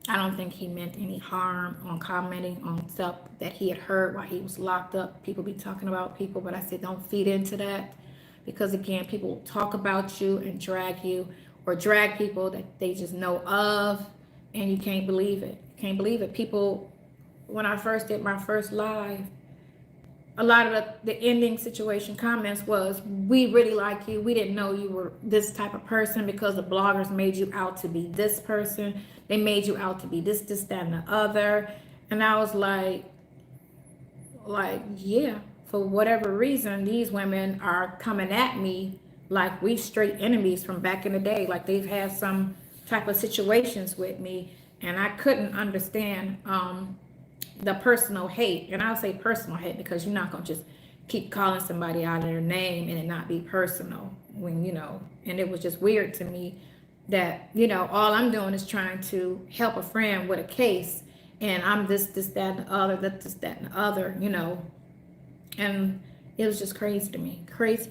don't think he meant any harm on commenting on stuff that he had heard while he was locked up. People be talking about people, but I said don't feed into that because, again, people talk about you and drag you or drag people that they just know of, and you can't believe it. You can't believe it. People, when I first did my first live, a lot of the ending situation comments was, we really like you. We didn't know you were this type of person because the bloggers made you out to be this person. They made you out to be this, that, and the other. And I was like, yeah, for whatever reason, these women are coming at me like we straight enemies from back in the day. Like they've had some type of situations with me. And I couldn't understand the personal hate. And I'll say personal hate because you're not going to just keep calling somebody out of their name and it not be personal when, you know, and it was just weird to me that, you know, all I'm doing is trying to help a friend with a case, and I'm this, that, and the other, this, that, and the other, you know. And it was just crazy to me. Crazy.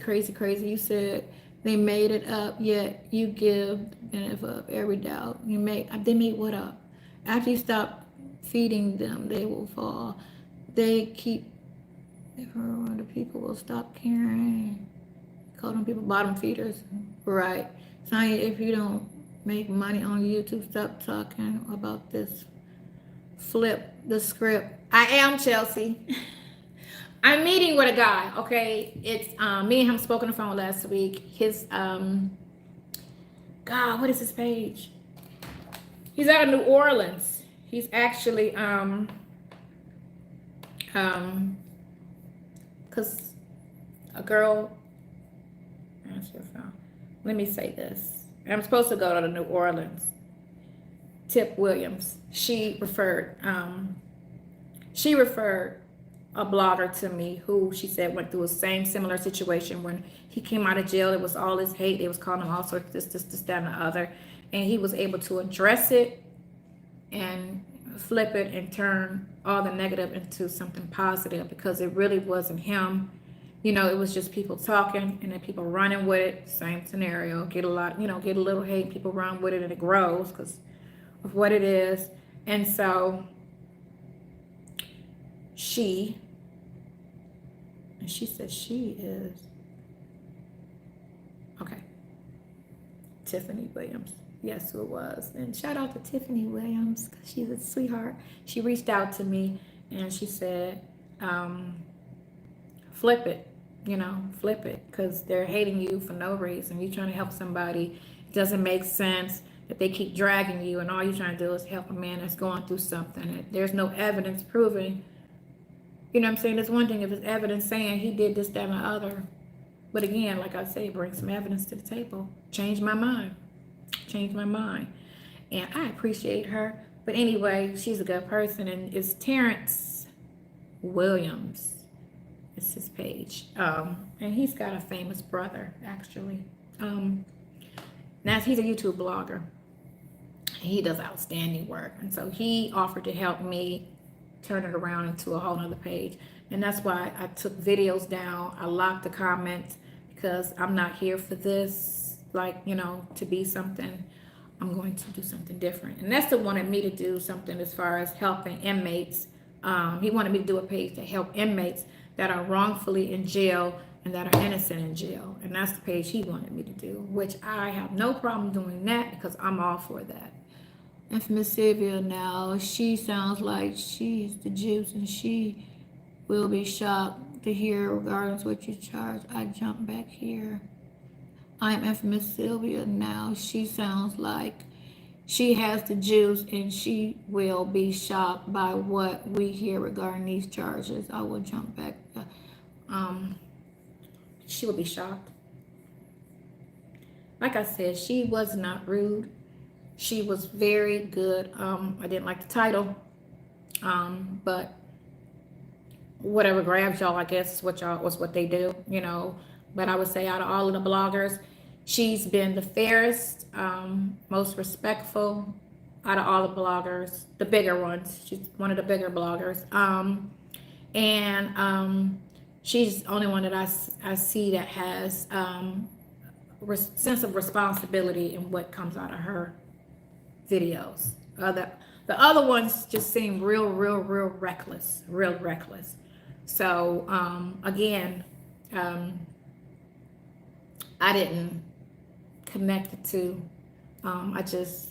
You said they made it up, yet you give benefit of every doubt. They made what up? After you stop feeding them, they will fall. They keep, the people will stop caring. Call them people bottom feeders. Right. Sonya, if you don't make money on YouTube, stop talking about this. Flip the script. I am Chelsea. I'm meeting with a guy, okay? It's me and him spoke on the phone last week. His God, what is his page? He's out of New Orleans. He's actually cause a girl, answer your phone. Let me say this. I'm supposed to go to New Orleans. Tip Williams. She referred a blogger to me who she said went through a similar situation when he came out of jail. It was all this hate. They was calling him all sorts of this, that, and the other. And he was able to address it and flip it and turn all the negative into something positive because it really wasn't him. You know, it was just people talking and then people running with it. Same scenario. Get a lot, you know, get a little hate. People run with it and it grows because of what it is. And so she said she is, okay, Tiffany Williams. Yes, who it was. And shout out to Tiffany Williams because she's a sweetheart. She reached out to me and she said, flip it, you know, flip it because they're hating you for no reason. You're trying to help somebody. It doesn't make sense that they keep dragging you and all you're trying to do is help a man that's going through something. There's no evidence proving, you know what I'm saying? There's one thing if it's evidence saying he did this, that, and the other. But again, like I say, bring some evidence to the table. Change my mind. And I appreciate her. But anyway, she's a good person. And it's Terrence Williams. It's his page. And he's got a famous brother, actually. Now he's a YouTube blogger. He does outstanding work. And so he offered to help me turn it around into a whole nother page. And that's why I took videos down. I locked the comments because I'm not here for this, like, you know, to be something. I'm going to do something different. And Nesto wanted me to do something as far as helping inmates. He wanted me to do a page to help inmates that are wrongfully in jail and that are innocent in jail. And that's the page he wanted me to do, which I have no problem doing that because I'm all for that. Infamous Sylvia now, she sounds like she's the juice and she will be shocked to hear regardless what you charge. I jump back here. I'm Infamous Sylvia now. She sounds like She has the juice, and she will be shocked by what we hear regarding these charges. I will jump back. Um, she will be shocked. Like I said, she was not rude. She was very good. I didn't like the title, but whatever grabs y'all, I guess is what they do, you know. But I would say out of all of the bloggers, she's been the fairest, most respectful out of all the bloggers, the bigger ones. She's one of the bigger bloggers, and she's the only one that I see that has sense of responsibility in what comes out of her videos. The other ones just seem real reckless, So again, I didn't connect the two. I just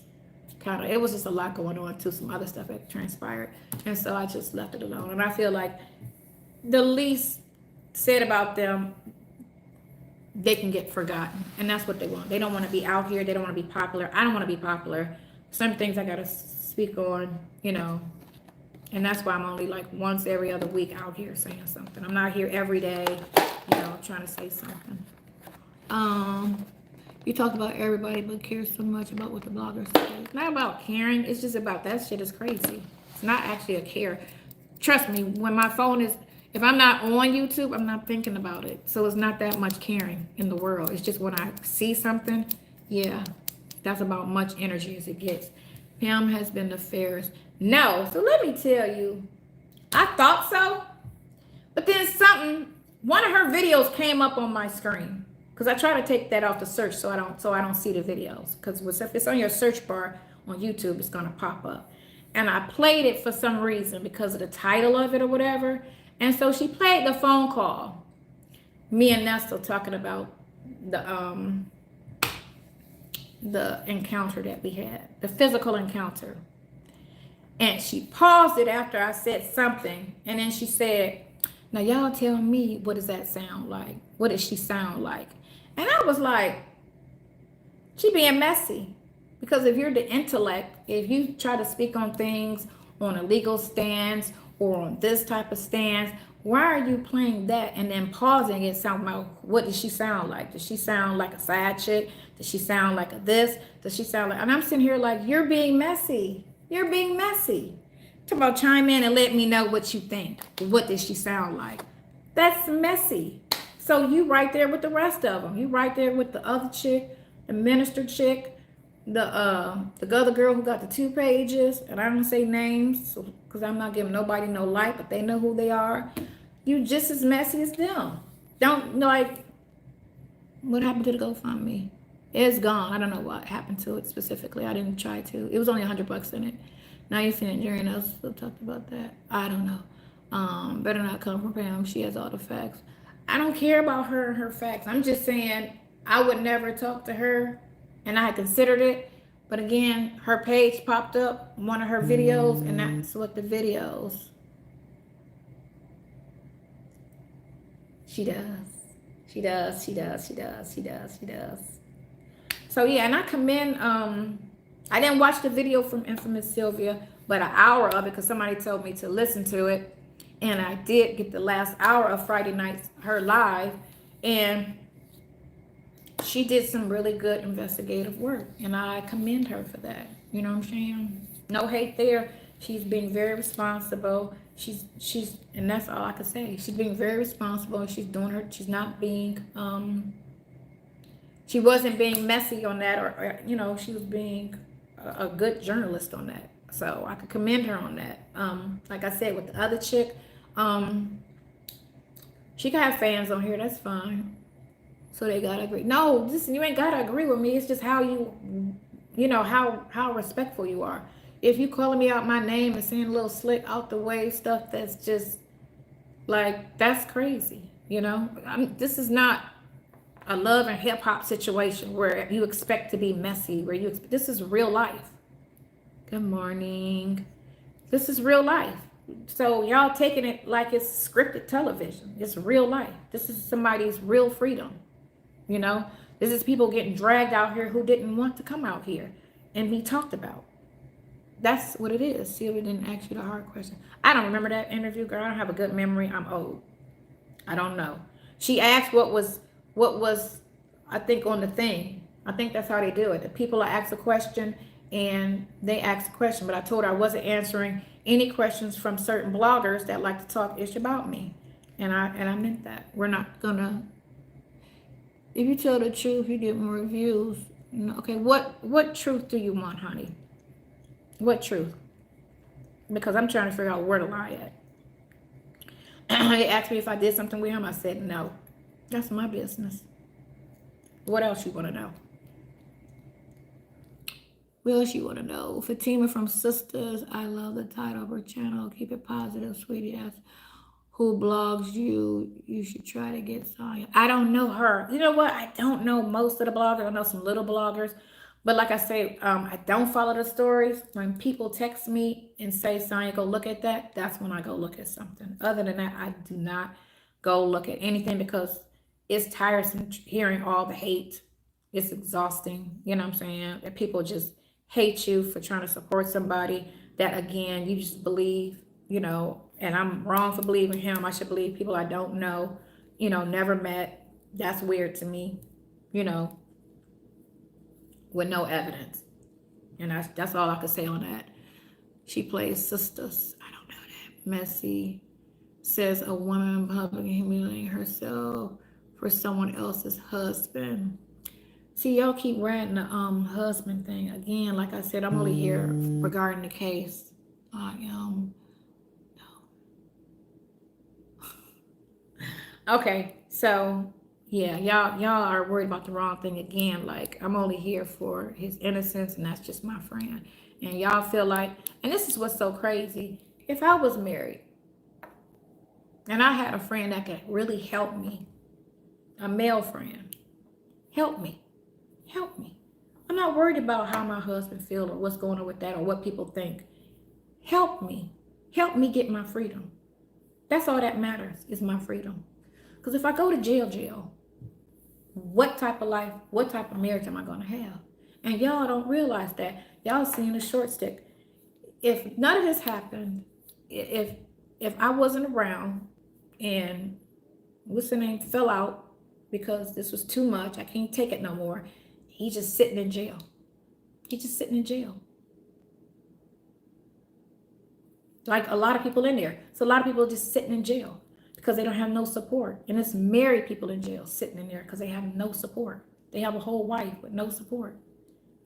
kind of, it was just a lot going on too. Some other stuff that transpired, and so I just left it alone. And I feel like the least said about them, they can get forgotten, and that's what they want. They don't want to be out here. They don't want to be popular. I don't want to be popular. Some things I gotta speak on, you know, and that's why I'm only like once every other week out here saying something. I'm not here every day, you know, trying to say something. You talk about everybody but care so much about what the bloggers say. It's not about caring. It's just about that shit is crazy. It's not actually a care. Trust me, when my phone is, if I'm not on YouTube, I'm not thinking about it. So it's not that much caring in the world. It's just when I see something, yeah, that's about much energy as it gets. Pam has been the fairest. No, so let me tell you, I thought so, but then one of her videos came up on my screen. Because I try to take that off the search so I don't see the videos. Because if it's on your search bar on YouTube, it's gonna pop up. And I played it for some reason because of the title of it or whatever. And so she played the phone call. Me and Nesto talking about the encounter that we had, the physical encounter. And she paused it after I said something, and then she said, "Now y'all tell me, what does that sound like? What does she sound like?" And I was like, she being messy. Because if you're the intellect, if you try to speak on things on a legal stance or on this type of stance, why are you playing that and then pausing it, sound like, what does she sound like? Does she sound like a side chick? Does she sound like a this? Does she sound like, and I'm sitting here like, you're being messy. You're being messy. Talk about chime in and let me know what you think. What does she sound like? That's messy. So you right there with the rest of them. You right there with the other chick, the minister chick, the other girl who got the 2 pages, and I don't say names because I'm not giving nobody no light, but they know who they are. You just as messy as them. Don't, like, what happened to the GoFundMe? It's gone. I don't know what happened to it specifically. I didn't try to. It was only $100 in it. Now you're seeing Jerry else talked about that. I don't know. Better not come from Pam. She has all the facts. I don't care about her and her facts. I'm just saying I would never talk to her, and I had considered it. But again, her page popped up, one of her videos, and that's what the videos. She does. So yeah, and I commend, I didn't watch the video from Infamous Sylvia, but an hour of it, because somebody told me to listen to it. And I did get the last hour of Friday night, her live, and she did some really good investigative work, and I commend her for that. You know what I'm saying? No hate there. She's being very responsible. She's, and that's all I can say. She's being very responsible. She's doing her. She's not being. She wasn't being messy on that, or you know, she was being a good journalist on that. So I could commend her on that. Like I said, with the other chick, she can have fans on here. That's fine. So they gotta agree. No, listen, you ain't gotta agree with me. It's just how you know, how respectful you are. If you calling me out my name and saying a little slick out the way stuff, that's just like, that's crazy. You know, this is not a love and hip hop situation where you expect to be messy. This is real life. Good morning. This is real life. So y'all taking it like it's scripted television. It's real life. This is somebody's real freedom. You know, this is people getting dragged out here who didn't want to come out here. and be talked about. That's what it is. Sylvia didn't ask you the hard question. I don't remember that interview, girl. I don't have a good memory. I'm old. I don't know. She asked what was I think on the thing. I think that's how they do it. The people ask a question and they ask a question, but I told her I wasn't answering any questions from certain bloggers that like to talk ish about me. And I meant that. We're not gonna, if you tell the truth, you get more reviews. Okay, what truth do you want, honey? What truth? Because I'm trying to figure out where to lie at. They asked me if I did something with him. I said no. That's my business. What else you want to know? What else you want to know? Fatima from Sisters. I love the title of her channel. Keep it positive, sweetie. That's who blogs you. You should try to get Sonya. I don't know her. You know what? I don't know most of the bloggers. I know some little bloggers. But like I say, I don't follow the stories. When people text me and say, Sonya, go look at that, that's when I go look at something. Other than that, I do not go look at anything because it's tiresome hearing all the hate. It's exhausting. You know what I'm saying? That people just hate you for trying to support somebody that, again, you just believe, and I'm wrong for believing him. I should believe people I don't know, never met. That's weird to me, with no evidence. And that's all I could say on that. She plays Sisters. I don't know that. Messy says a woman in public humiliating herself for someone else's husband. See, y'all keep ranting the husband thing. Again, like I said, I'm only here regarding the case. Okay, so yeah, y'all are worried about the wrong thing again. Like, I'm only here for his innocence, and that's just my friend. And y'all feel like, and this is what's so crazy. If I was married and I had a friend that could really help me, a male friend, help me. I'm not worried about how my husband feels or what's going on with that or what people think. Help me get my freedom. That's all that matters, is my freedom. Because if I go to jail, what type of life, what type of marriage am I going to have? And y'all don't realize that. Y'all seeing the short stick. If none of this happened, if I wasn't around and what's the name fell out because this was too much, I can't take it no more, he's just sitting in jail. Like a lot of people in there. So a lot of people just sitting in jail because they don't have no support. And it's married people in jail sitting in there because they have no support. They have a whole wife with no support.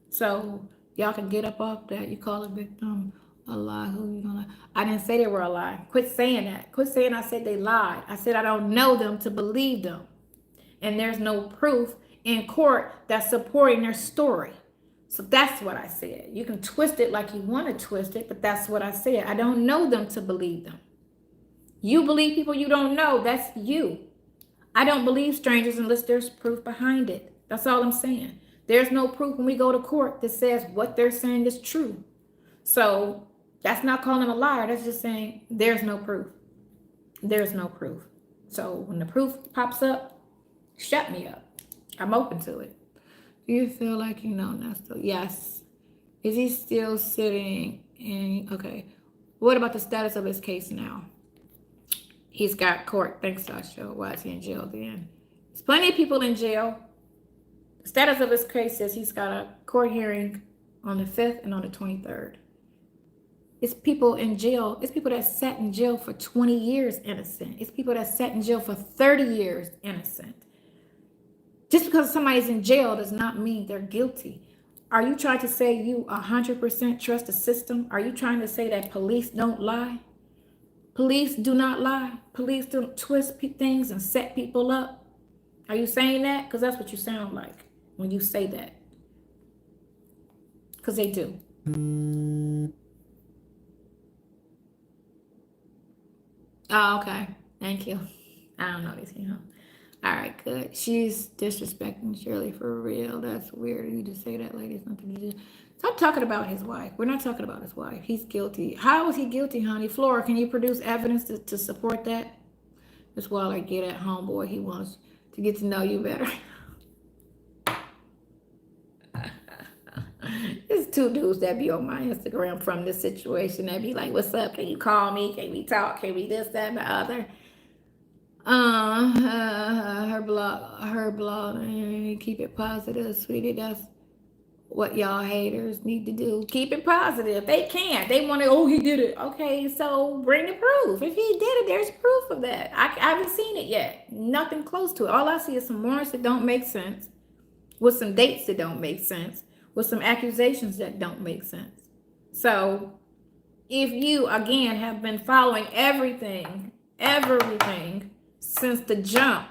So y'all can get up off that. You call a victim a lie. Who you gonna? I didn't say they were a lie. Quit saying that. Quit saying I said they lied. I said I don't know them to believe them. And there's no proof in court that's supporting their story. So that's what I said. You can twist it like you want to twist it, but that's what I said. I don't know them to believe them. You believe people you don't know, that's you. I don't believe strangers unless there's proof behind it. That's all I'm saying. There's no proof when we go to court that says what they're saying is true. So that's not calling them a liar. That's just saying there's no proof. There's no proof. So when the proof pops up, shut me up. I'm open to it. Do you feel like you know Nesto? Yes. Is he still sitting in? Okay. What about the status of his case now? He's got court. Thanks, Sasha. Why is he in jail then? There's plenty of people in jail. The status of his case says he's got a court hearing on the 5th and on the 23rd. It's people in jail. It's people that sat in jail for 20 years innocent. It's people that sat in jail for 30 years innocent. Just because somebody's in jail does not mean they're guilty. Are you trying to say you 100% trust the system? Are you trying to say that police don't lie? Police do not lie. Police don't twist things and set people up. Are you saying that? Because that's what you sound like when you say that. Because they do. Oh, okay. Thank you. I don't know these, All right, good. She's disrespecting Shirley for real. That's weird. You just say that, lady. Something to do. Stop talking about his wife. We're not talking about his wife. He's guilty. How is he guilty, honey? Flora, can you produce evidence to support that? That's why I get at homeboy. He wants to get to know you better. It's two dudes that be on my Instagram from this situation that be like, "What's up? Can you call me? Can we talk? Can we this, that, and the other?" Her blog. Keep it positive, sweetie. That's what y'all haters need to do. Keep it positive. They can't. They want to, oh, he did it. Okay, so bring the proof. If he did it, there's proof of that. I haven't seen it yet. Nothing close to it. All I see is some warrants that don't make sense, with some dates that don't make sense, with some accusations that don't make sense. So if you, again, have been following everything since the jump,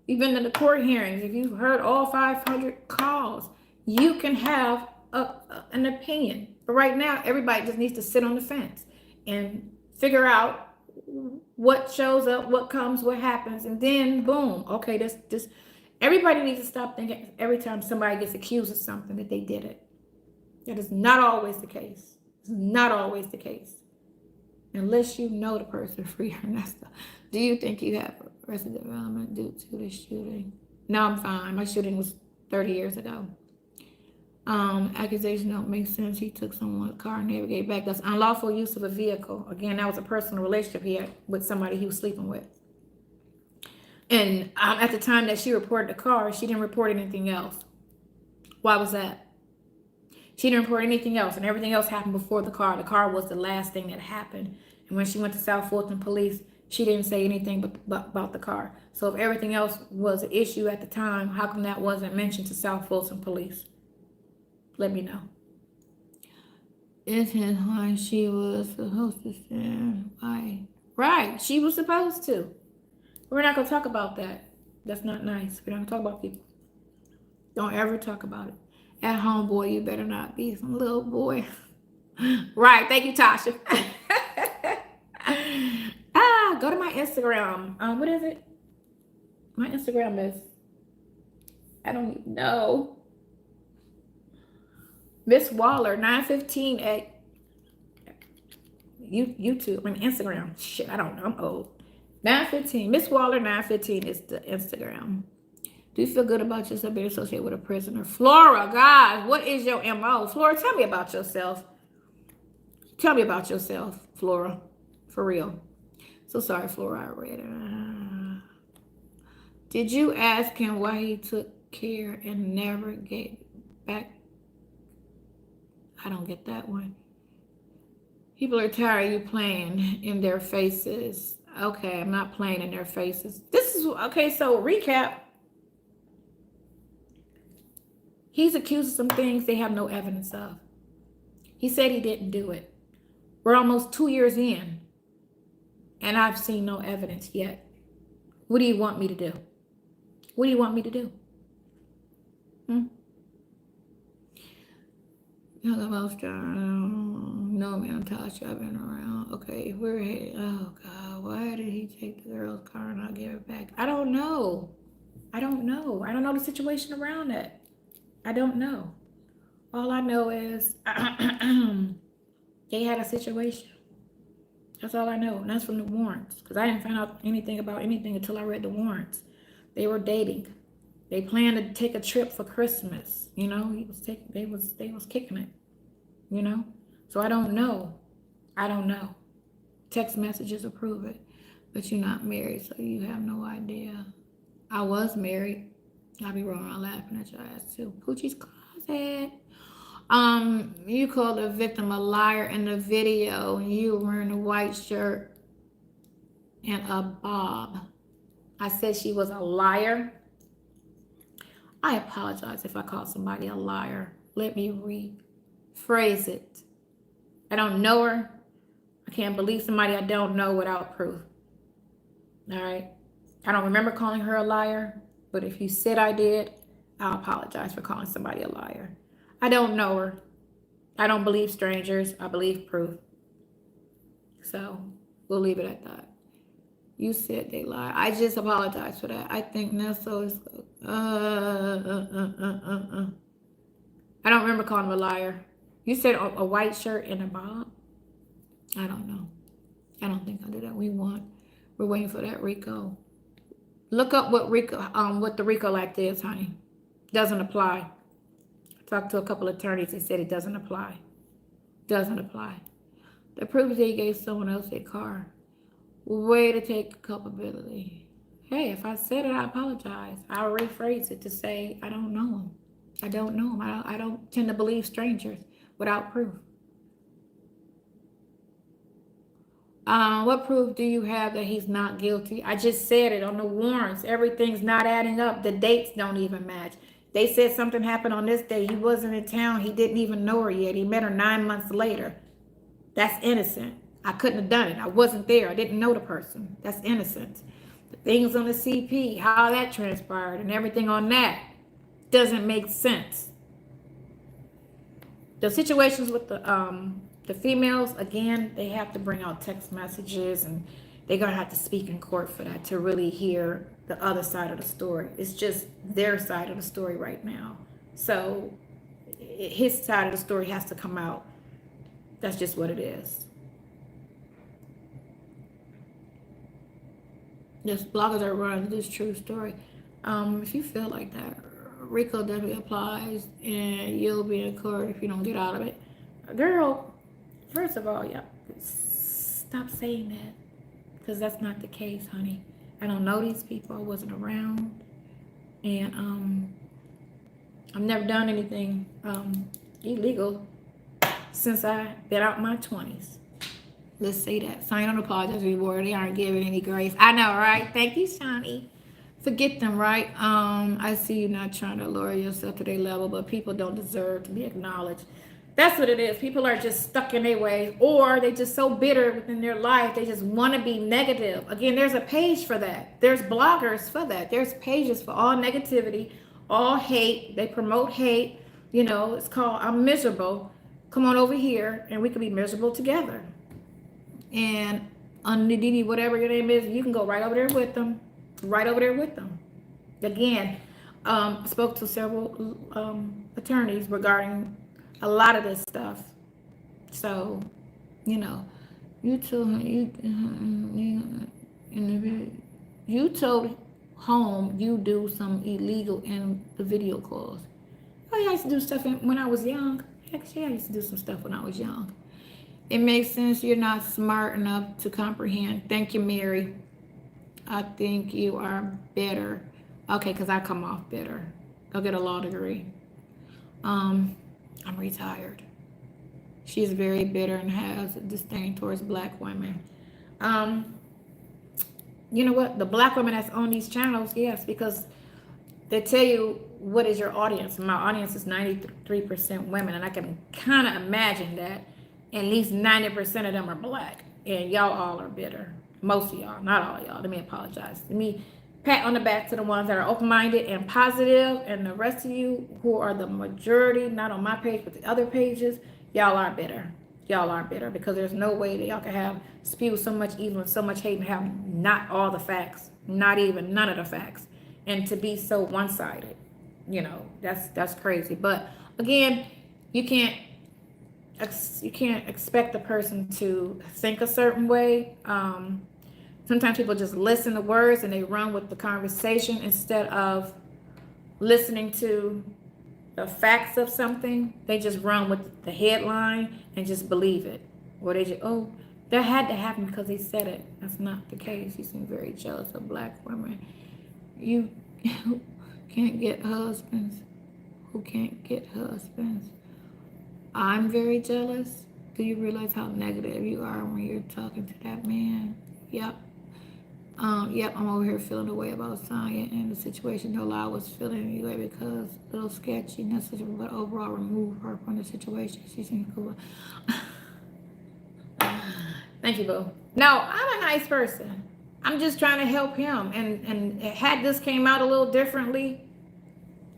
you've been to the court hearings, if you've heard all 500 calls, you can have an opinion. But right now, everybody just needs to sit on the fence and figure out what shows up, what comes, what happens, and then boom. Okay, this everybody needs to stop thinking every time somebody gets accused of something that they did it. That is not always the case. It's not always the case. Unless you know the person. Free her, Nesto. Do you think you have arrested development due to the shooting? No, I'm fine. My shooting was 30 years ago. Accusation don't make sense. He took someone's car and navigated back. That's unlawful use of a vehicle. Again, that was a personal relationship he had with somebody he was sleeping with. And at the time that she reported the car, she didn't report anything else. Why was that? She didn't report anything else, and everything else happened before the car. The car was the last thing that happened. And when she went to South Fulton Police, she didn't say anything about the car. So if everything else was an issue at the time, how come that wasn't mentioned to South Fulton Police? Let me know. It is why she was supposed to stand. Why? Right, she was supposed to. We're not going to talk about that. That's not nice. We're not going to talk about people. Don't ever talk about it. At home, boy, you better not be some little boy. Right, thank you, Tasha. Go to my Instagram. What is it? My Instagram is, I don't even know. Miss Waller 915 at YouTube. I mean Instagram. Shit, I don't know. I'm old. 915. Miss Waller 915 is the Instagram. Do you feel good about yourself being associated with a prisoner? Flora, God, what is your MO? Flora, tell me about yourself. Tell me about yourself, Flora. For real. So sorry, Flora, I read it. Did you ask him why he took care and never gave back? I don't get that one. People are tired of you playing in their faces. Okay, I'm not playing in their faces. This is, okay, so recap. He's accused of some things they have no evidence of. He said he didn't do it. We're almost 2 years in, and I've seen no evidence yet. What do you want me to do? What do you want me to do? No, man, Tasha, I've been around. Okay, we're here. Oh, God, why did he take the girl's car and not give it back? I don't know. I don't know. I don't know the situation around that. I don't know. All I know is they had a situation. That's all I know. And that's from the warrants. Because I didn't find out anything about anything until I read the warrants. They were dating. They planned to take a trip for Christmas. You know, they was kicking it. You know? So I don't know. I don't know. Text messages will prove it. But you're not married, so you have no idea. I was married. I'll be rolling around laughing at your ass too. Poochie's closet. You called the victim a liar in the video. You were wearing a white shirt and a bob. I said she was a liar. I apologize if I called somebody a liar. Let me rephrase it. I don't know her. I can't believe somebody I don't know without proof. All right. I don't remember calling her a liar, but if you said I did, I'll apologize for calling somebody a liar. I don't know her. I don't believe strangers. I believe proof. So we'll leave it at that. You said they lied. I just apologize for that. I think Nesto is... I don't remember calling him a liar. You said a white shirt and a bob? I don't know. I don't think I'll do that. We're waiting for that RICO. Look up what the RICO Act is, honey. Doesn't apply. Talked to a couple of attorneys. They said it doesn't apply. Doesn't apply. The proof is that he gave someone else a car. Way to take culpability. Hey, if I said it, I apologize. I'll rephrase it to say I don't know him. I don't know him. I don't tend to believe strangers without proof. What proof do you have that he's not guilty? I just said it on the warrants. Everything's not adding up. The dates don't even match. They said something happened on this day. He wasn't in town. He didn't even know her yet. He met her 9 months later. That's innocent. I couldn't have done it. I wasn't there. I didn't know the person. That's innocent. The things on the CP, how that transpired and everything on that doesn't make sense. The situations with the females, again, they have to bring out text messages and they're going to have to speak in court for that to really hear the other side of the story. It's just their side of the story right now. So his side of the story has to come out. That's just what it is. Yes, bloggers are running this true story. If you feel like that, RICO definitely applies and you'll be in court if you don't get out of it. Girl, first of all, yeah, stop saying that because that's not the case, honey. I don't know these people. I wasn't around. And I've never done anything illegal since I've been out in my 20s. Let's say that. So I don't apologize anymore. They aren't giving any grace. I know, right? Thank you, Shawnee. Forget them, right? I see you not trying to lower yourself to their level, but people don't deserve to be acknowledged. That's what it is. People are just stuck in their ways, or they just so bitter within their life. They just want to be negative. Again, there's a page for that. There's bloggers for that. There's pages for all negativity, all hate. They promote hate. You know, it's called I'm Miserable. Come on over here and we can be miserable together. And on Didi, whatever your name is, you can go right over there with them. Right over there with them. Again, spoke to several attorneys regarding a lot of this stuff. So, you know, you told home you do some illegal in the video calls. I used to do stuff when I was young. Actually, I used to do some stuff when I was young. It makes sense you're not smart enough to comprehend. Thank you, Mary. I think you are better. Okay, because I come off bitter. Go get a law degree. I'm retired. She's very bitter and has a disdain towards black women. You know what? The black women that's on these channels, yes, because they tell you what is your audience. My audience is 93% women, and I can kind of imagine that at least 90% of them are black, and y'all all are bitter. Most of y'all, not all y'all. Let me apologize. Let me pat on the back to the ones that are open-minded and positive, and the rest of you who are the majority, not on my page, but the other pages, y'all are bitter. Y'all are bitter because there's no way that y'all can have spew so much evil and so much hate and have not all the facts, not even none of the facts, and to be so one-sided. You know, that's crazy. But again, you can't expect the person to think a certain way. Sometimes people just listen to words and they run with the conversation instead of listening to the facts of something. They just run with the headline and just believe it. Or they just, oh, that had to happen because he said it. That's not the case. You seem very jealous of black women. You can't get husbands. Who can't get husbands? I'm very jealous. Do you realize how negative you are when you're talking to that man? Yep. Yep, I'm over here feeling the way about Sonya and the situation. No lie, I was feeling anyway because a little sketchy, but overall remove her from the situation. She seems cool. Thank you, boo. No, I'm a nice person. I'm just trying to help him. And had this came out a little differently,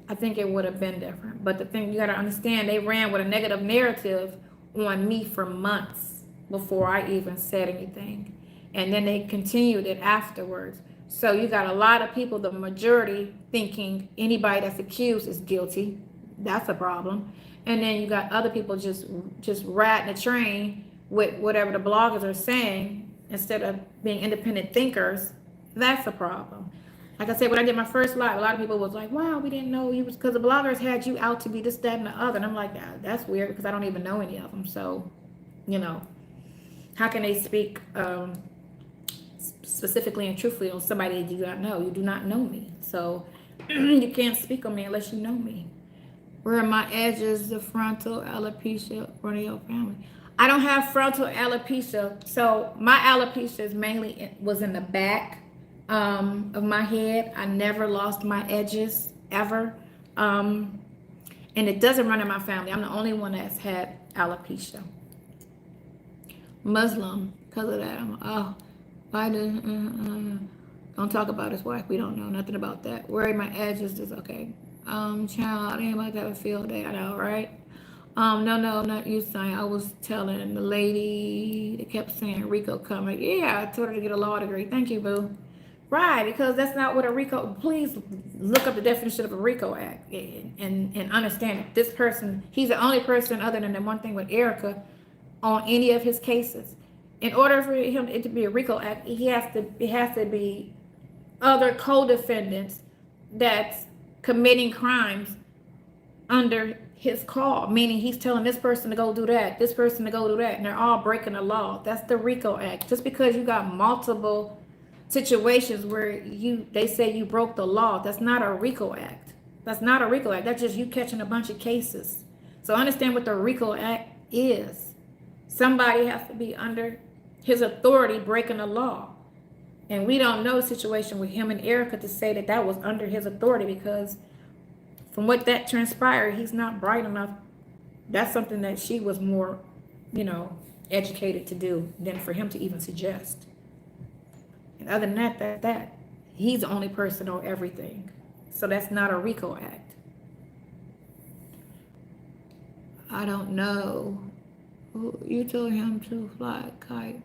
I think it would have been different. But the thing you got to understand, they ran with a negative narrative on me for months before I even said anything. And then they continued it afterwards. So you got a lot of people, the majority, thinking anybody that's accused is guilty. That's a problem. And then you got other people just riding the train with whatever the bloggers are saying instead of being independent thinkers. That's a problem. Like I said, when I did my first live, a lot of people was like, wow, we didn't know you was, because the bloggers had you out to be this, that, and the other. And I'm like, that's weird because I don't even know any of them. So, you know, how can they speak specifically and truthfully on somebody that you do not know? You do not know me. So you can't speak on me unless you know me. Where are my edges, the frontal alopecia, or your family? I don't have frontal alopecia. So my alopecia is mainly was in the back of my head. I never lost my edges ever. And it doesn't run in my family. I'm the only one that's had alopecia. Muslim, because of that. Why did don't talk about his wife. We don't know nothing about that. Where are my edges is okay. Child, I ain't about to have a field day. I know, right? No, not you, son. I was telling the lady that kept saying Rico coming. Yeah, I told her to get a law degree. Thank you, boo. Right, because that's not what a RICO. Please look up the definition of a RICO Act and understand it. This person, he's the only person other than the one thing with Erica on any of his cases. In order for him to be a RICO Act, it has to be other co-defendants that's committing crimes under his call, meaning he's telling this person to go do that, this person to go do that, and they're all breaking the law. That's the RICO Act. Just because you got multiple situations where they say you broke the law, that's not a RICO Act. That's not a RICO Act. That's just you catching a bunch of cases. So understand what the RICO Act is. Somebody has to be under his authority breaking the law. And we don't know the situation with him and Erica to say that that was under his authority, because from what that transpired, he's not bright enough. That's something that she was more, educated to do than for him to even suggest. And other than that, he's the only person on everything. So that's not a RICO Act. I don't know. You told him to fly a kite.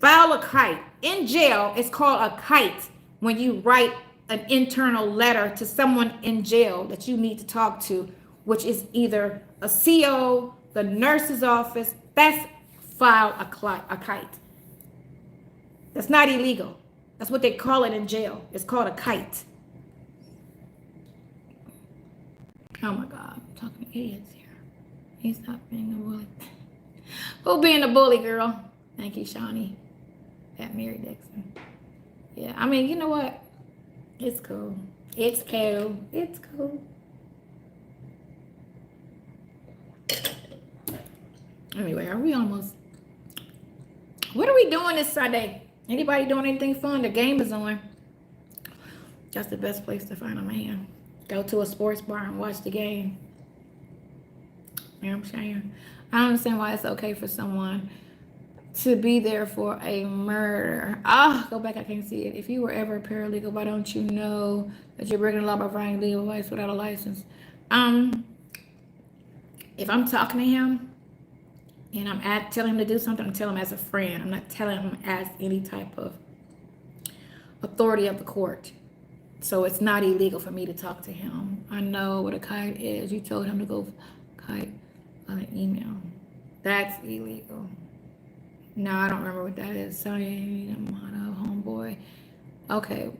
File a kite. In jail, it's called a kite when you write an internal letter to someone in jail that you need to talk to, which is either a CO, the nurse's office. That's file a kite. That's not illegal. That's what they call it in jail. It's called a kite. Oh my God, I'm talking to idiots here. He's not being a bully. Who being a bully, girl? Thank you, Shawnee. At Mary Dixon. Yeah, I mean, you know what? It's cool. It's cool. It's cool. Anyway, are we almost... What are we doing this Sunday? Anybody doing anything fun? The game is on. That's the best place to find a man. Go to a sports bar and watch the game. You know what I'm saying? I don't understand why it's okay for someone to be there for a murder. Go back, I can't see it. If you were ever a paralegal, why don't you know that you're breaking the law by providing legal advice without a license? If I'm talking to him and I'm telling him to do something, I'm telling him as a friend. I'm not telling him as any type of authority of the court. So it's not illegal for me to talk to him. I know what a kite is. You told him to go kite on an email. That's illegal. No, I don't remember what that is. Sorry, homeboy. Okay,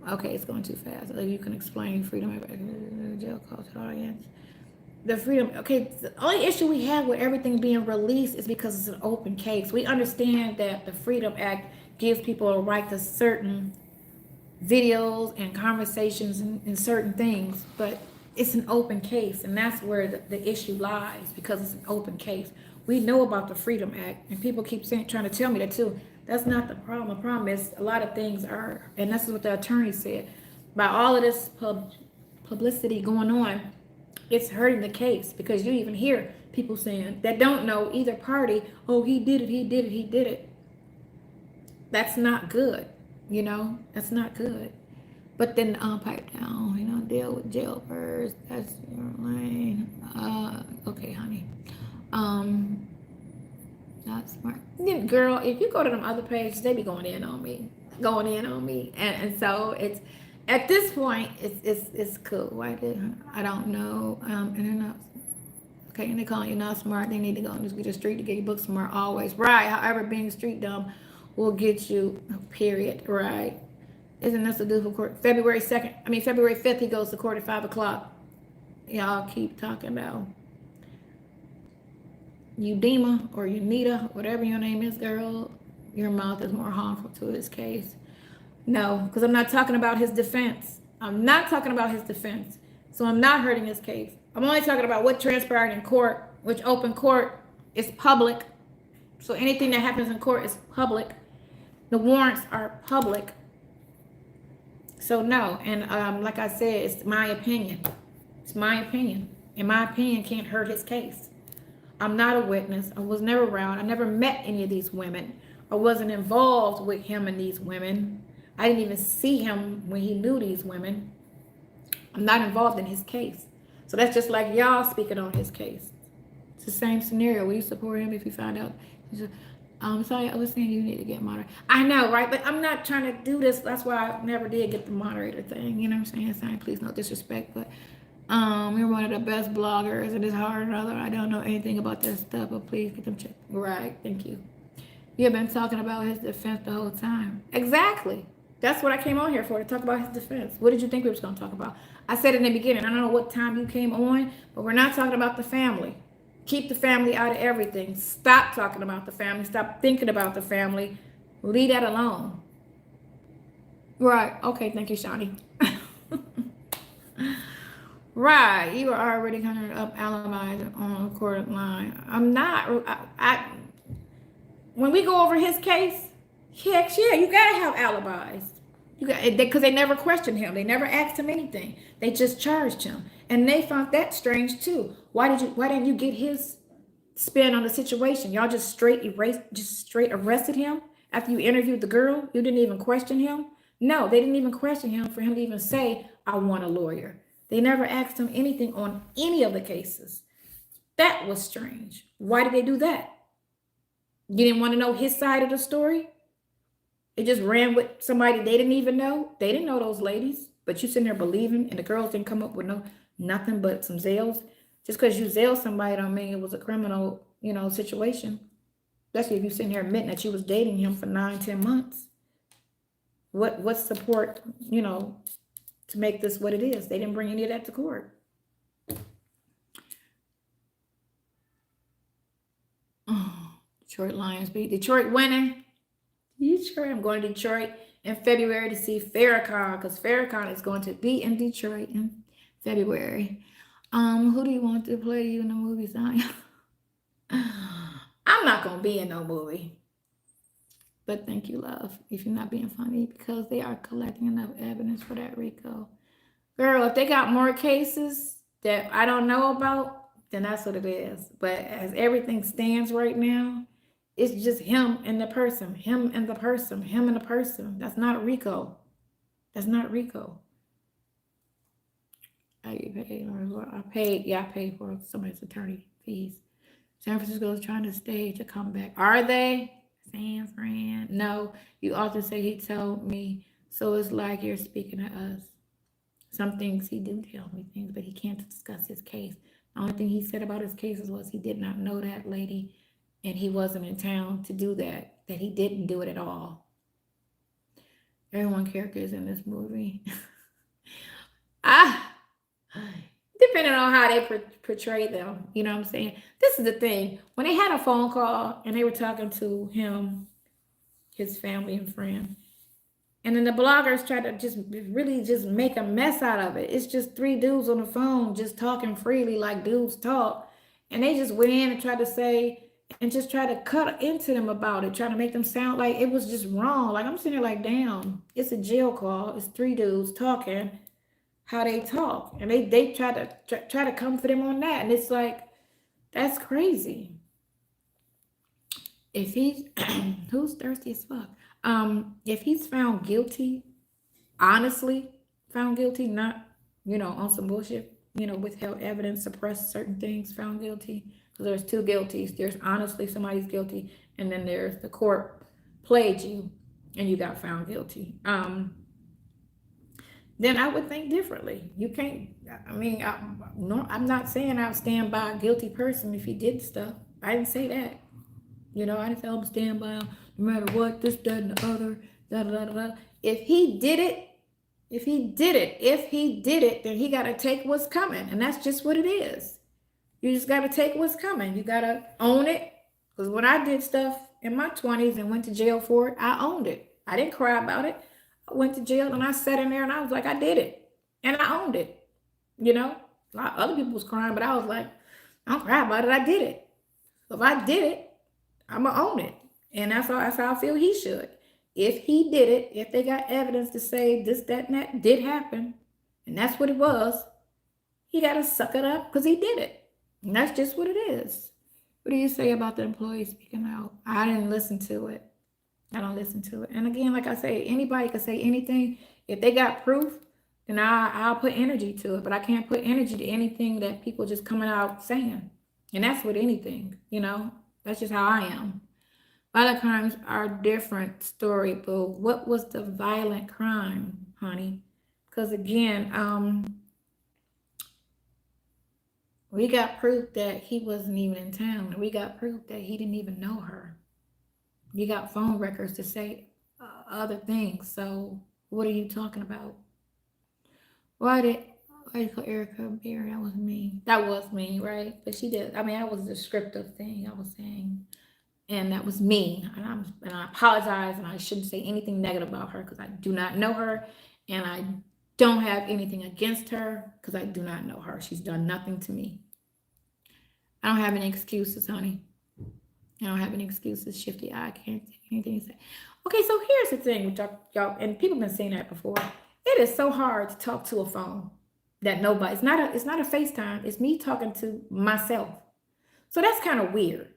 it's going too fast. You can explain freedom of jail call to the audience. The freedom, okay, the only issue we have with everything being released is because it's an open case. We understand that the Freedom Act gives people a right to certain videos and conversations and certain things, but it's an open case, and that's where the issue lies, because it's an open case. We know about the Freedom Act, and people keep trying to tell me that too. That's not the problem. The problem is a lot of things are, and that's what the attorney said, by all of this publicity going on, it's hurting the case, because you even hear people saying that don't know either party, oh, he did it. That's not good, that's not good. But then pipe down, deal with jail first. That's your lane. Okay, honey. Not smart. Yeah, girl, if you go to them other pages, they be going in on me. And so it's, at this point, it's cool. Why did I don't know. And they're not okay, and they calling you not smart. They need to go and just get a street to get your book smart always. Right. However, being street dumb will get you, period, right? Isn't this a due for court? February 2nd, February 5th, he goes to court at 5 o'clock. Y'all keep talking about Udema or Unita, whatever your name is, girl. Your mouth is more harmful to his case. No, because I'm not talking about his defense. I'm not talking about his defense. So I'm not hurting his case. I'm only talking about what transpired in court, which open court is public. So anything that happens in court is public. The warrants are public. So no, and like I said, it's my opinion. It's my opinion. And my opinion can't hurt his case. I'm not a witness. I was never around. I never met any of these women. I wasn't involved with him and these women. I didn't even see him when he knew these women. I'm not involved in his case. So that's just like y'all speaking on his case. It's the same scenario. Will you support him if you find out? Sorry, I was saying you need to get moderator. I know, right? But I'm not trying to do this. That's why I never did get the moderator thing. You know what I'm saying? Please, no disrespect, but you're one of the best bloggers, and it's hard, brother. I don't know anything about this stuff, but please get them checked. Right, thank you. You've been talking about his defense the whole time. Exactly. That's what I came on here for, to talk about his defense. What did you think we was going to talk about? I said in the beginning, I don't know what time you came on, but we're not talking about the family. Keep the family out of everything. Stop talking about the family. Stop thinking about the family. Leave that alone. Right. Okay, thank you, Shawnee. Right. You are already kind of up alibis on the court line. I'm not. When we go over his case, heck yeah, you gotta have alibis. You got, because they never questioned him. They never asked him anything. They just charged him, and they found that strange too. Why didn't you get his spin on the situation? Y'all just straight arrested him after you interviewed the girl. You didn't even question him. No, they didn't even question him for him to even say, "I want a lawyer." They never asked him anything on any of the cases. That was strange. Why did they do that? You didn't want to know his side of the story? They just ran with somebody they didn't even know. They didn't know those ladies, but you sitting there believing, and the girls didn't come up with nothing but some zeals. Just because you zeal somebody don't mean it was a criminal, situation. Especially if you sitting here admitting that you was dating him for 9-10 months. What support, to make this what it is? They didn't bring any of that to court. Oh, Detroit Lions beat Detroit winning. Detroit. I'm going to Detroit in February to see Farrakhan, because Farrakhan is going to be in Detroit in February. Who do you want to play you in the movie, Sonya? I'm not gonna be in no movie. But thank you, love, if you're not being funny, because they are collecting enough evidence for that RICO. Girl, if they got more cases that I don't know about, then that's what it is. But as everything stands right now, it's just him and the person, him and the person, him and the person. That's not RICO. That's not RICO. I paid for somebody's attorney fees. San Francisco is trying to stage a comeback. Are they? San Fran? No, you also say he told me. So it's like you're speaking to us. Some things he do tell me things, but he can't discuss his case. The only thing he said about his cases was he did not know that lady, and he wasn't in town to do that he didn't do it at all. Everyone characters in this movie. Depending on how they portray them, you know what I'm saying? This is the thing. When they had a phone call and they were talking to him, his family and friend, and then the bloggers tried to just make a mess out of it. It's just 3 dudes on the phone just talking freely like dudes talk. And they just went in and tried to say, and just try to cut into them about it, trying to make them sound like it was just wrong. Like, I'm sitting there like, damn, it's a jail call. It's 3 dudes talking how they talk, and they try to come for them on that, and it's like, that's crazy. If he's who's thirsty as fuck, if he's found guilty, honestly found guilty, not on some bullshit, withheld evidence, suppressed certain things, found guilty, because there's 2 guilties. There's honestly somebody's guilty, and then there's the court played you and you got found guilty. Then I would think differently. You can't, I'm not saying I'll stand by a guilty person if he did stuff. I didn't say that. You know, I didn't say I'm stand by him no matter what, this, that, and the other, da da da da. If he did it, then he got to take what's coming. And that's just what it is. You just got to take what's coming. You got to own it. Because when I did stuff in my 20s and went to jail for it, I owned it. I didn't cry about it. I went to jail and I sat in there and I was like, I did it. And I owned it. You know, a lot of other people was crying, but I was like, I don't cry about it. I did it. If I did it, I'm going to own it. And that's how I feel he should. If he did it, if they got evidence to say this, that, and that did happen, and that's what it was, he got to suck it up because he did it. And that's just what it is. What do you say about the employee speaking out? I didn't listen to it. I don't listen to it. And again, like I say, anybody can say anything. If they got proof, then I'll put energy to it. But I can't put energy to anything that people just coming out saying. And that's with anything, you know. That's just how I am. Violent crimes are a different story, but what was the violent crime, honey? Because again, we got proof that he wasn't even in town. We got proof that he didn't even know her. You got phone records to say other things. So what are you talking about? Why did you call Erica Berry? That was me. That was me, right? But she did. I mean, that was a descriptive thing I was saying. And that was me. And I apologize. And I shouldn't say anything negative about her because I do not know her. And I don't have anything against her because I do not know her. She's done nothing to me. I don't have any excuses, honey. I don't have any excuses, Shifty. I can't say anything to say. Okay, so here's the thing with y'all, and people have been saying that before. It is so hard to talk to a phone that nobody. It's not a FaceTime. It's me talking to myself. So that's kind of weird.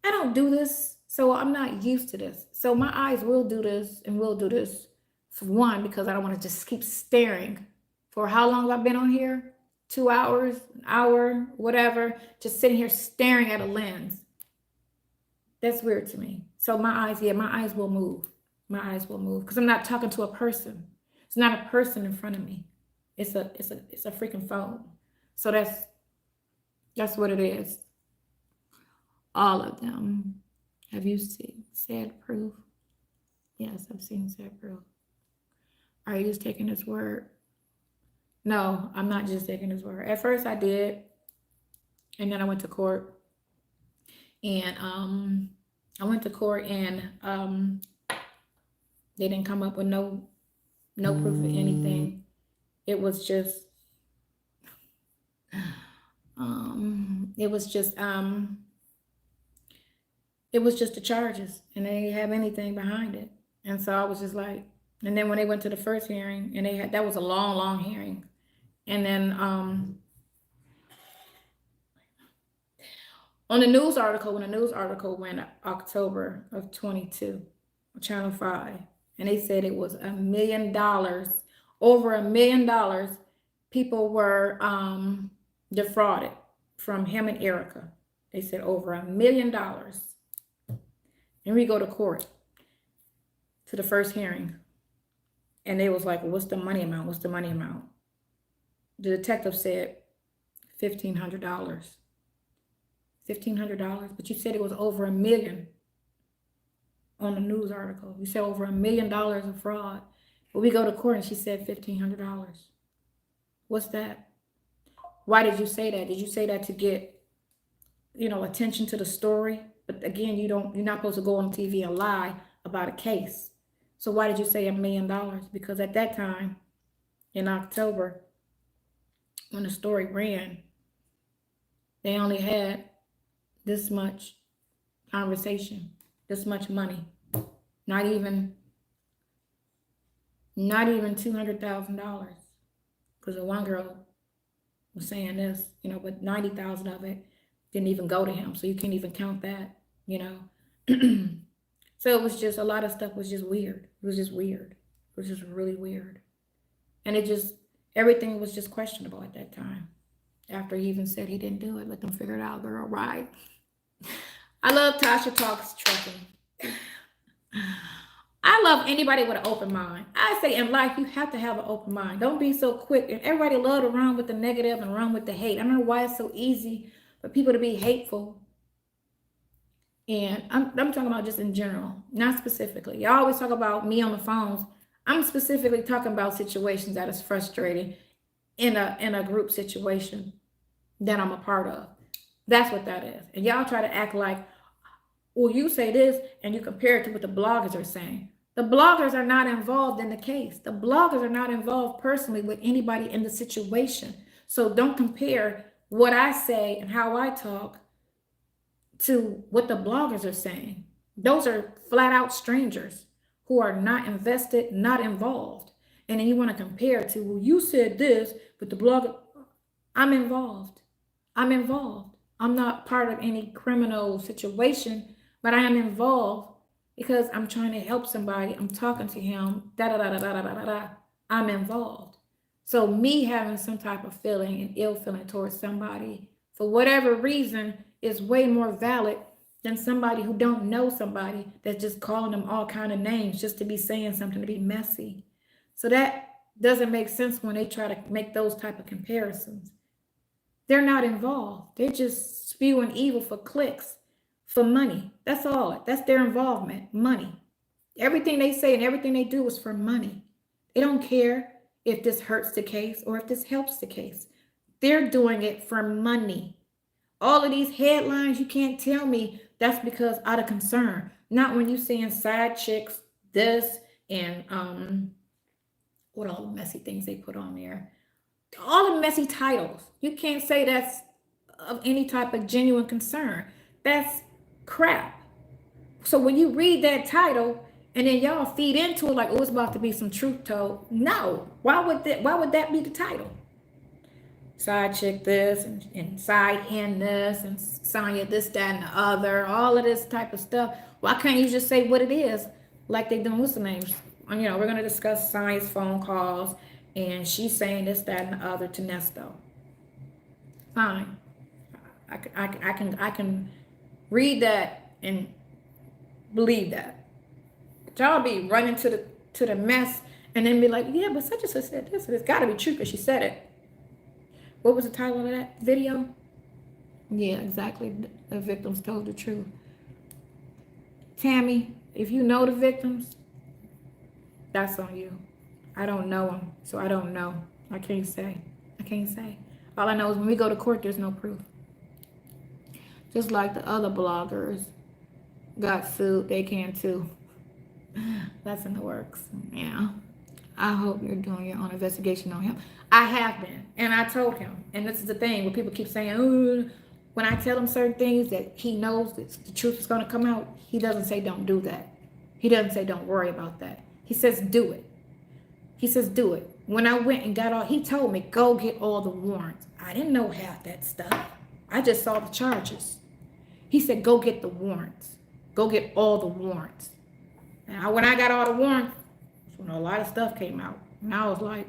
I don't do this, so I'm not used to this. So my eyes will do this and will do this. For one, because I don't want to just keep staring. For how long have I been on here? 2 hours, an hour, whatever. Just sitting here staring at a lens. That's weird to me. So my eyes will move. My eyes will move because I'm not talking to a person. It's not a person in front of me. It's a freaking phone. So that's what it is. All of them. Have you seen sad proof? Yes, I've seen sad proof. Are you just taking his word? No, I'm not just taking his word. At first I did. And then I went to court. And I went to court and they didn't come up with no proof of anything. It was just the charges, and they didn't have anything behind it. And so I was just like, and then when they went to the first hearing, and that was a long hearing. And then on the news article, when the news article went October of 22, Channel 5, and they said it was $1 million, over $1 million, people were defrauded from him and Erica. They said over $1 million. And we go to court to the first hearing. And they was like, well, what's the money amount? What's the money amount? The detective said $1,500. $1,500, but you said it was over $1 million on the news article. You said over $1 million of fraud. But we go to court and she said $1,500. What's that? Why did you say that? Did you say that to get, attention to the story? But again, you're not supposed to go on TV and lie about a case. So why did you say $1 million? Because at that time, in October, when the story ran, they only had this much conversation, this much money, not even $200,000. Because the one girl was saying this, but 90,000 of it didn't even go to him. So you can't even count that, So it was just, a lot of stuff was just weird. It was just weird. It was just really weird. And everything was just questionable at that time. After he even said he didn't do it, let them figure it out, girl, right? I love Tasha Talks Trucking. I love anybody with an open mind. I say in life, you have to have an open mind. Don't be so quick. And everybody love to run with the negative and run with the hate. I don't know why it's so easy for people to be hateful. And I'm talking about just in general, not specifically. Y'all always talk about me on the phones. I'm specifically talking about situations that is frustrating in a group situation that I'm a part of. That's what that is. And y'all try to act like, well, you say this and you compare it to what the bloggers are saying. The bloggers are not involved in the case. The bloggers are not involved personally with anybody in the situation. So don't compare what I say and how I talk to what the bloggers are saying. Those are flat out strangers who are not invested, not involved. And then you want to compare it to, well, you said this, but the blogger, I'm involved. I'm involved. I'm not part of any criminal situation, but I am involved because I'm trying to help somebody. I'm talking to him. Da da da da da da da da. I'm involved. So me having some type of feeling and ill feeling towards somebody for whatever reason is way more valid than somebody who don't know somebody that's just calling them all kind of names just to be saying something to be messy. So that doesn't make sense when they try to make those type of comparisons. They're not involved. They're just spewing evil for clicks, for money. That's all. That's their involvement, money. Everything they say and everything they do is for money. They don't care if this hurts the case or if this helps the case. They're doing it for money. All of these headlines, you can't tell me that's because out of concern. Not when you seeing side chicks, this, and what all the messy things they put on there. All the messy titles. You can't say that's of any type of genuine concern. That's crap. So when you read that title and then y'all feed into it like, oh, it's about to be some truth told. No. Why would that be the title? Side chick this and side hen this and Sonya this, that, and the other. All of this type of stuff. Why can't you just say what it is like they doing with the names? We're going to discuss Sonya's phone calls and she's saying this, that, and the other to Nesto. Fine. I can read that and believe that. But y'all be running to the mess and then be like, yeah, but such and such said this. It's got to be true because she said it. What was the title of that video? Yeah, exactly. The victims told the truth. Tammy, if you know the victims, that's on you. I don't know them, so I don't know. I can't say. All I know is when we go to court, there's no proof. Just like the other bloggers got sued, they can too. That's in the works. Yeah. I hope you're doing your own investigation on him. I have been, and I told him. And this is the thing where people keep saying, oh, when I tell him certain things that he knows that the truth is going to come out, he doesn't say don't do that. He doesn't say don't worry about that. He says do it. He says do it. When I went and got all, he told me, go get all the warrants. I didn't know half that stuff. I just saw the charges. He said, go get the warrants. Go get all the warrants. Now, when I got all the warrants, when a lot of stuff came out. And I was like,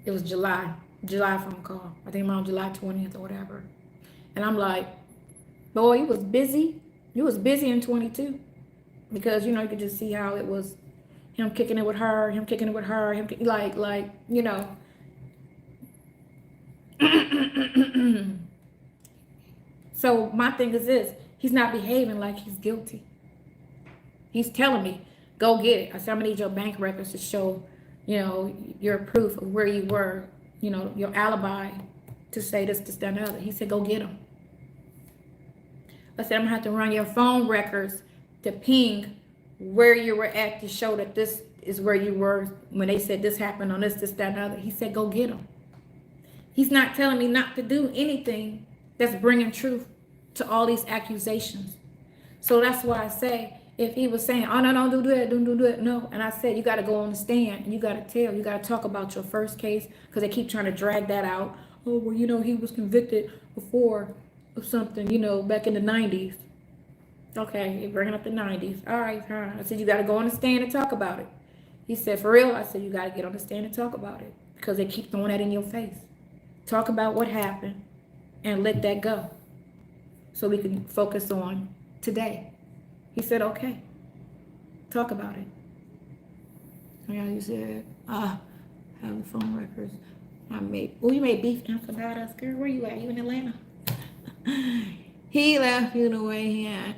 it was July phone call. I think around July 20th or whatever. And I'm like, boy, you was busy. You was busy in 22. Because, you could just see how it was him kicking it with her, like, So my thing is this. He's not behaving like he's guilty. He's telling me, go get it. I said, I'm going to need your bank records to show, your proof of where you were, your alibi to say this, that, and the other. He said, go get them. I said, I'm going to have to run your phone records to ping where you were at to show that this is where you were when they said this happened on this, that, and the other. He said, go get them. He's not telling me not to do anything that's bringing truth to all these accusations. So that's why I say, if he was saying, oh, no, don't do that, don't do that, no. And I said, you got to go on the stand and you got to talk about your first case because they keep trying to drag that out. Oh, well, he was convicted before of something, back in the 90s. Okay, you're bringing up the 90s. All right, I said, you got to go on the stand and talk about it. He said, for real? I said, you got to get on the stand and talk about it because they keep throwing that in your face. Talk about what happened and let that go so we can focus on today. He said, okay, talk about it. Yeah, you said, have the phone records. You made beef and forgot us. Girl, where you at? You in Atlanta? He left you the way he had.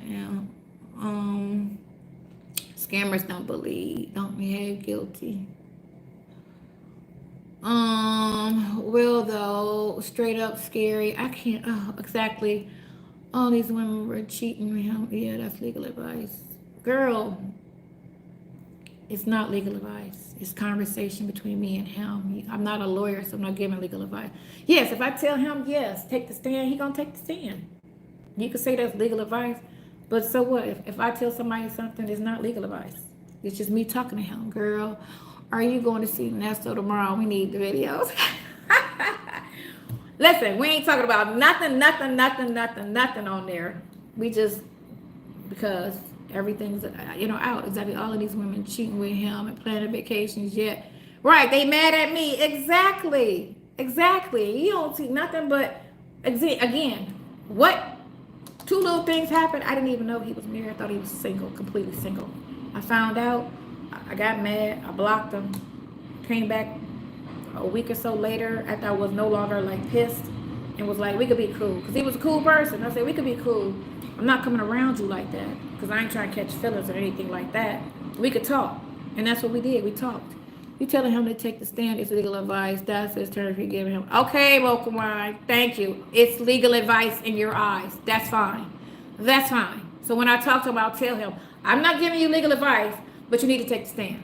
Scammers don't behave guilty. Will though, straight up scary. I can't. Oh, exactly. All these women were cheating with him. Yeah, that's legal advice, girl. It's not legal advice. It's conversation between me and him. I'm not a lawyer, so I'm not giving legal advice. Yes, if I tell him yes, take the stand, he gonna take the stand. You could say that's legal advice, but so what? If I tell somebody something, it's not legal advice. It's just me talking to him. Girl, are you going to see Nesto tomorrow? We need the videos. Listen, we ain't talking about nothing on there. We just, because everything's, out. Exactly. All of these women cheating with him and planning vacations yet. Right. They mad at me. Exactly. You don't see nothing but, again, what? 2 little things happened. I didn't even know he was married. I thought he was single, completely single. I found out. I got mad. I blocked him. Came back a week or so later after I was no longer like pissed and was like, we could be cool. Because he was a cool person. I said, we could be cool. I'm not coming around you like that. Because I ain't trying to catch feelings or anything like that. We could talk. And that's what we did. We talked. You telling him to take the stand is legal advice. That's his turn if you're giving him. Okay, local wine. Thank you. It's legal advice in your eyes. That's fine. That's fine. So when I talk to him, I'll tell him, I'm not giving you legal advice, but you need to take the stand.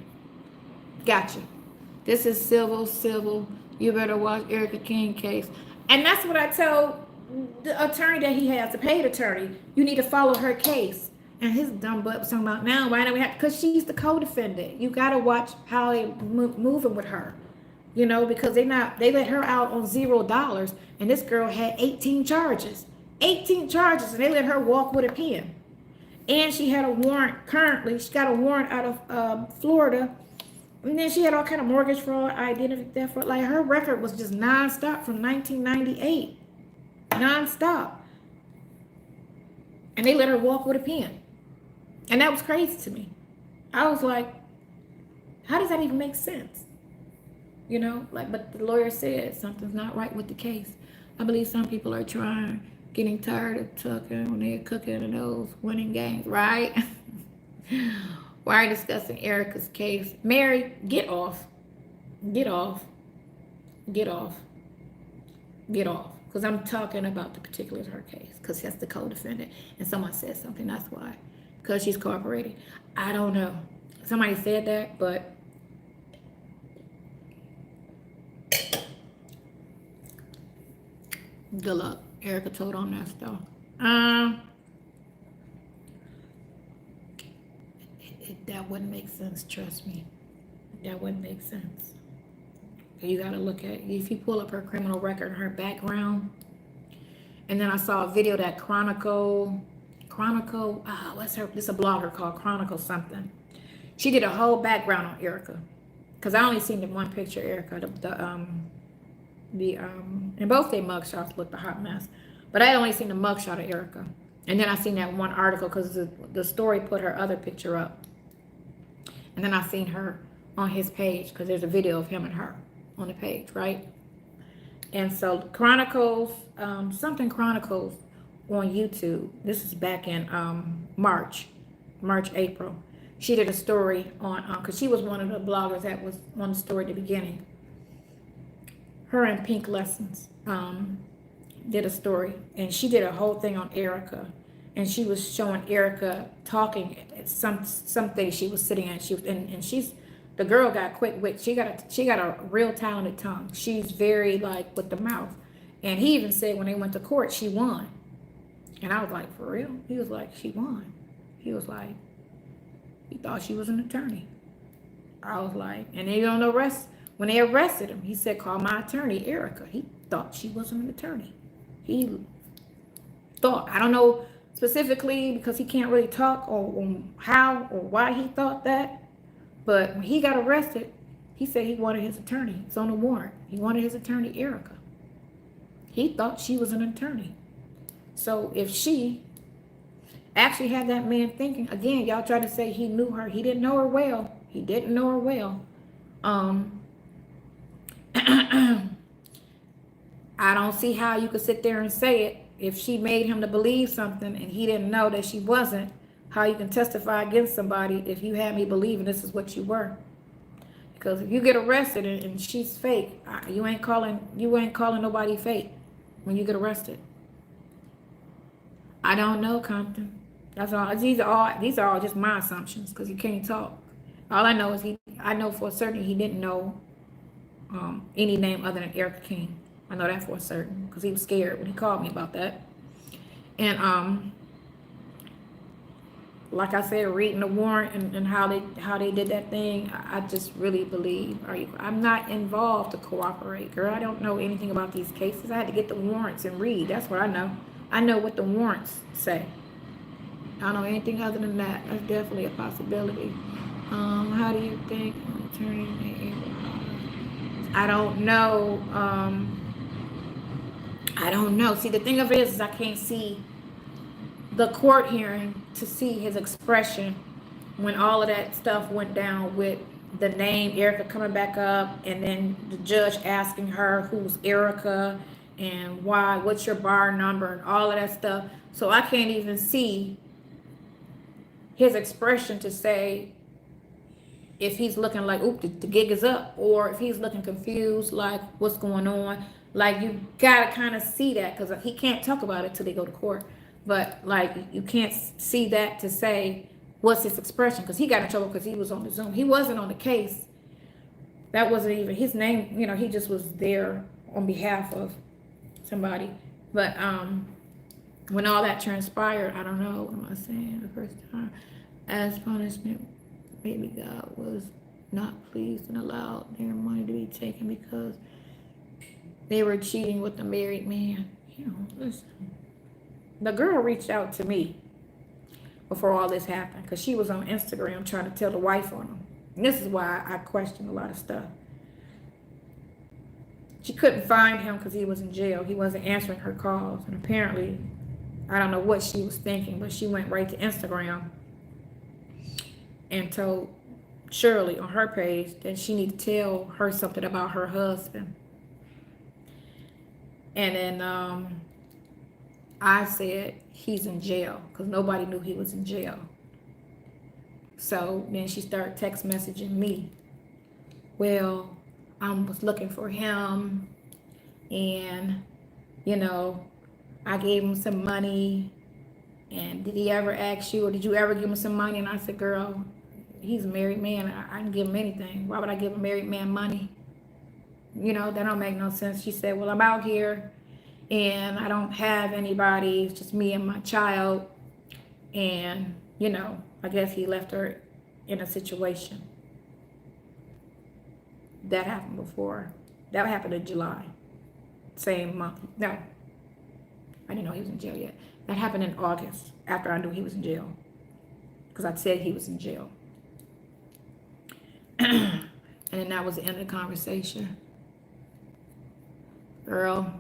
Gotcha. This is civil. You better watch Erica King case. And that's what I told the attorney that he has, the paid attorney. You need to follow her case. And his dumb butt was talking about, now, why don't we have, because she's the co-defendant. You got to watch how they moving with her. Because they let her out on $0. And this girl had 18 charges. 18 charges. And they let her walk with a pen. And she had a warrant currently. She got a warrant out of Florida. And then she had all kind of mortgage fraud, identity theft fraud. Like, her record was just nonstop from 1998. Nonstop. And they let her walk with a pen. And that was crazy to me. I was like, how does that even make sense? But the lawyer said something's not right with the case. I believe some people are getting tired of talking when they're cooking in those winning games, right? Why are you discussing Erica's case? Mary, get off. Because I'm talking about the particulars of her case. Because that's the co-defendant. And someone said something, that's why. Because she's cooperating. I don't know. Somebody said that, but good luck. Erica told on that stuff. That wouldn't make sense, trust me. That wouldn't make sense. You got to look at, if you pull up her criminal record, her background, and then I saw a video that Chronicle, what's her, this is a blogger called Chronicle something. She did a whole background on Erica. Because I only seen the one picture of Erica, and both their mugshots looked a hot mess. But I only seen the mugshot of Erica. And then I seen that one article because the story put her other picture up. And then I seen her on his page because there's a video of him and her on the page, right? And so Chronicles, something Chronicles on YouTube. This is back in March, April. She did a story on, because she was one of the bloggers that was on the story at the beginning. Her and Pink Lessons did a story, and she did a whole thing on Erica. And she was showing Erica talking at something she was sitting at. And she's, the girl got quick wit. She got a real talented tongue. She's very like with the mouth. And he even said when they went to court, she won. And I was like, for real? He was like, she won. He was like, he thought she was an attorney. I was like, and they don't arrest. When they arrested him, he said, call my attorney, Erica. He thought she wasn't an attorney. He thought, I don't know specifically because he can't really talk on how or why he thought that. But when he got arrested, he said he wanted his attorney. It's on the warrant. He wanted his attorney, Erica. He thought she was an attorney. So if she actually had that man thinking, again, y'all try to say he knew her. He didn't know her well. He didn't know her well. I don't see how you could sit there and say it if she made him to believe something and he didn't know that she wasn't, how you can testify against somebody if you had me believing this is what you were? Because if you get arrested and she's fake, you ain't calling nobody fake when you get arrested. I don't know, Compton. That's all. These are all just my assumptions because you can't talk. All I know is I know for certain he didn't know any name other than Erica King. I know that for certain because he was scared when he called me about that. And like I said, reading the warrant and how they did that thing, I just really believe. I'm not involved to cooperate, girl. I don't know anything about these cases. I had to get the warrants and read. That's what I know. I know what the warrants say. I don't know anything other than that. That's definitely a possibility. How do you think attorney? I don't know. I don't know. See, the thing of it is I can't see the court hearing to see his expression when all of that stuff went down with the name Erica coming back up and then the judge asking her who's Erica and why, what's your bar number and all of that stuff. So I can't even see his expression to say if he's looking like, oop, the gig is up, or if he's looking confused, like what's going on. Like you gotta kind of see that because he can't talk about it till they go to court. But like you can't see that to say what's his expression because he got in trouble because he was on the Zoom. He wasn't on the case. That wasn't even his name. You know, he just was there on behalf of somebody. But when all that transpired, I don't know. What am I saying? The first time, as punishment, maybe God was not pleased and allowed their money to be taken because they were cheating with the married man. You know, listen. The girl reached out to me before all this happened because she was on Instagram trying to tell the wife on him. And this is why I question a lot of stuff. She couldn't find him because he was in jail. He wasn't answering her calls. And apparently, I don't know what she was thinking, but she went right to Instagram and told Shirley on her page that she needed to tell her something about her husband. And then I said he's in jail because nobody knew he was in jail. So then she started text messaging me. Well, I was looking for him and, you know, I gave him some money and did he ever ask you or did you ever give him some money? And I said, girl, he's a married man. I can give him anything. Why would I give a married man money? You know, that don't make no sense. She said, well, I'm out here and I don't have anybody. It's just me and my child. And, you know, I guess he left her in a situation. That happened before. That happened in July. Same month. No. I didn't know he was in jail yet. That happened in August after I knew he was in jail. Because I said he was in jail. And then that was the end of the conversation. Girl,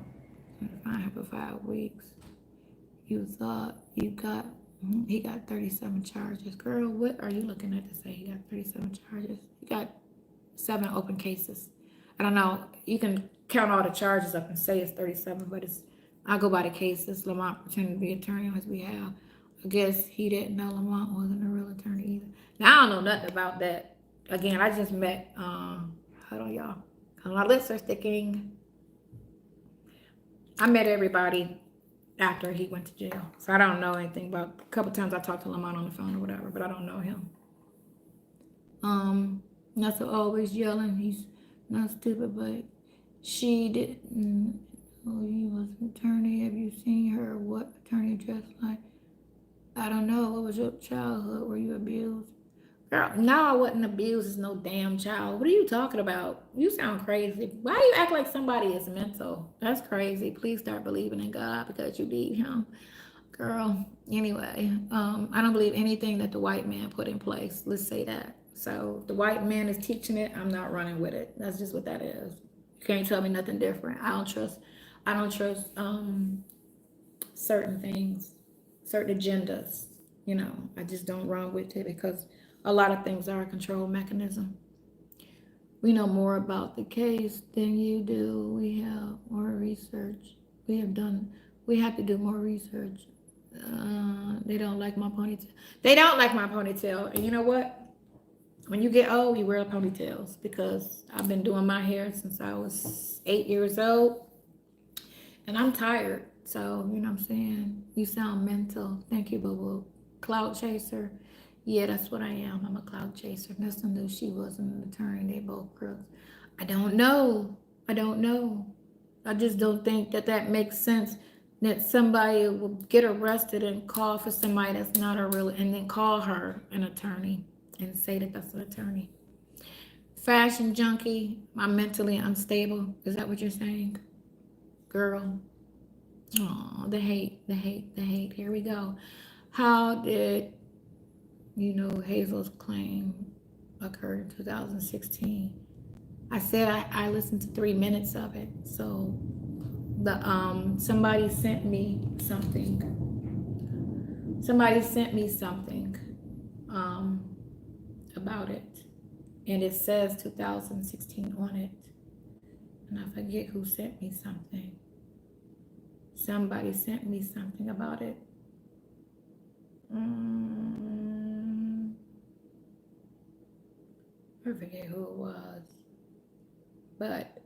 I for 5 weeks. You thought you got, he got 37 charges. Girl, what are you looking at to say he got 37 charges? He got 7 open cases. I don't know. You can count all the charges up and say it's 37, but I go by the cases. Lamont pretended to be attorney on his behalf. I guess he didn't know Lamont wasn't a real attorney either. Now, I don't know nothing about that. Again, I just met, hold on, y'all. My lips are sticking. I met everybody after he went to jail. So I don't know anything about, a couple times I talked to Lamont on the phone or whatever, but I don't know him. Not so always yelling. He's not stupid, but she didn't know he was an attorney. Have you seen her? What attorney dressed like? I don't know. What was your childhood? Were you abused? Girl, no, I wasn't abused as no damn child. What are you talking about? You sound crazy. Why do you act like somebody is mental? That's crazy. Please start believing in God because you need him. Girl, anyway, I don't believe anything that the white man put in place. Let's say that. So the white man is teaching it. I'm not running with it. That's just what that is. You can't tell me nothing different. I don't trust certain things, certain agendas. You know, I just don't run with it because a lot of things are a control mechanism. We know more about the case than you do. We have more research. We We have to do more research. They don't like my ponytail. They don't like my ponytail. And you know what? When you get old, you wear ponytails, because I've been doing my hair since I was 8 years old. And I'm tired. So, you know what I'm saying? You sound mental. Thank you, boo-boo. Cloud chaser. Yeah, that's what I am. I'm a cloud chaser. Nesto knew she was an attorney. They both crooks. I don't know. I don't know. I just don't think that that makes sense, that somebody will get arrested and call for somebody that's not a real, and then call her an attorney and say that that's an attorney. Fashion junkie. I'm mentally unstable. Is that what you're saying? Girl. Oh, the hate, the hate, the hate. Here we go. How did you know Hazel's claim occurred in 2016? I said I listened to 3 minutes of it. So the somebody sent me something. Somebody sent me something about it, and it says 2016 on it, and I forget who sent me something. Somebody sent me something about it. I forget who it was, but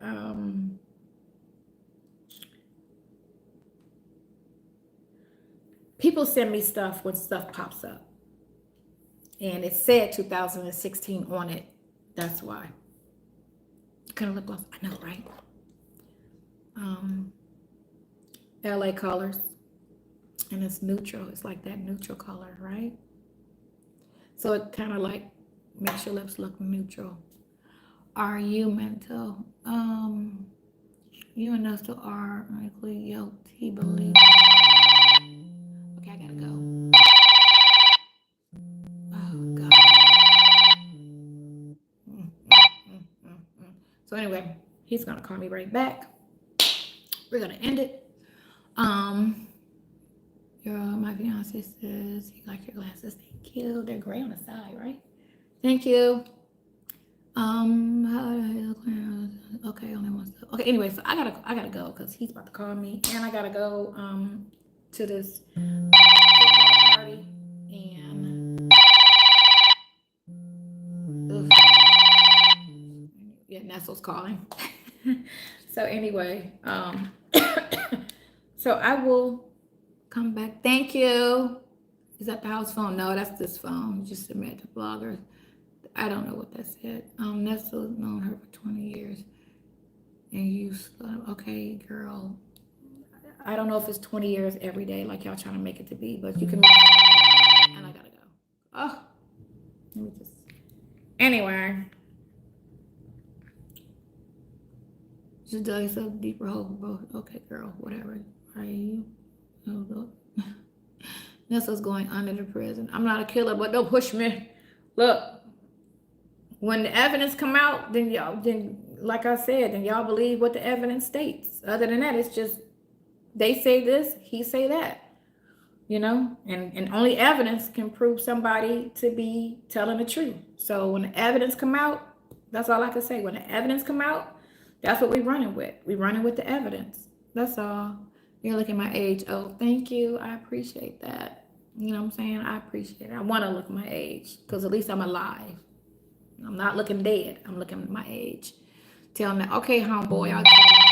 people send me stuff when stuff pops up, and it said 2016 on it. That's why. Kind of lip gloss. I know, right? LA colors, and it's neutral. It's like that neutral color, right? So it kind of like makes your lips look neutral. Are you mental? You and Nesto are unequally yoked. He believes. Okay, I gotta go. Oh God. So anyway, he's gonna call me right back. We're gonna end it. My fiance says he likes your glasses. Thank you. They're gray on the side, right? Thank you. Okay, only one stuff. Okay, anyway, so I gotta go because he's about to call me, and I gotta go to this party, and yeah, Nestle's calling. So anyway, so I will come back. Thank you. Is that the house phone? No, that's this phone. Just submit to bloggers. I don't know what that said. Nestle's known her for 20 years. And you, okay, girl. I don't know if it's 20 years every day, like y'all trying to make it to be, but you can. And I gotta go. Oh, let me just. Anyway. Just tell yourself deeper hope for both. Okay, girl, whatever. Are you? Oh, Nestle's going under the prison. I'm not a killer, but don't push me. Look, when the evidence come out, then y'all, like I said, then y'all believe what the evidence states. Other than that, it's just they say this, he say that, you know, and only evidence can prove somebody to be telling the truth. So when the evidence come out, that's all I can say. When the evidence come out, that's what we're running with. We're running with the evidence. That's all. You're looking at my age. Oh, thank you. I appreciate that. You know what I'm saying? I appreciate it. I want to look at my age because at least I'm alive. I'm not looking dead. I'm looking at my age. Tell me, okay, homeboy, I'll tell you.